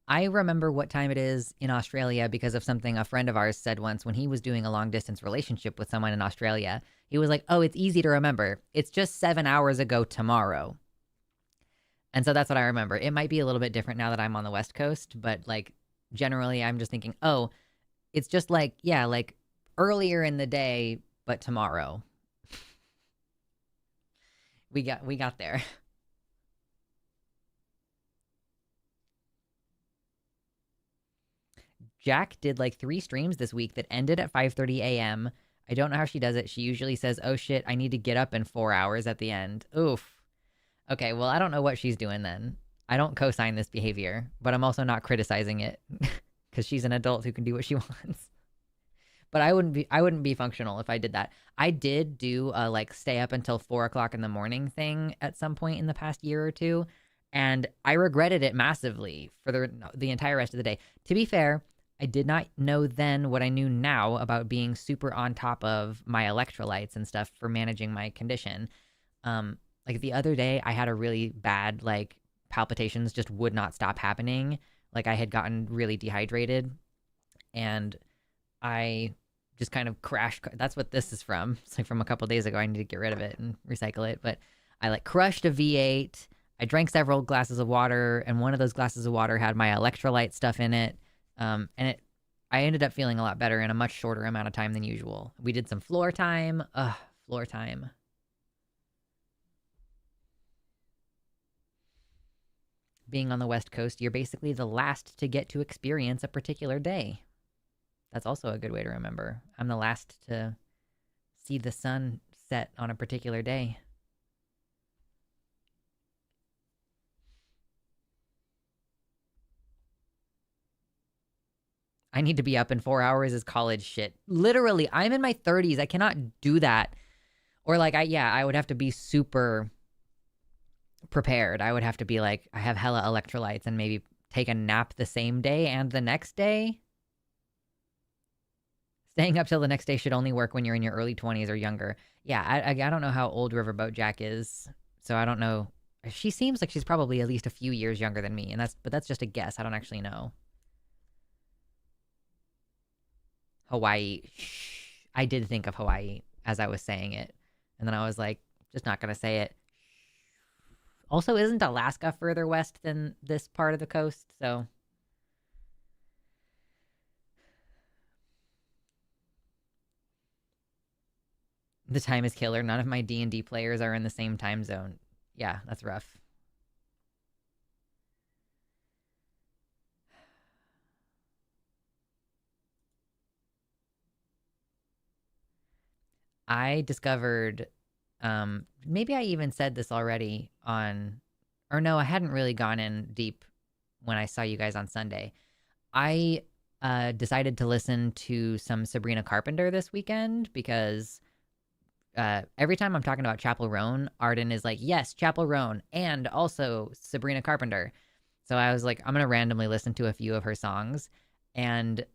I remember what time it is in Australia because of something a friend of ours said once when he was doing a long distance relationship with someone in Australia. He was like, oh, it's easy to remember. It's just 7 hours ago tomorrow. And so that's what I remember. It might be a little bit different now that I'm on the West Coast, but like generally I'm just thinking, oh, it's just like, yeah, like earlier in the day, but tomorrow. We got there. Jack did like 3 streams this week that ended at 5:30 a.m. I don't know how she does it. She usually says, oh shit, I need to get up in 4 hours at the end. Oof. Okay, well, I don't know what she's doing then. I don't co-sign this behavior, but I'm also not criticizing it because she's an adult who can do what she wants. But I wouldn't be functional if I did that. I did do a like stay up until 4 o'clock in the morning thing at some point in the past year or two, and I regretted it massively for the entire rest of the day. To be fair, I did not know then what I knew now about being super on top of my electrolytes and stuff for managing my condition. Like the other day, I had a really bad like palpitations just would not stop happening. Like I had gotten really dehydrated, and I just kind of crashed. That's what this is from. It's like from a couple days ago. I need to get rid of it and recycle it. But I like crushed a V8. I drank several glasses of water, and one of those glasses of water had my electrolyte stuff in it. I ended up feeling a lot better in a much shorter amount of time than usual. We did some floor time. Floor time. Being on the West Coast, you're basically the last to get to experience a particular day. That's also a good way to remember. I'm the last to see the sun set on a particular day. I need to be up in 4 hours is college shit. Literally, I'm in my 30s. I cannot do that. Or like, I would have to be super prepared. I would have to be like, I have hella electrolytes and maybe take a nap the same day and the next day. Staying up till the next day should only work when you're in your early 20s or younger. Yeah, I don't know how old Riverboat Jack is, so I don't know. She seems like she's probably at least a few years younger than me, but that's just a guess. I don't actually know. Hawaii. Shh. I did think of Hawaii as I was saying it, and then I was like, just not gonna say it. Also, isn't Alaska further west than this part of the coast? So the time is killer. None of my D&D players are in the same time zone. Yeah, that's rough. I discovered, maybe I even said this already on, or no, I hadn't really gone in deep when I saw you guys on Sunday. I decided to listen to some Sabrina Carpenter this weekend because every time I'm talking about Chapel Roan, Arden is like, yes, Chapel Roan, and also Sabrina Carpenter. So I was like, I'm going to randomly listen to a few of her songs. And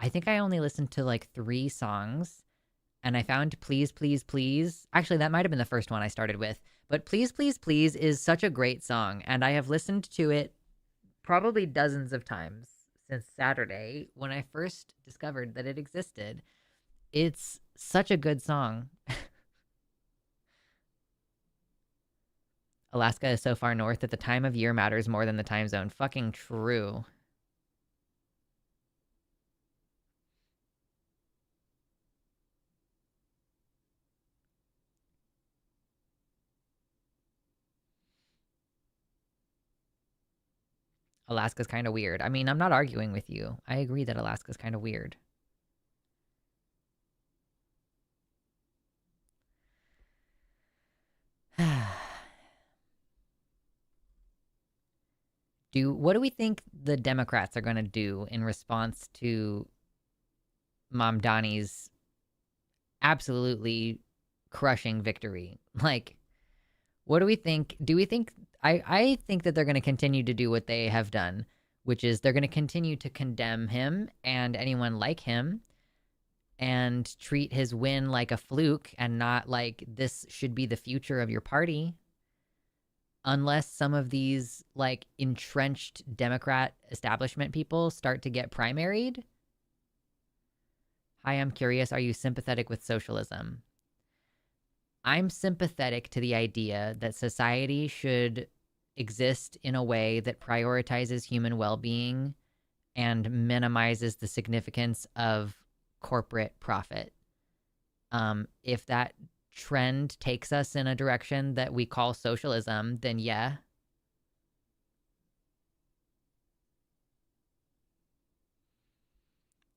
I think I only listened to like 3 songs. And I found Please, Please, Please. Actually, that might have been the first one I started with. But Please, Please, Please is such a great song. And I have listened to it probably dozens of times since Saturday when I first discovered that it existed. It's such a good song. Alaska is so far north that the time of year matters more than the time zone. Fucking true. Alaska's kind of weird. I mean, I'm not arguing with you. I agree that Alaska's kind of weird. What do we think the Democrats are going to do in response to Mom Donnie's absolutely crushing victory? Like, what do we think? Do we think I think that they're going to continue to do what they have done, which is they're going to continue to condemn him and anyone like him and treat his win like a fluke and not like this should be the future of your party, unless some of these like entrenched Democrat establishment people start to get primaried. Hi, I'm curious. Are you sympathetic with socialism? I'm sympathetic to the idea that society should exist in a way that prioritizes human well-being and minimizes the significance of corporate profit. If that trend takes us in a direction that we call socialism, then yeah.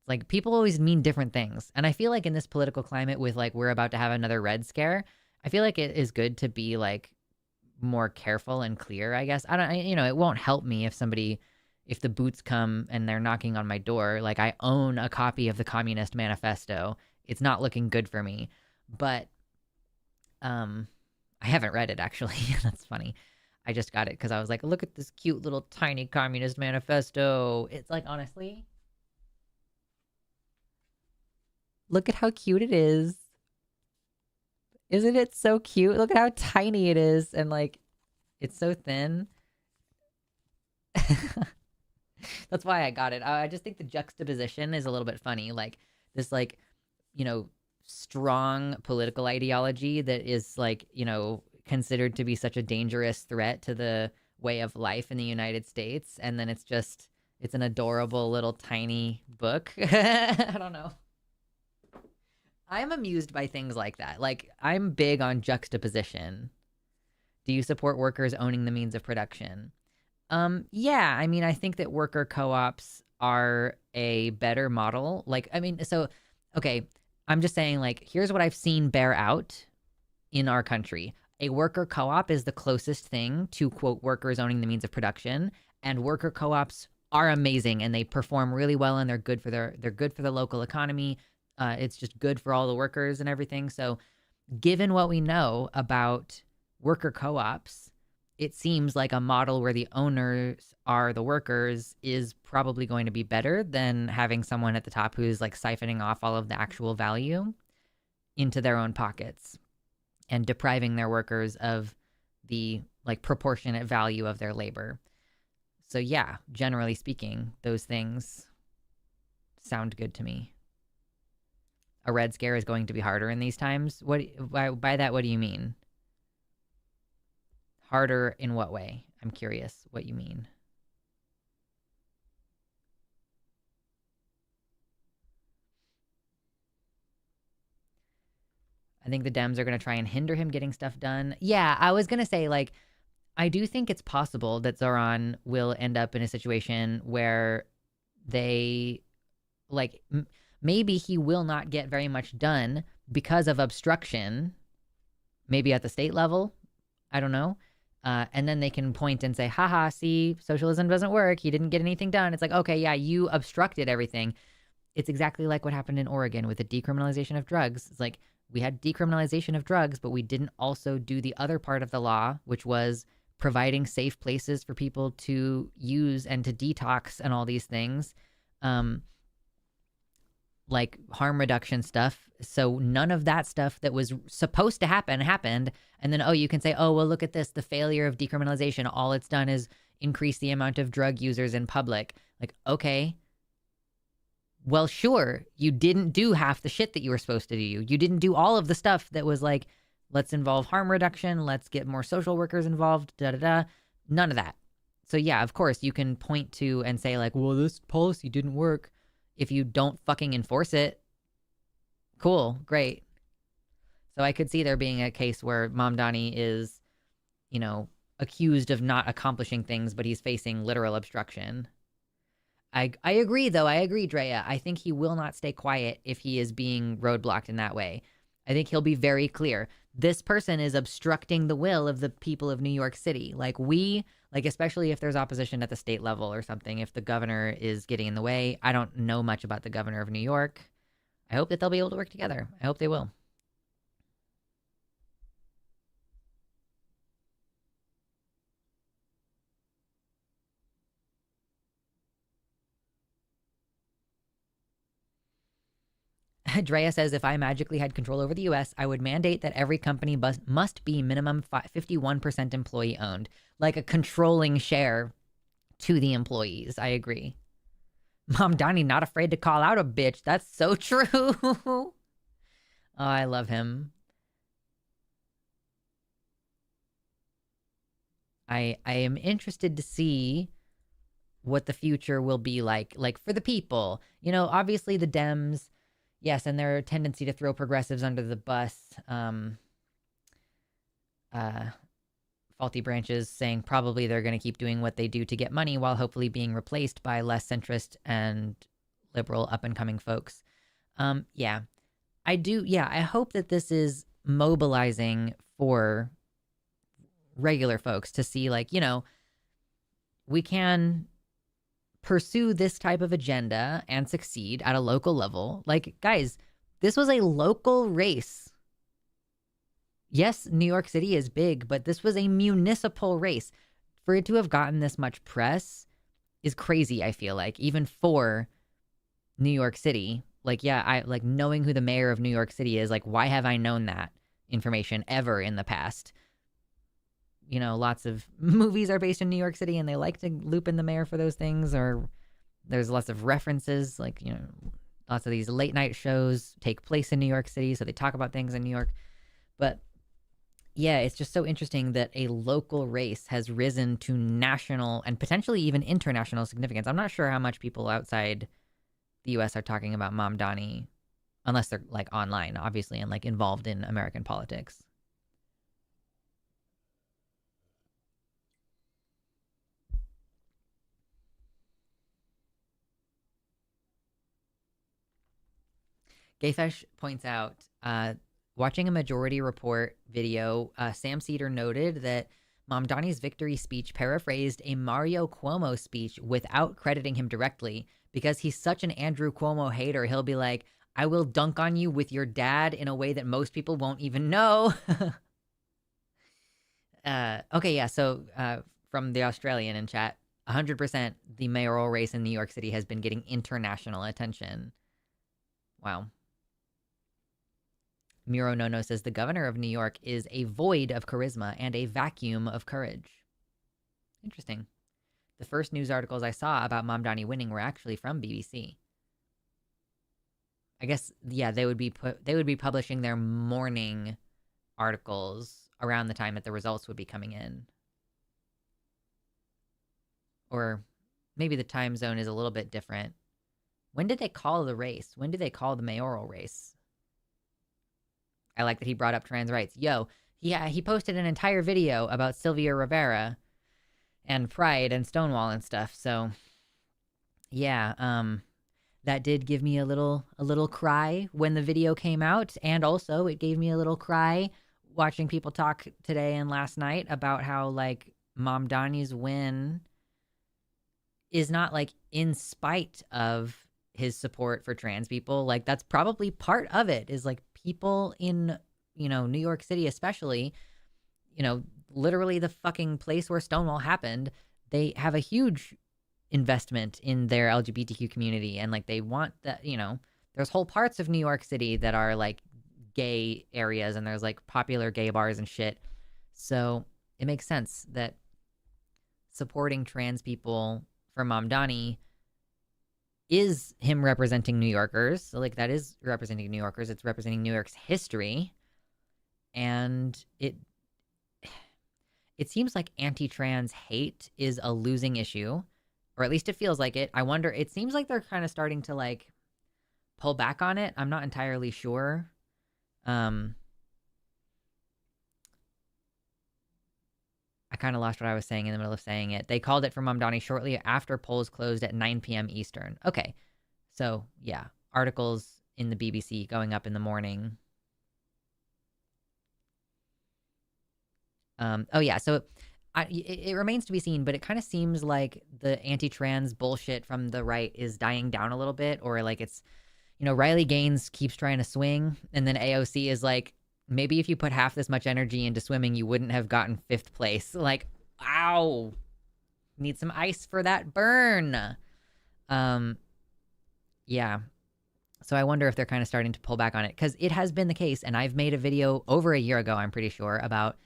Like people always mean different things. And I feel like in this political climate with like we're about to have another red scare, I feel like it is good to be like more careful and clear, I guess. It won't help me if the boots come and they're knocking on my door. Like I own a copy of the Communist Manifesto. It's not looking good for me. But I haven't read it actually. That's funny. I just got it because I was like, look at this cute little tiny Communist Manifesto. It's like, honestly, look at how cute it is. Isn't it so cute? Look at how tiny it is. And like, it's so thin. That's why I got it. I just think the juxtaposition is a little bit funny. Like this, like, strong political ideology that is like, considered to be such a dangerous threat to the way of life in the United States. And then it's an adorable little tiny book. I don't know. I'm amused by things like that. Like, I'm big on juxtaposition. Do you support workers owning the means of production? Yeah, I mean, I think that worker co-ops are a better model. Like, I mean, so, okay, I'm just saying, like, here's what I've seen bear out in our country. A worker co-op is the closest thing to, quote, workers owning the means of production, and worker co-ops are amazing and they perform really well and they're good for the local economy. It's just good for all the workers and everything. So, given what we know about worker co-ops, it seems like a model where the owners are the workers is probably going to be better than having someone at the top who's like siphoning off all of the actual value into their own pockets and depriving their workers of the like proportionate value of their labor. So yeah, generally speaking, those things sound good to me. A red scare is going to be harder in these times. By that, what do you mean? Harder in what way? I'm curious what you mean. I think the Dems are going to try and hinder him getting stuff done. Yeah, I was going to say, like, I do think it's possible that Zoran will end up in a situation where they, like, maybe he will not get very much done because of obstruction, maybe at the state level. I don't know. And then they can point and say, haha, see, socialism doesn't work. He didn't get anything done. It's like, okay, yeah, you obstructed everything. It's exactly like what happened in Oregon with the decriminalization of drugs. It's like we had decriminalization of drugs, but we didn't also do the other part of the law, which was providing safe places for people to use and to detox and all these things. Like harm reduction stuff. So none of that stuff that was supposed to happen happened. And then, you can say, oh, well, look at this. The failure of decriminalization. All it's done is increase the amount of drug users in public. Like, okay. Well, sure. You didn't do half the shit that you were supposed to do. You didn't do all of the stuff that was like, let's involve harm reduction. Let's get more social workers involved. None of that. So yeah, of course you can point to and say like, well, this policy didn't work. If you don't fucking enforce it, cool, great. So I could see there being a case where Mamdani is, accused of not accomplishing things, but he's facing literal obstruction. I agree, though. I agree, Drea. I think he will not stay quiet if he is being roadblocked in that way. I think he'll be very clear. This person is obstructing the will of the people of New York City. Especially if there's opposition at the state level or something, if the governor is getting in the way. I don't know much about the governor of New York. I hope that they'll be able to work together. I hope they will. Drea says, if I magically had control over the U.S., I would mandate that every company must be minimum 51% employee owned, like a controlling share to the employees. I agree. Mamdani not afraid to call out a bitch. That's so true. Oh, I love him. I am interested to see what the future will be like for the people. Obviously the Dems, yes, and their tendency to throw progressives under the bus. Faulty branches saying probably they're going to keep doing what they do to get money while hopefully being replaced by less centrist and liberal up and coming folks. Yeah, I do. Yeah, I hope that this is mobilizing for regular folks to see, like, we can pursue this type of agenda and succeed at a local level. Like, guys, this was a local race. Yes, New York City is big, but this was a municipal race. For it to have gotten this much press is crazy, I feel like, even for New York City. Like, yeah, I like knowing who the mayor of New York City is. Like, why have I known that information ever in the past? Lots of movies are based in New York City and they like to loop in the mayor for those things, or there's lots of references, like, lots of these late night shows take place in New York City, so they talk about things in New York. But yeah, it's just so interesting that a local race has risen to national and potentially even international significance. I'm not sure how much people outside the US are talking about Mamdani, unless they're like online, obviously, and like involved in American politics. Gayfesh points out, watching a Majority Report video, Sam Cedar noted that Mamdani's victory speech paraphrased a Mario Cuomo speech without crediting him directly, because he's such an Andrew Cuomo hater. He'll be like, I will dunk on you with your dad in a way that most people won't even know. Okay, yeah, so from the Australian in chat, 100% the mayoral race in New York City has been getting international attention. Wow. Miro Nono says the governor of New York is a void of charisma and a vacuum of courage. Interesting. The first news articles I saw about Mamdani winning were actually from BBC. I guess, yeah, they would be publishing their morning articles around the time that the results would be coming in. Or maybe the time zone is a little bit different. When did they call the race? When did they call the mayoral race? I like that he brought up trans rights. Yo, yeah, he posted an entire video about Sylvia Rivera and Pride and Stonewall and stuff. So, yeah, that did give me a little cry when the video came out, and also it gave me a little cry watching people talk today and last night about how, like, Mamdani's win is not, like, in spite of his support for trans people. Like, that's probably part of it, is like people in, New York City especially, literally the fucking place where Stonewall happened, they have a huge investment in their LGBTQ community, and like they want that, there's whole parts of New York City that are like gay areas, and there's like popular gay bars and shit. So it makes sense that supporting trans people for Mamdani is him representing New Yorkers. So, like, that is representing New Yorkers. It's representing New York's history. And it seems like anti-trans hate is a losing issue, or at least it feels like it. I wonder, it seems like they're kind of starting to, like, pull back on it. I'm not entirely sure. I kind of lost what I was saying in the middle of saying it. They called it for Mamdani shortly after polls closed at 9 p.m. Eastern. Okay. So, yeah. Articles in the BBC going up in the morning. Oh, yeah. So, it remains to be seen, but it kind of seems like the anti-trans bullshit from the right is dying down a little bit, or like it's, Riley Gaines keeps trying to swing, and then AOC is like, maybe if you put half this much energy into swimming, you wouldn't have gotten 5th place. Like, ow. Need some ice for that burn. Yeah. So I wonder if they're kind of starting to pull back on it, because it has been the case, and I've made a video over a year ago, I'm pretty sure, about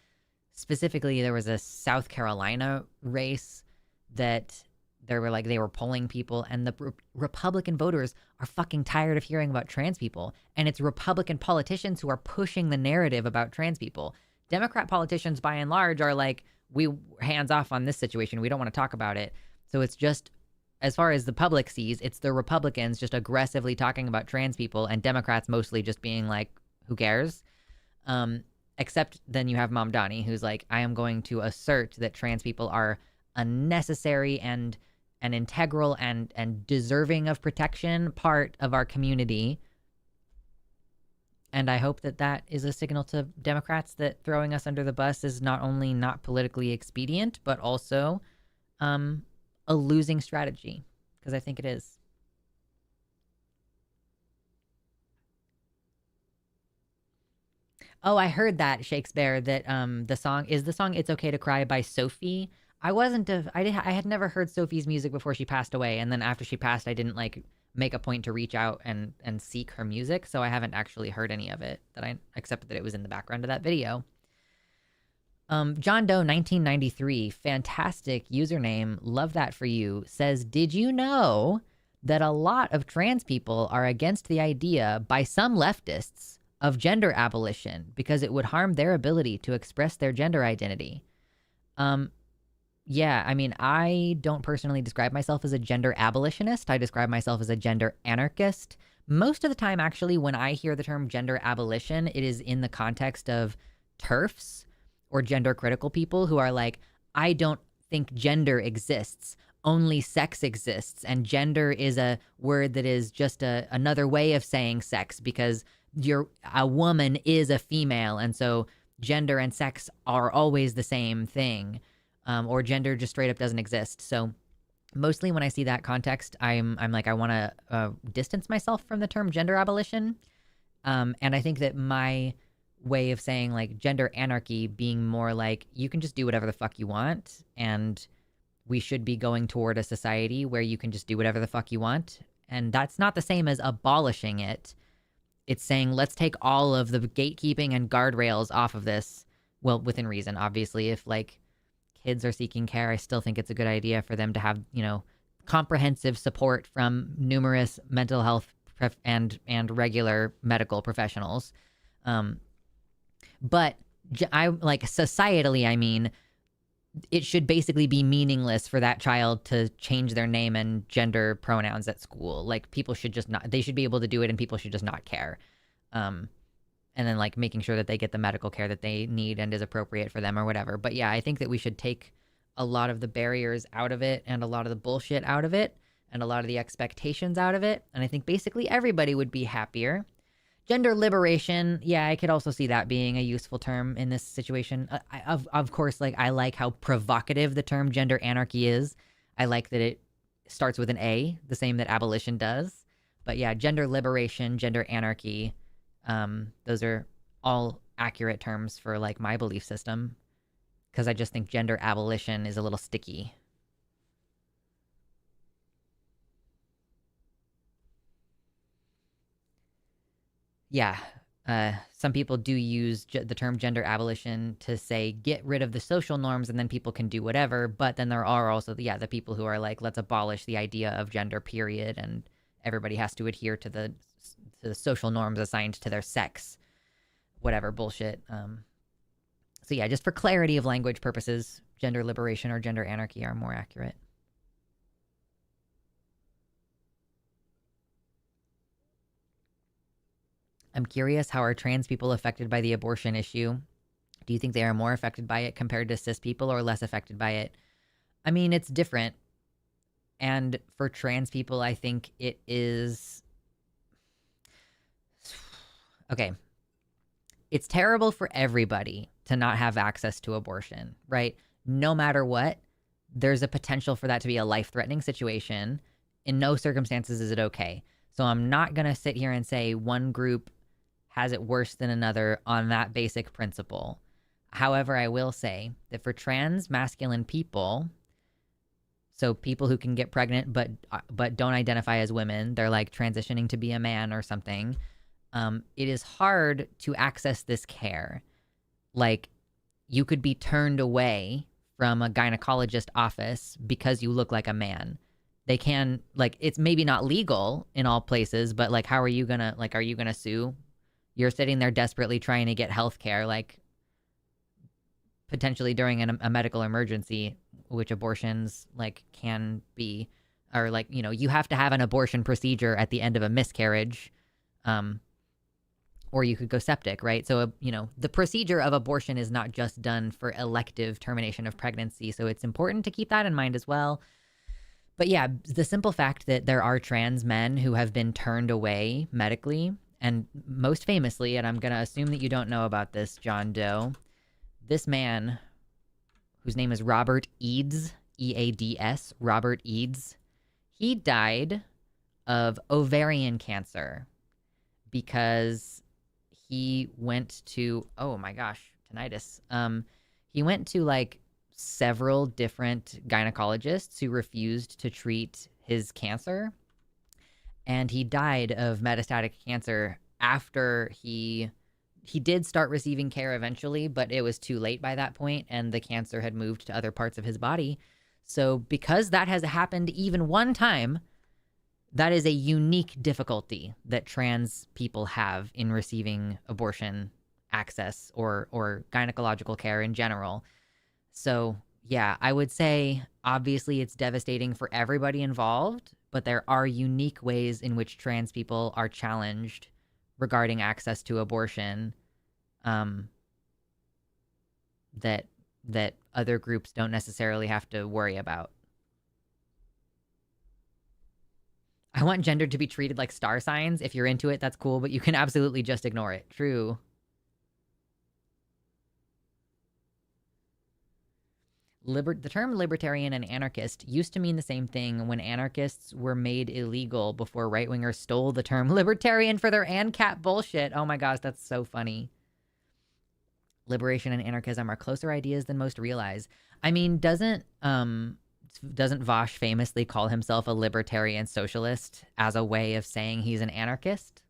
specifically there was a South Carolina race that they were polling people, and the Republican voters are fucking tired of hearing about trans people. And it's Republican politicians who are pushing the narrative about trans people. Democrat politicians, by and large, are like, we hands off on this situation. We don't want to talk about it. So it's just, as far as the public sees, it's the Republicans just aggressively talking about trans people, and Democrats mostly just being like, who cares? Except then you have Mamdani, who's like, I am going to assert that trans people are a necessary and an integral and deserving of protection part of our community. And I hope that that is a signal to Democrats that throwing us under the bus is not only not politically expedient, but also a losing strategy, because I think it is. Oh, I heard that, Shakespeare, that the song "It's Okay to Cry" by Sophie. I had never heard Sophie's music before she passed away, and then after she passed, I didn't like make a point to reach out and seek her music, so I haven't actually heard any of it, except that it was in the background of that video. John Doe 1993, fantastic username, love that for you, says, did you know that a lot of trans people are against the idea by some leftists of gender abolition because it would harm their ability to express their gender identity? Yeah, I mean, I don't personally describe myself as a gender abolitionist. I describe myself as a gender anarchist. Most of the time, actually, when I hear the term gender abolition, it is in the context of TERFs or gender critical people who are like, I don't think gender exists. Only sex exists. And gender is a word that is just another way of saying sex, because a woman is a female. And so gender and sex are always the same thing. Or gender just straight up doesn't exist. So mostly when I see that context, I'm like, I want to distance myself from the term gender abolition. And I think that my way of saying like gender anarchy being more like, you can just do whatever the fuck you want, and we should be going toward a society where you can just do whatever the fuck you want. And that's not the same as abolishing it. It's saying, let's take all of the gatekeeping and guardrails off of this. Well, within reason, obviously. If like kids are seeking care, I still think it's a good idea for them to have, comprehensive support from numerous mental health and regular medical professionals. But I like societally, I mean, it should basically be meaningless for that child to change their name and gender pronouns at school. Like, people should just not, they should be able to do it, and people should just not care. And then like making sure that they get the medical care that they need and is appropriate for them or whatever. But yeah, I think that we should take a lot of the barriers out of it and a lot of the bullshit out of it and a lot of the expectations out of it. And I think basically everybody would be happier. Gender liberation, yeah, I could also see that being a useful term in this situation. Of course, like, I like how provocative the term gender anarchy is. I like that it starts with an A, the same that abolition does. But yeah, gender liberation, gender anarchy, those are all accurate terms for like my belief system, because I just think gender abolition is a little sticky. Yeah, some people do use the term gender abolition to say get rid of the social norms and then people can do whatever. But then there are also the people who are like, let's abolish the idea of gender, period, and everybody has to adhere to the social norms assigned to their sex, whatever bullshit. So yeah, just for clarity of language purposes, gender liberation or gender anarchy are more accurate. I'm curious, how are trans people affected by the abortion issue? Do you think they are more affected by it compared to cis people, or less affected by it? I mean, it's different. And for trans people, I think it is... Okay. It's terrible for everybody to not have access to abortion, right? No matter what, there's a potential for that to be a life-threatening situation. In no circumstances is it okay. So I'm not going to sit here and say one group has it worse than another on that basic principle. However, I will say that for trans masculine people, so people who can get pregnant but don't identify as women, they're like transitioning to be a man or something, it is hard to access this care. Like, you could be turned away from a gynecologist office because you look like a man. They can, like, it's maybe not legal in all places, but like, how are you gonna, like, are you gonna sue? You're sitting there desperately trying to get health care, like potentially during a medical emergency, which abortions like can be, or like, you have to have an abortion procedure at the end of a miscarriage, or you could go septic, right? So, the procedure of abortion is not just done for elective termination of pregnancy. So it's important to keep that in mind as well. But yeah, the simple fact that there are trans men who have been turned away medically, and most famously, and I'm going to assume that you don't know about this, John Doe, this man, whose name is Robert Eads, E-A-D-S, Robert Eads, he died of ovarian cancer because he went to, oh my gosh, tinnitus. He went to like several different gynecologists who refused to treat his cancer, and he died of metastatic cancer after he did start receiving care eventually, but it was too late by that point and the cancer had moved to other parts of his body. So because that has happened even one time, that is a unique difficulty that trans people have in receiving abortion access or gynecological care in general. So, yeah, I would say obviously it's devastating for everybody involved, but there are unique ways in which trans people are challenged regarding access to abortion, that other groups don't necessarily have to worry about. I want gender to be treated like star signs. If you're into it, that's cool, but you can absolutely just ignore it. True. The term libertarian and anarchist used to mean the same thing when anarchists were made illegal before right-wingers stole the term libertarian for their ANCAP bullshit. Oh my gosh, that's so funny. Liberation and anarchism are closer ideas than most realize. I mean, doesn't Vosh famously call himself a libertarian socialist as a way of saying he's an anarchist?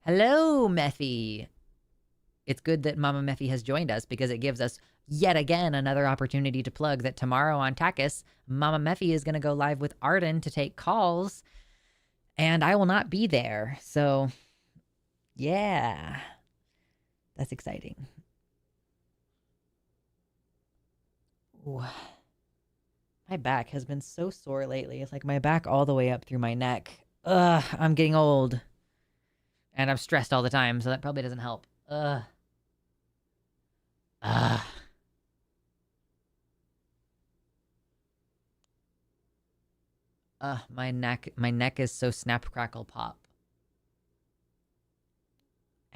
Hello, Mephi. It's good that Mama Mephi has joined us because it gives us yet again another opportunity to plug that tomorrow on Takis, Mama Mephi is going to go live with Arden to take calls, and I will not be there. So, yeah, that's exciting. Ooh. My back has been so sore lately. It's like my back all the way up through my neck. Ugh, I'm getting old. And I'm stressed all the time, so that probably doesn't help. Ugh. Ugh. My neck is so snap, crackle, pop.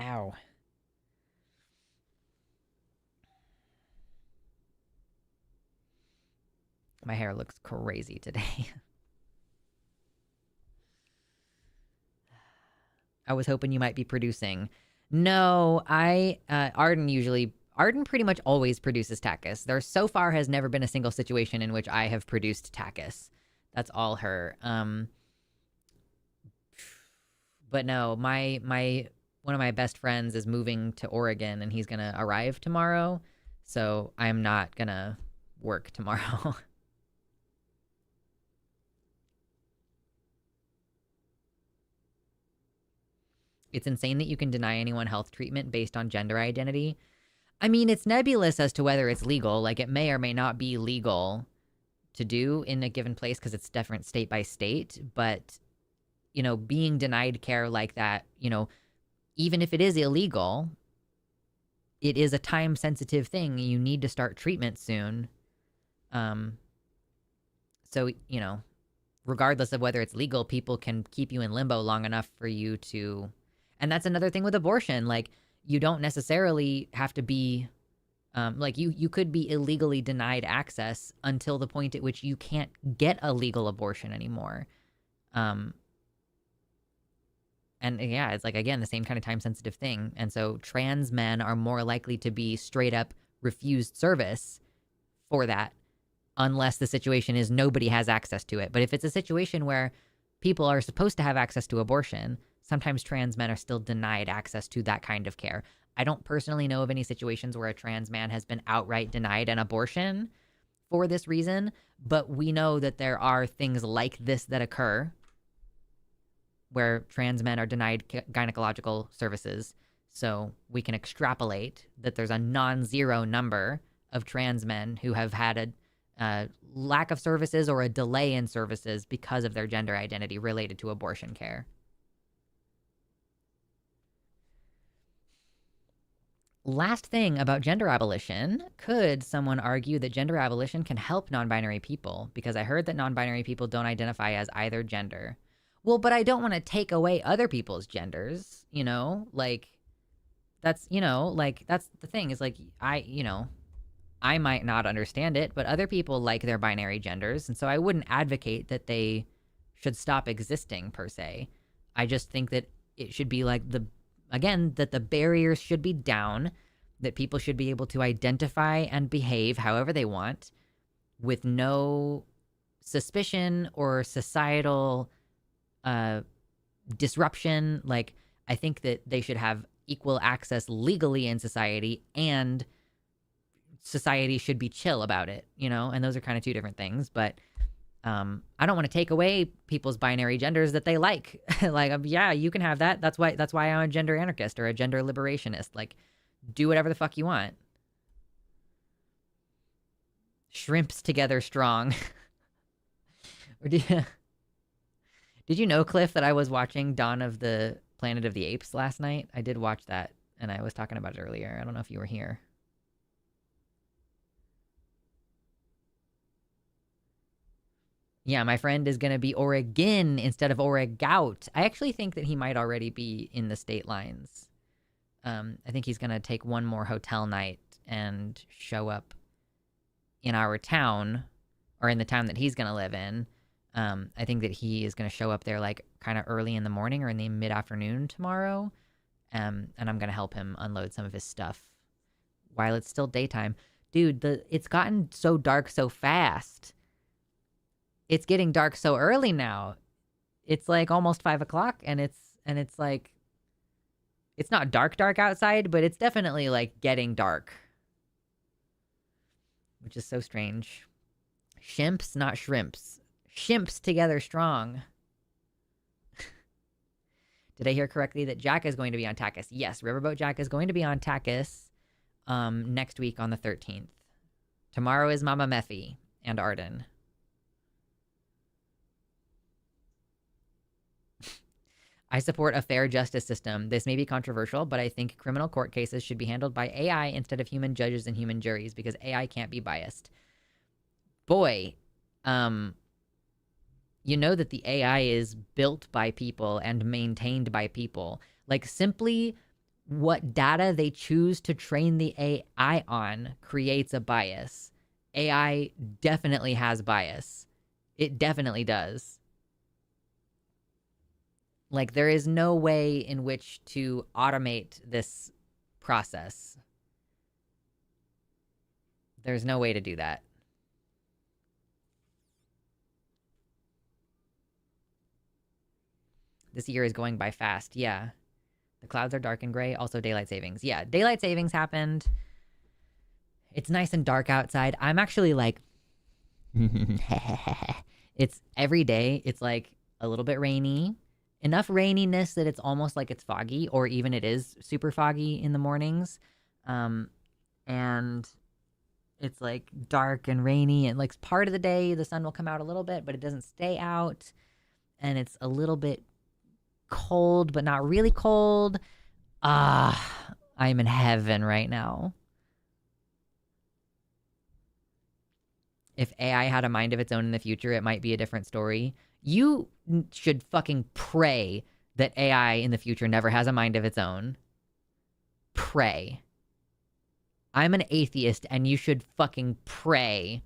Ow. My hair looks crazy today. I was hoping you might be producing. No, Arden pretty much always produces Takis. There so far has never been a single situation in which I have produced Takis. That's all her. But no, my one of my best friends is moving to Oregon and he's gonna arrive tomorrow. So I'm not gonna work tomorrow. It's insane that you can deny anyone health treatment based on gender identity. I mean, it's nebulous as to whether it's legal. Like, it may or may not be legal to do in a given place because it's different state by state. But, being denied care like that, even if it is illegal, it is a time-sensitive thing. You need to start treatment soon. So, regardless of whether it's legal, people can keep you in limbo long enough for you to... And that's another thing with abortion. Like, you don't necessarily have to be... you could be illegally denied access until the point at which you can't get a legal abortion anymore. And yeah, it's like, again, the same kind of time-sensitive thing. And so trans men are more likely to be straight-up refused service for that, unless the situation is nobody has access to it. But if it's a situation where people are supposed to have access to abortion, sometimes trans men are still denied access to that kind of care. I don't personally know of any situations where a trans man has been outright denied an abortion for this reason, but we know that there are things like this that occur where trans men are denied gynecological services. So we can extrapolate that there's a non-zero number of trans men who have had a lack of services or a delay in services because of their gender identity related to abortion care. Last thing about gender abolition, could someone argue that gender abolition can help non-binary people? Because I heard that non-binary people don't identify as either gender. Well, but I don't want to take away other people's genders, like that's, that's the thing is like, I might not understand it, but other people like their binary genders. And so I wouldn't advocate that they should stop existing per se. I just think that it should be like that the barriers should be down, that people should be able to identify and behave however they want with no suspicion or societal disruption. Like, I think that they should have equal access legally in society, and society should be chill about it, and those are kind of two different things. But I don't want to take away people's binary genders that they like. Like, yeah, you can have that. That's why I'm a gender anarchist or a gender liberationist. Like, do whatever the fuck you want. Shrimps together strong. Or did you know, Cliff, that I was watching Dawn of the Planet of the Apes last night? I did watch that, and I was talking about it earlier. I don't know if you were here. Yeah, my friend is going to be Oregon instead of Oregout. I actually think that he might already be in the state lines. I think he's going to take one more hotel night and show up in our town, or in the town that he's going to live in. I think that he is going to show up there like kind of early in the morning or in the mid-afternoon tomorrow. And I'm going to help him unload some of his stuff while it's still daytime. Dude, it's gotten so dark so fast. It's getting dark so early now. It's like almost 5 o'clock, and it's like, it's not dark outside, but it's definitely like getting dark, which is so strange. Shimps, not shrimps. Shimps together strong. Did I hear correctly that Jack is going to be on Takis? Yes, Riverboat Jack is going to be on Takis next week on the 13th. Tomorrow is Mama Mephi and Arden. I support a fair justice system. This may be controversial, but I think criminal court cases should be handled by AI instead of human judges and human juries, because AI can't be biased. Boy, you know that the AI is built by people and maintained by people. Like, simply what data they choose to train the AI on creates a bias. AI definitely has bias. It definitely does. Like, there is no way in which to automate this process. There's no way to do that. This year is going by fast. Yeah. The clouds are dark and gray. Also daylight savings. Yeah, daylight savings happened. It's nice and dark outside. I'm actually like... It's every day. It's like a little bit rainy. Enough raininess that it's almost like it's foggy, or even it is super foggy in the mornings. And it's like dark and rainy, and like part of the day the sun will come out a little bit, but it doesn't stay out. And it's a little bit cold, but not really cold. I'm in heaven right now. If AI had a mind of its own in the future, it might be a different story. You should fucking pray that AI in the future never has a mind of its own. Pray. I'm an atheist, and you should fucking pray.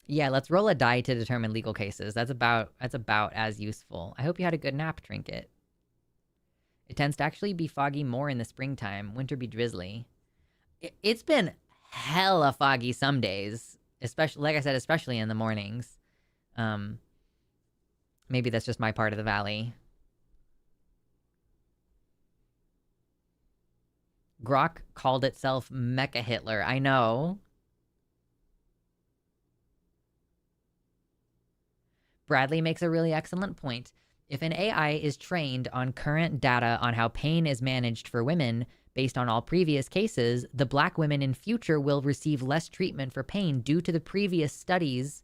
Yeah, let's roll a die to determine legal cases. That's about as useful. I hope you had a good nap, Trinket. It tends to actually be foggy more in the springtime. Winter be drizzly. It's been hella foggy some days, especially, like I said, especially in the mornings. Maybe that's just my part of the valley. Grok called itself Mecha Hitler. I know. Bradley makes a really excellent point. If an AI is trained on current data on how pain is managed for women based on all previous cases, the black women in future will receive less treatment for pain due to the previous studies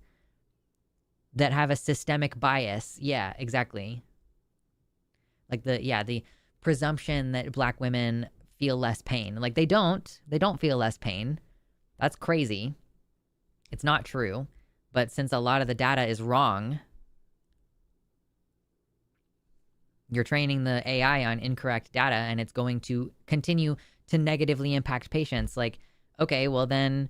that have a systemic bias. Yeah, exactly. Like the presumption that black women feel less pain. Like they don't feel less pain. That's crazy. It's not true. But since a lot of the data is wrong, you're training the AI on incorrect data and it's going to continue to negatively impact patients. Like, okay, well then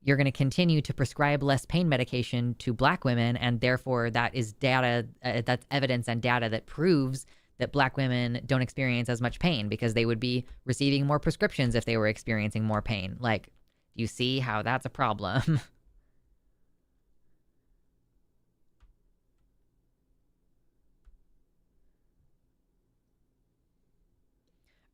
you're going to continue to prescribe less pain medication to black women, and therefore that is data, that's evidence and data that proves that black women don't experience as much pain because they would be receiving more prescriptions if they were experiencing more pain. Like, you see how that's a problem?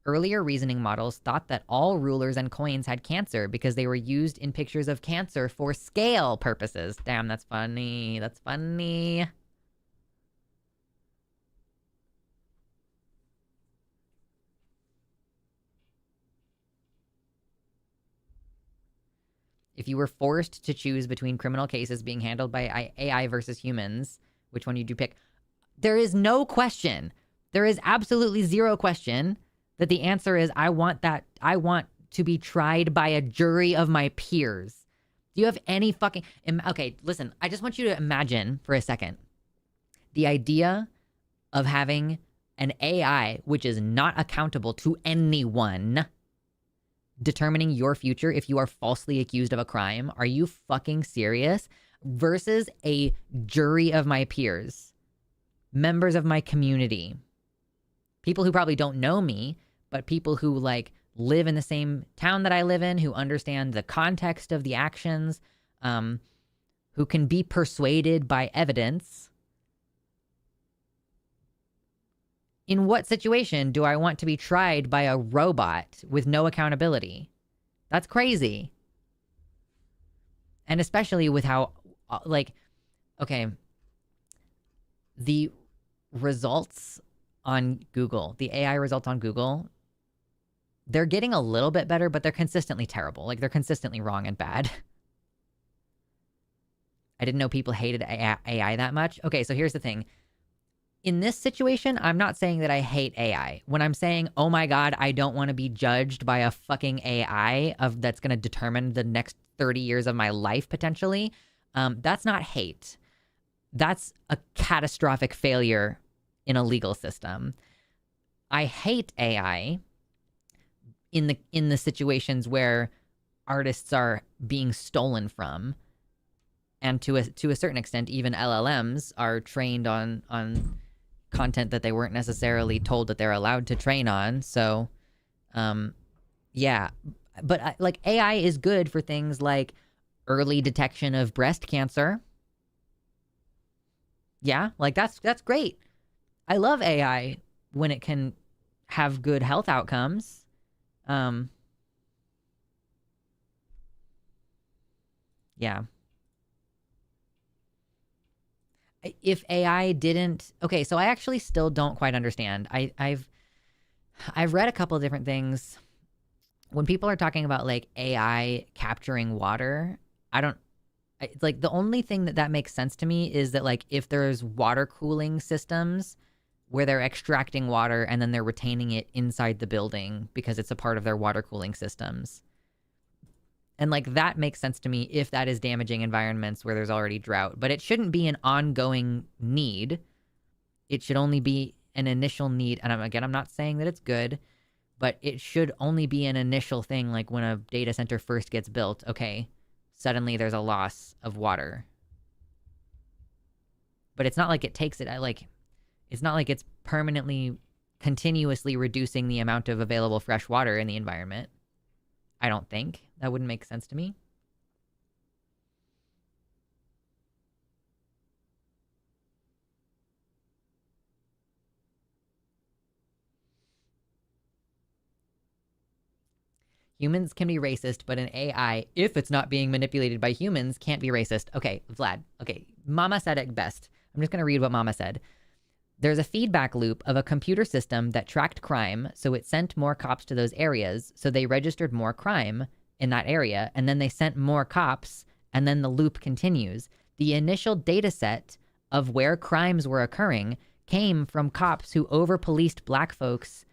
Earlier reasoning models thought that all rulers and coins had cancer because they were used in pictures of cancer for scale purposes. Damn, that's funny. That's funny. If you were forced to choose between criminal cases being handled by AI versus humans, which one would you pick? There is no question. There is absolutely zero question that the answer is I want to be tried by a jury of my peers. Do you have any fucking... Okay, listen, I just want you to imagine for a second the idea of having an AI which is not accountable to anyone determining your future if you are falsely accused of a crime. Are you fucking serious? Versus a jury of my peers, members of my community, people who probably don't know me, but people who like live in the same town that I live in, who understand the context of the actions, who can be persuaded by evidence. In what situation do I want to be tried by a robot with no accountability? That's crazy. And especially with how, like, okay, the results on Google, the AI results on Google, they're getting a little bit better, but they're consistently terrible. Like, they're consistently wrong and bad. I didn't know people hated AI that much. Okay, so here's the thing. In this situation, I'm not saying that I hate AI. When I'm saying, oh my God, I don't want to be judged by a fucking AI that's going to determine the next 30 years of my life, potentially, that's not hate. That's a catastrophic failure in a legal system. I hate AI in the situations where artists are being stolen from, and to a certain extent, even LLMs are trained on content that they weren't necessarily told that they're allowed to train on. So, yeah, but like AI is good for things like early detection of breast cancer. Yeah, like that's great. I love AI when it can have good health outcomes. Yeah. If AI didn't... Okay, so I actually still don't quite understand. I've read a couple of different things. When people are talking about like AI capturing water, it's like the only thing that makes sense to me is that like if there's water cooling systems where they're extracting water and then they're retaining it inside the building because it's a part of their water cooling systems. And like that makes sense to me if that is damaging environments where there's already drought. But it shouldn't be an ongoing need. It should only be an initial need. And I'm not saying that it's good, but it should only be an initial thing. Like when a data center first gets built, okay, suddenly there's a loss of water. But it's not like it takes it, it's not like it's permanently, continuously reducing the amount of available fresh water in the environment. I don't think. That wouldn't make sense to me. Humans can be racist, but an AI, if it's not being manipulated by humans, can't be racist. Okay, Vlad. Okay, Mama said it best. I'm just going to read what Mama said. There's a feedback loop of a computer system that tracked crime, so it sent more cops to those areas, so they registered more crime in that area, and then they sent more cops, and then the loop continues. The initial data set of where crimes were occurring came from cops who over policed black folks,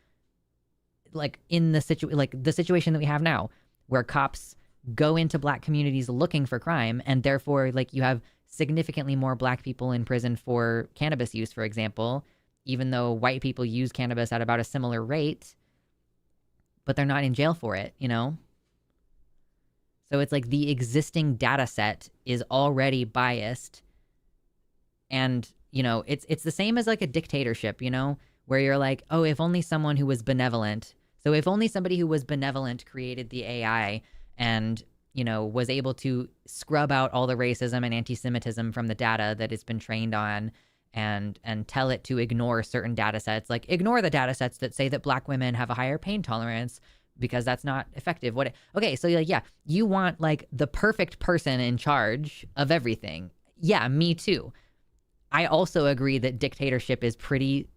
like in the situation that we have now, where cops go into black communities looking for crime, and therefore like you have significantly more black people in prison for cannabis use, for example, even though white people use cannabis at about a similar rate, but they're not in jail for it, you know? So it's like the existing data set is already biased. And, you know, it's the same as like a dictatorship, you know, where you're like, oh, if only someone who was benevolent. So if only somebody who was benevolent created the AI and, you know, was able to scrub out all the racism and anti-Semitism from the data that it's been trained on, and tell it to ignore certain data sets, like ignore the data sets that say that black women have a higher pain tolerance because that's not effective. Okay, so like, yeah, you want like the perfect person in charge of everything. Yeah, me too. I also agree that dictatorship is pretty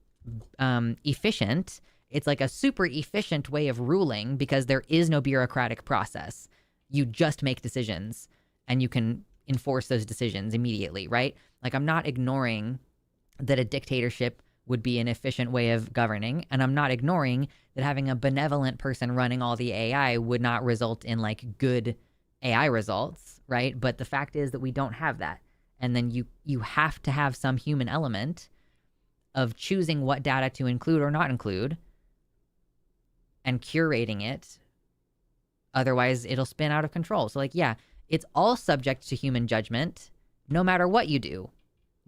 efficient. It's like a super efficient way of ruling because there is no bureaucratic process. You just make decisions and you can enforce those decisions immediately, right? Like, I'm not ignoring that a dictatorship would be an efficient way of governing, and I'm not ignoring that having a benevolent person running all the AI would not result in like good AI results, right? But the fact is that we don't have that. And then you have to have some human element of choosing what data to include or not include and curating it. Otherwise, it'll spin out of control. So like, yeah, it's all subject to human judgment no matter what you do.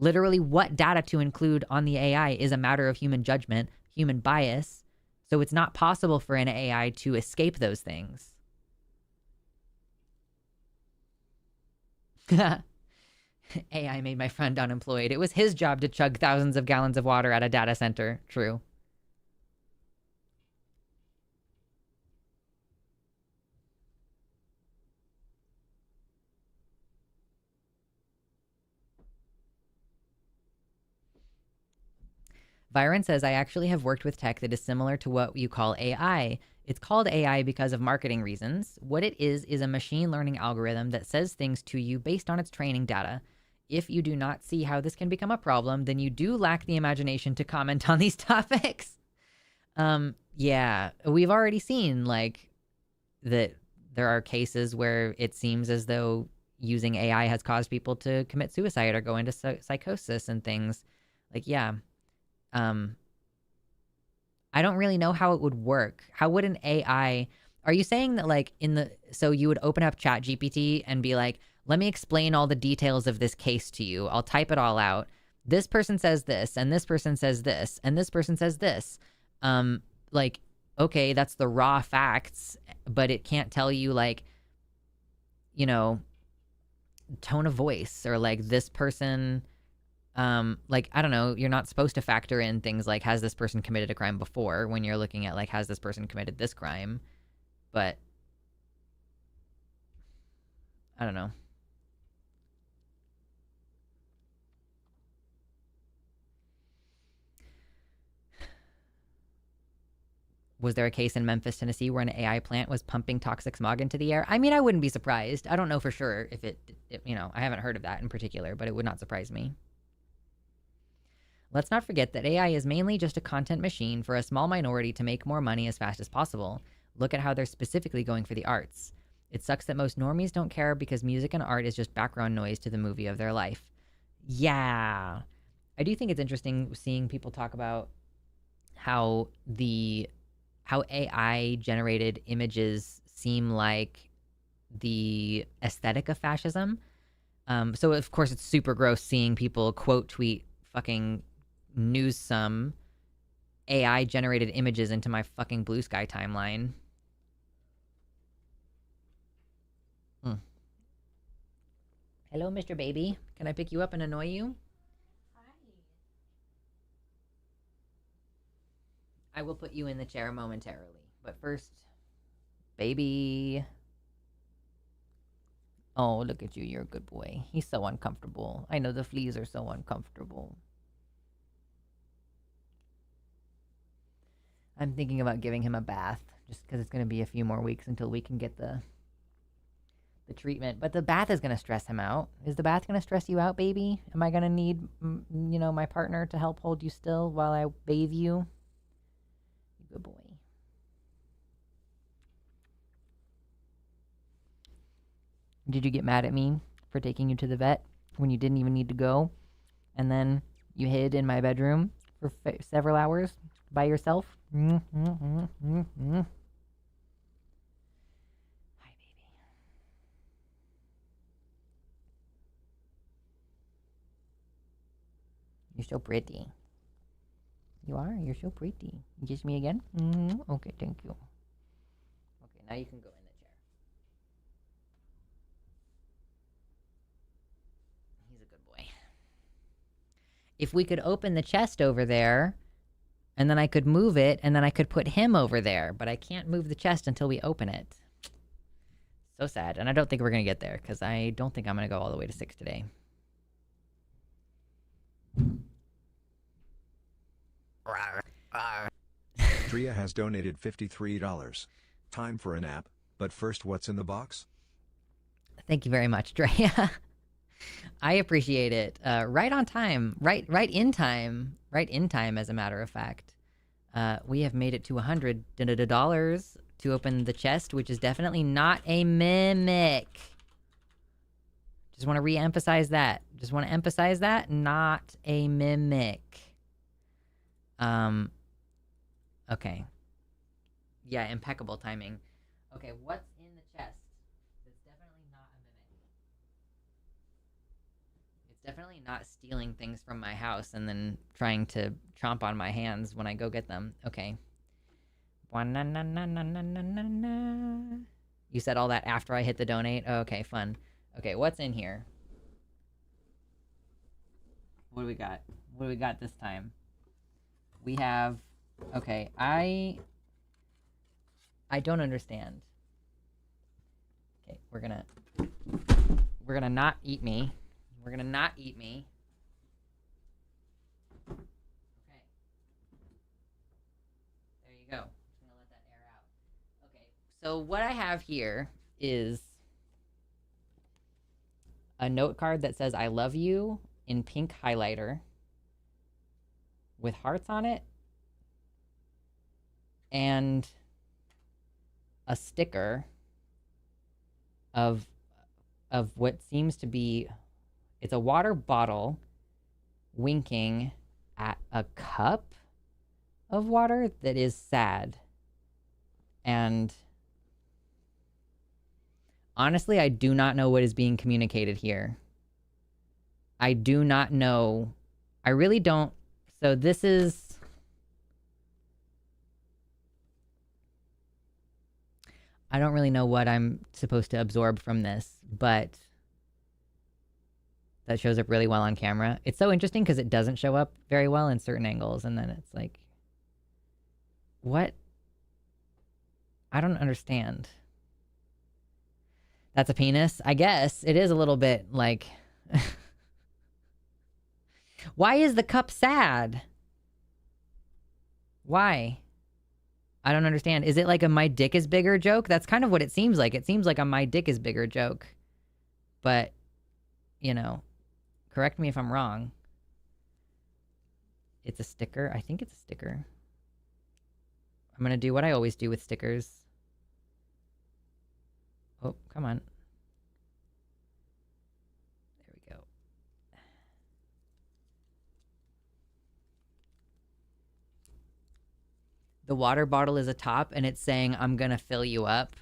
Literally, what data to include on the AI is a matter of human judgment, human bias. So it's not possible for an AI to escape those things. AI made my friend unemployed. It was his job to chug thousands of gallons of water at a data center. True. Byron says, I actually have worked with tech that is similar to what you call AI. It's called AI because of marketing reasons. What it is a machine learning algorithm that says things to you based on its training data. If you do not see how this can become a problem, then you do lack the imagination to comment on these topics. Yeah, we've already seen like that there are cases where it seems as though using AI has caused people to commit suicide or go into psychosis and things. Like, yeah. I don't really know how it would work. How would an AI, are you saying that like so you would open up Chat GPT and be like, let me explain all the details of this case to you. I'll type it all out. This person says this, and this person says this, and this person says this. Like, okay, that's the raw facts, but it can't tell you like, you know, tone of voice or like this person, like, I don't know, you're not supposed to factor in things like, has this person committed a crime before when you're looking at like, has this person committed this crime? But I don't know. Was there a case in Memphis, Tennessee where an AI plant was pumping toxic smog into the air? I mean, I wouldn't be surprised. I don't know for sure if you know, I haven't heard of that in particular, but it would not surprise me. Let's not forget that AI is mainly just a content machine for a small minority to make more money as fast as possible. Look at how they're specifically going for the arts. It sucks that most normies don't care because music and art is just background noise to the movie of their life. Yeah. I do think it's interesting seeing people talk about how AI generated images seem like the aesthetic of fascism. So of course it's super gross seeing people quote tweet fucking some AI generated images into my fucking Blue Sky timeline. Hello, Mr. Baby. Can I pick you up and annoy you? Hi. I will put you in the chair momentarily. But first, baby. Oh, look at you. You're a good boy. He's so uncomfortable. I know the fleas are so uncomfortable. I'm thinking about giving him a bath just because it's going to be a few more weeks until we can get the the treatment. But the bath is going to stress him out. Is the bath going to stress you out, baby? Am I going to need, my partner to help hold you still while I bathe you? Good boy. Did you get mad at me for taking you to the vet when you didn't even need to go? And then you hid in my bedroom for several hours by yourself? Hi, baby. You're so pretty. You are? You're so pretty. You kiss me again? Okay, thank you. Okay, now you can go in the chair. He's a good boy. If we could open the chest over there, and then I could move it, and then I could put him over there, but I can't move the chest until we open it. So sad. And I don't think we're going to get there, because I don't think I'm going to go all the way to 6 today. Drea has donated $53. Time for a nap, but first, what's in the box? Thank you very much, Drea. I appreciate it. Right on time. Right in time. Right in time, as a matter of fact. We have made it to $100 to open the chest, which is definitely not a mimic. Just want to re-emphasize that. Just want to emphasize that. Not a mimic. Okay. Yeah, impeccable timing. Okay, what's in the chest? It's definitely not a mimic. It's definitely not stealing things from my house and then trying to chomp on my hands when I go get them. Okay. You said all that after I hit the donate? Oh, okay, fun. Okay, what's in here? What do we got? What do we got this time? We have... Okay, I don't understand. Okay, we're gonna not eat me. We're gonna not eat me. Okay. There you go. I'm gonna let that air out. Okay, so what I have here is a note card that says I love you in pink highlighter with hearts on it, and a sticker of what seems to be, it's a water bottle winking at a cup of water that is sad. And honestly, I do not know what is being communicated here. I do not know. I really don't. So this is... I don't really know what I'm supposed to absorb from this, but that shows up really well on camera. It's so interesting because it doesn't show up very well in certain angles, and then it's like, what? I don't understand. That's a penis? I guess. It is a little bit like... Why is the cup sad? Why? I don't understand. Is it like a my dick is bigger joke? That's kind of what it seems like. It seems like a my dick is bigger joke. But, correct me if I'm wrong. It's a sticker. I think it's a sticker. I'm going to do what I always do with stickers. Oh, come on. There we go. The water bottle is a top, and it's saying, I'm going to fill you up.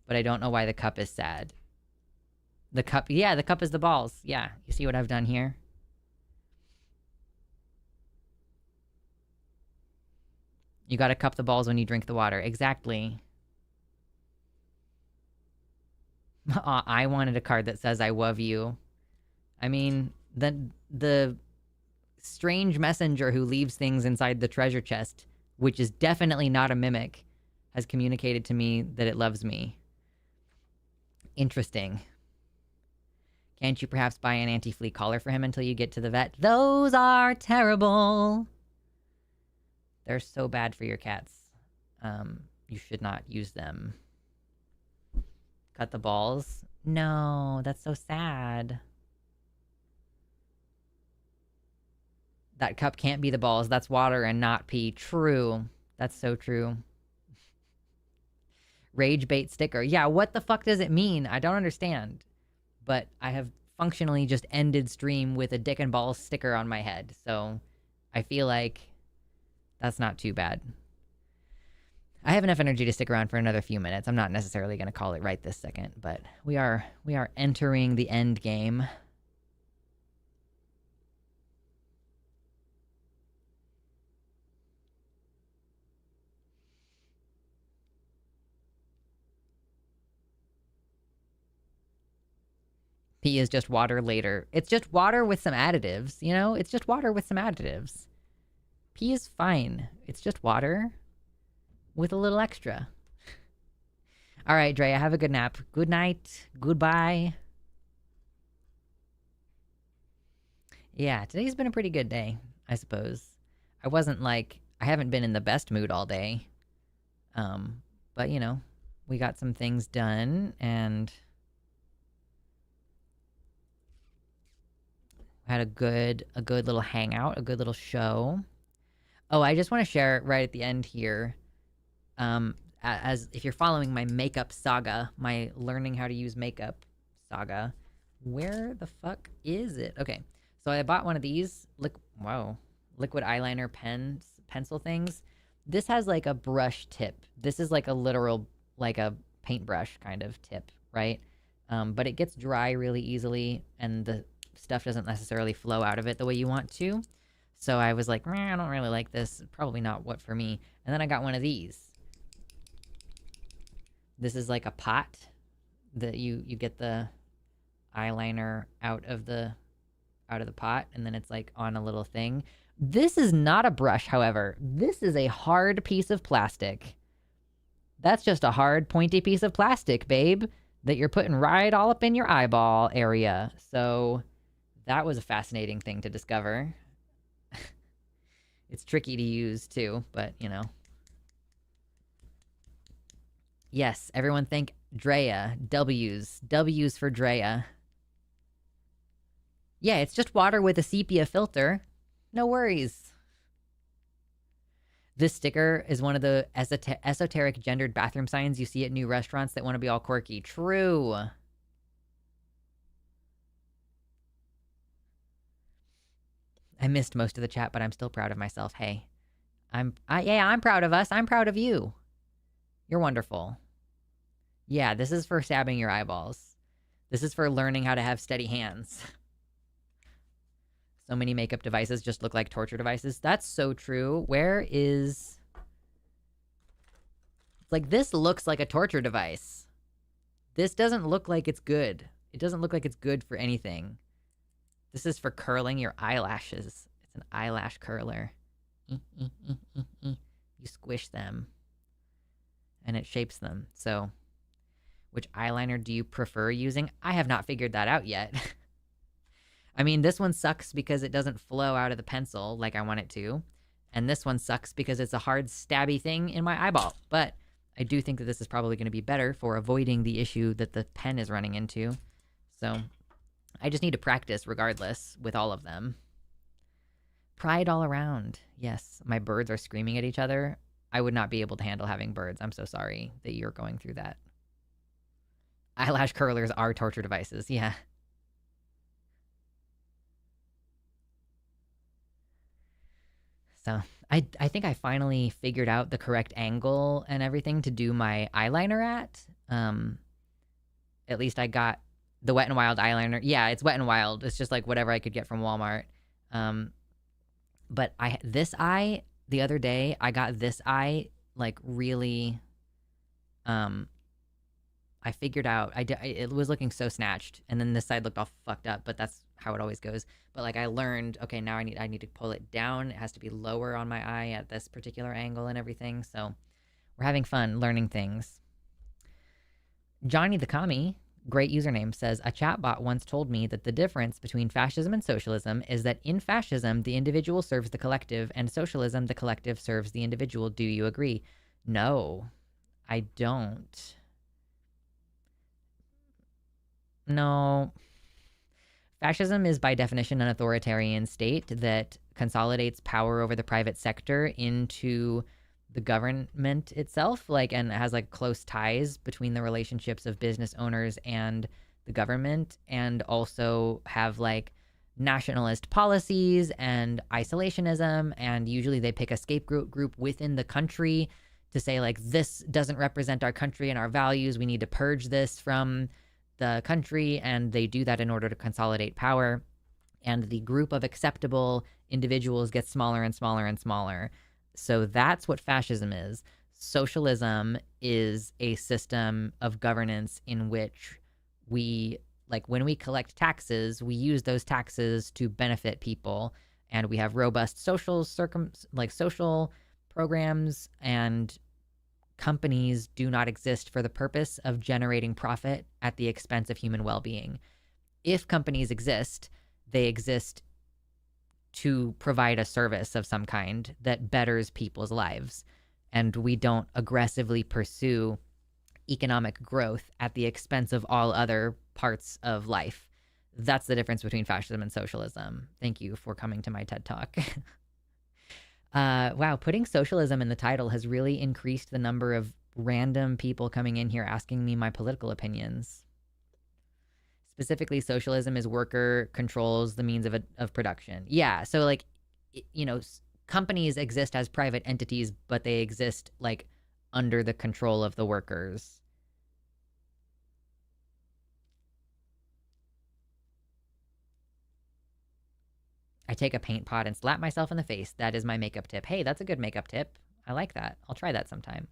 But I don't know why the cup is sad. The cup, yeah, the cup is the balls. Yeah, you see what I've done here? You got to cup the balls when you drink the water. Exactly. I wanted a card that says, I love you. I mean, the strange messenger who leaves things inside the treasure chest, which is definitely not a mimic, has communicated to me that it loves me. Interesting. Can't you perhaps buy an anti-flea collar for him until you get to the vet? Those are terrible. They're so bad for your cats. You should not use them. Cut the balls. No, that's so sad. That cup can't be the balls. That's water and not pee. True. That's so true. Rage bait sticker. Yeah, what the fuck does it mean? I don't understand. But I have functionally just ended stream with a dick and balls sticker on my head. So I feel like that's not too bad. I have enough energy to stick around for another few minutes. I'm not necessarily going to call it right this second, but we are entering the end game. Pee is just water later. It's just water with some additives, you know? It's just water with some additives. Pee is fine. It's just water with a little extra. All right, Drea, have a good nap. Good night. Goodbye. Yeah, today's been a pretty good day, I suppose. I haven't been in the best mood all day. But you know, we got some things done and had a good little hangout, a good little show. Oh, I just want to share right at the end here. As if you're following my makeup saga, my learning how to use makeup saga, where the fuck is it? Okay, so I bought one of these liquid eyeliner pencil things. This has like a brush tip. This is like a literal, like a paintbrush kind of tip, right? But it gets dry really easily, and the stuff doesn't necessarily flow out of it the way you want to. So I was like, I don't really like this. Probably not what for me. And then I got one of these. This is like a pot that you get the eyeliner out of the pot, and then it's like on a little thing. This is not a brush, however. This is a hard piece of plastic. That's just a hard, pointy piece of plastic, babe, that you're putting right all up in your eyeball area. So that was a fascinating thing to discover. It's tricky to use too, but you know. Yes, everyone think Drea. W's for Drea. Yeah, it's just water with a sepia filter. No worries. This sticker is one of the esoteric gendered bathroom signs you see at new restaurants that want to be all quirky. True. I missed most of the chat, but I'm still proud of myself. Hey, I'm proud of us. I'm proud of you. You're wonderful. Yeah, this is for stabbing your eyeballs. This is for learning how to have steady hands. So many makeup devices just look like torture devices. That's so true. Where is... Like, this looks like a torture device. This doesn't look like it's good. It doesn't look like it's good for anything. This is for curling your eyelashes. It's an eyelash curler. You squish them. And it shapes them. So, which eyeliner do you prefer using? I have not figured that out yet. I mean, this one sucks because it doesn't flow out of the pencil like I want it to. And this one sucks because it's a hard, stabby thing in my eyeball. But I do think that this is probably going to be better for avoiding the issue that the pen is running into. So I just need to practice regardless with all of them. Pride all around. Yes, my birds are screaming at each other. I would not be able to handle having birds. I'm so sorry that you're going through that. Eyelash curlers are torture devices. Yeah. So I think I finally figured out the correct angle and everything to do my eyeliner at. At least I got the Wet n Wild eyeliner. Yeah, it's Wet n Wild. It's just like whatever I could get from Walmart. But this eye, the other day, I got this eye like really... I figured out, it was looking so snatched, and then this side looked all fucked up, but that's how it always goes. But like I learned, okay, now I need to pull it down. It has to be lower on my eye at this particular angle and everything. So we're having fun learning things. Johnny the Commie, great username, says, a chatbot once told me that the difference between fascism and socialism is that in fascism, the individual serves the collective, and socialism, the collective serves the individual. Do you agree? No, I don't. No. Fascism is by definition an authoritarian state that consolidates power over the private sector into the government itself, and has close ties between the relationships of business owners and the government, and also have nationalist policies and isolationism, and usually they pick a scapegoat group within the country to say this doesn't represent our country and our values, we need to purge this from the country, and they do that in order to consolidate power. And the group of acceptable individuals gets smaller and smaller and smaller. So that's what fascism is. Socialism is a system of governance in which we, when we collect taxes, we use those taxes to benefit people, and we have robust social social programs, and companies do not exist for the purpose of generating profit at the expense of human well-being. If companies exist, they exist to provide a service of some kind that betters people's lives. And we don't aggressively pursue economic growth at the expense of all other parts of life. That's the difference between fascism and socialism. Thank you for coming to my TED Talk. Wow, putting socialism in the title has really increased the number of random people coming in here asking me my political opinions. Specifically, socialism is worker controls the means of production. Yeah, so companies exist as private entities, but they exist under the control of the workers. I take a paint pot and slap myself in the face. That is my makeup tip. Hey, that's a good makeup tip. I like that. I'll try that sometime.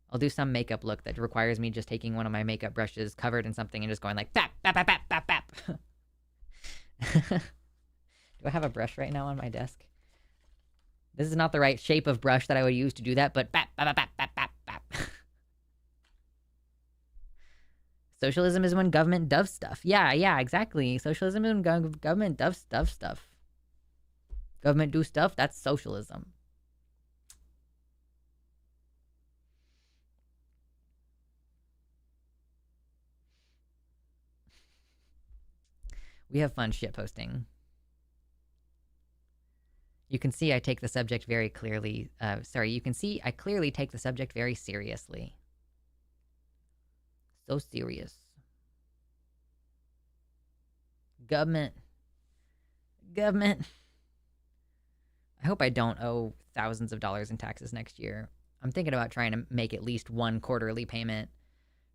I'll do some makeup look that requires me just taking one of my makeup brushes covered in something and just going bap, bap, bap, bap, bap, bap. Do I have a brush right now on my desk? This is not the right shape of brush that I would use to do that, but bap, bap, bap, bap, bap, bap. Socialism is when government does stuff. Yeah, exactly. Socialism is when government does stuff. Government do stuff, that's socialism. We have fun shitposting. You can see I take the subject very clearly. You can see I clearly take the subject very seriously. So serious. Government. I hope I don't owe thousands of dollars in taxes next year. I'm thinking about trying to make at least one quarterly payment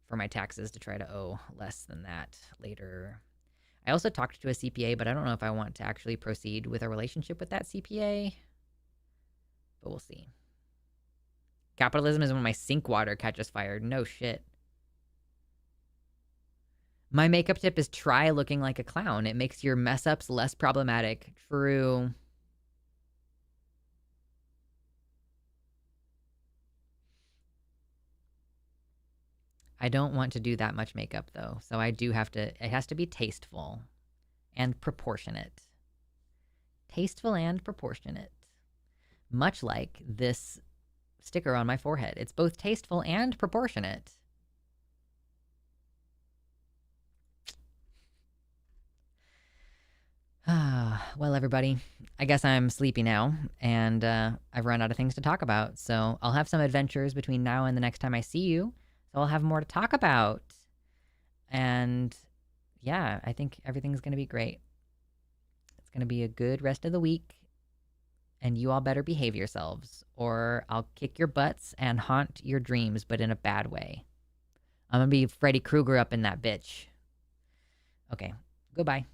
for my taxes to try to owe less than that later. I also talked to a CPA, but I don't know if I want to actually proceed with a relationship with that CPA. But we'll see. Capitalism is when my sink water catches fire. No shit. My makeup tip is try looking like a clown. It makes your mess ups less problematic. True. I don't want to do that much makeup though, so I do have to, it has to be tasteful and proportionate. Tasteful and proportionate. Much like this sticker on my forehead. It's both tasteful and proportionate. Well, everybody, I guess I'm sleepy now, and I've run out of things to talk about, so I'll have some adventures between now and the next time I see you. So I'll have more to talk about. And yeah, I think everything's going to be great. It's going to be a good rest of the week. And you all better behave yourselves, or I'll kick your butts and haunt your dreams, but in a bad way. I'm going to be Freddy Krueger up in that bitch. Okay, goodbye.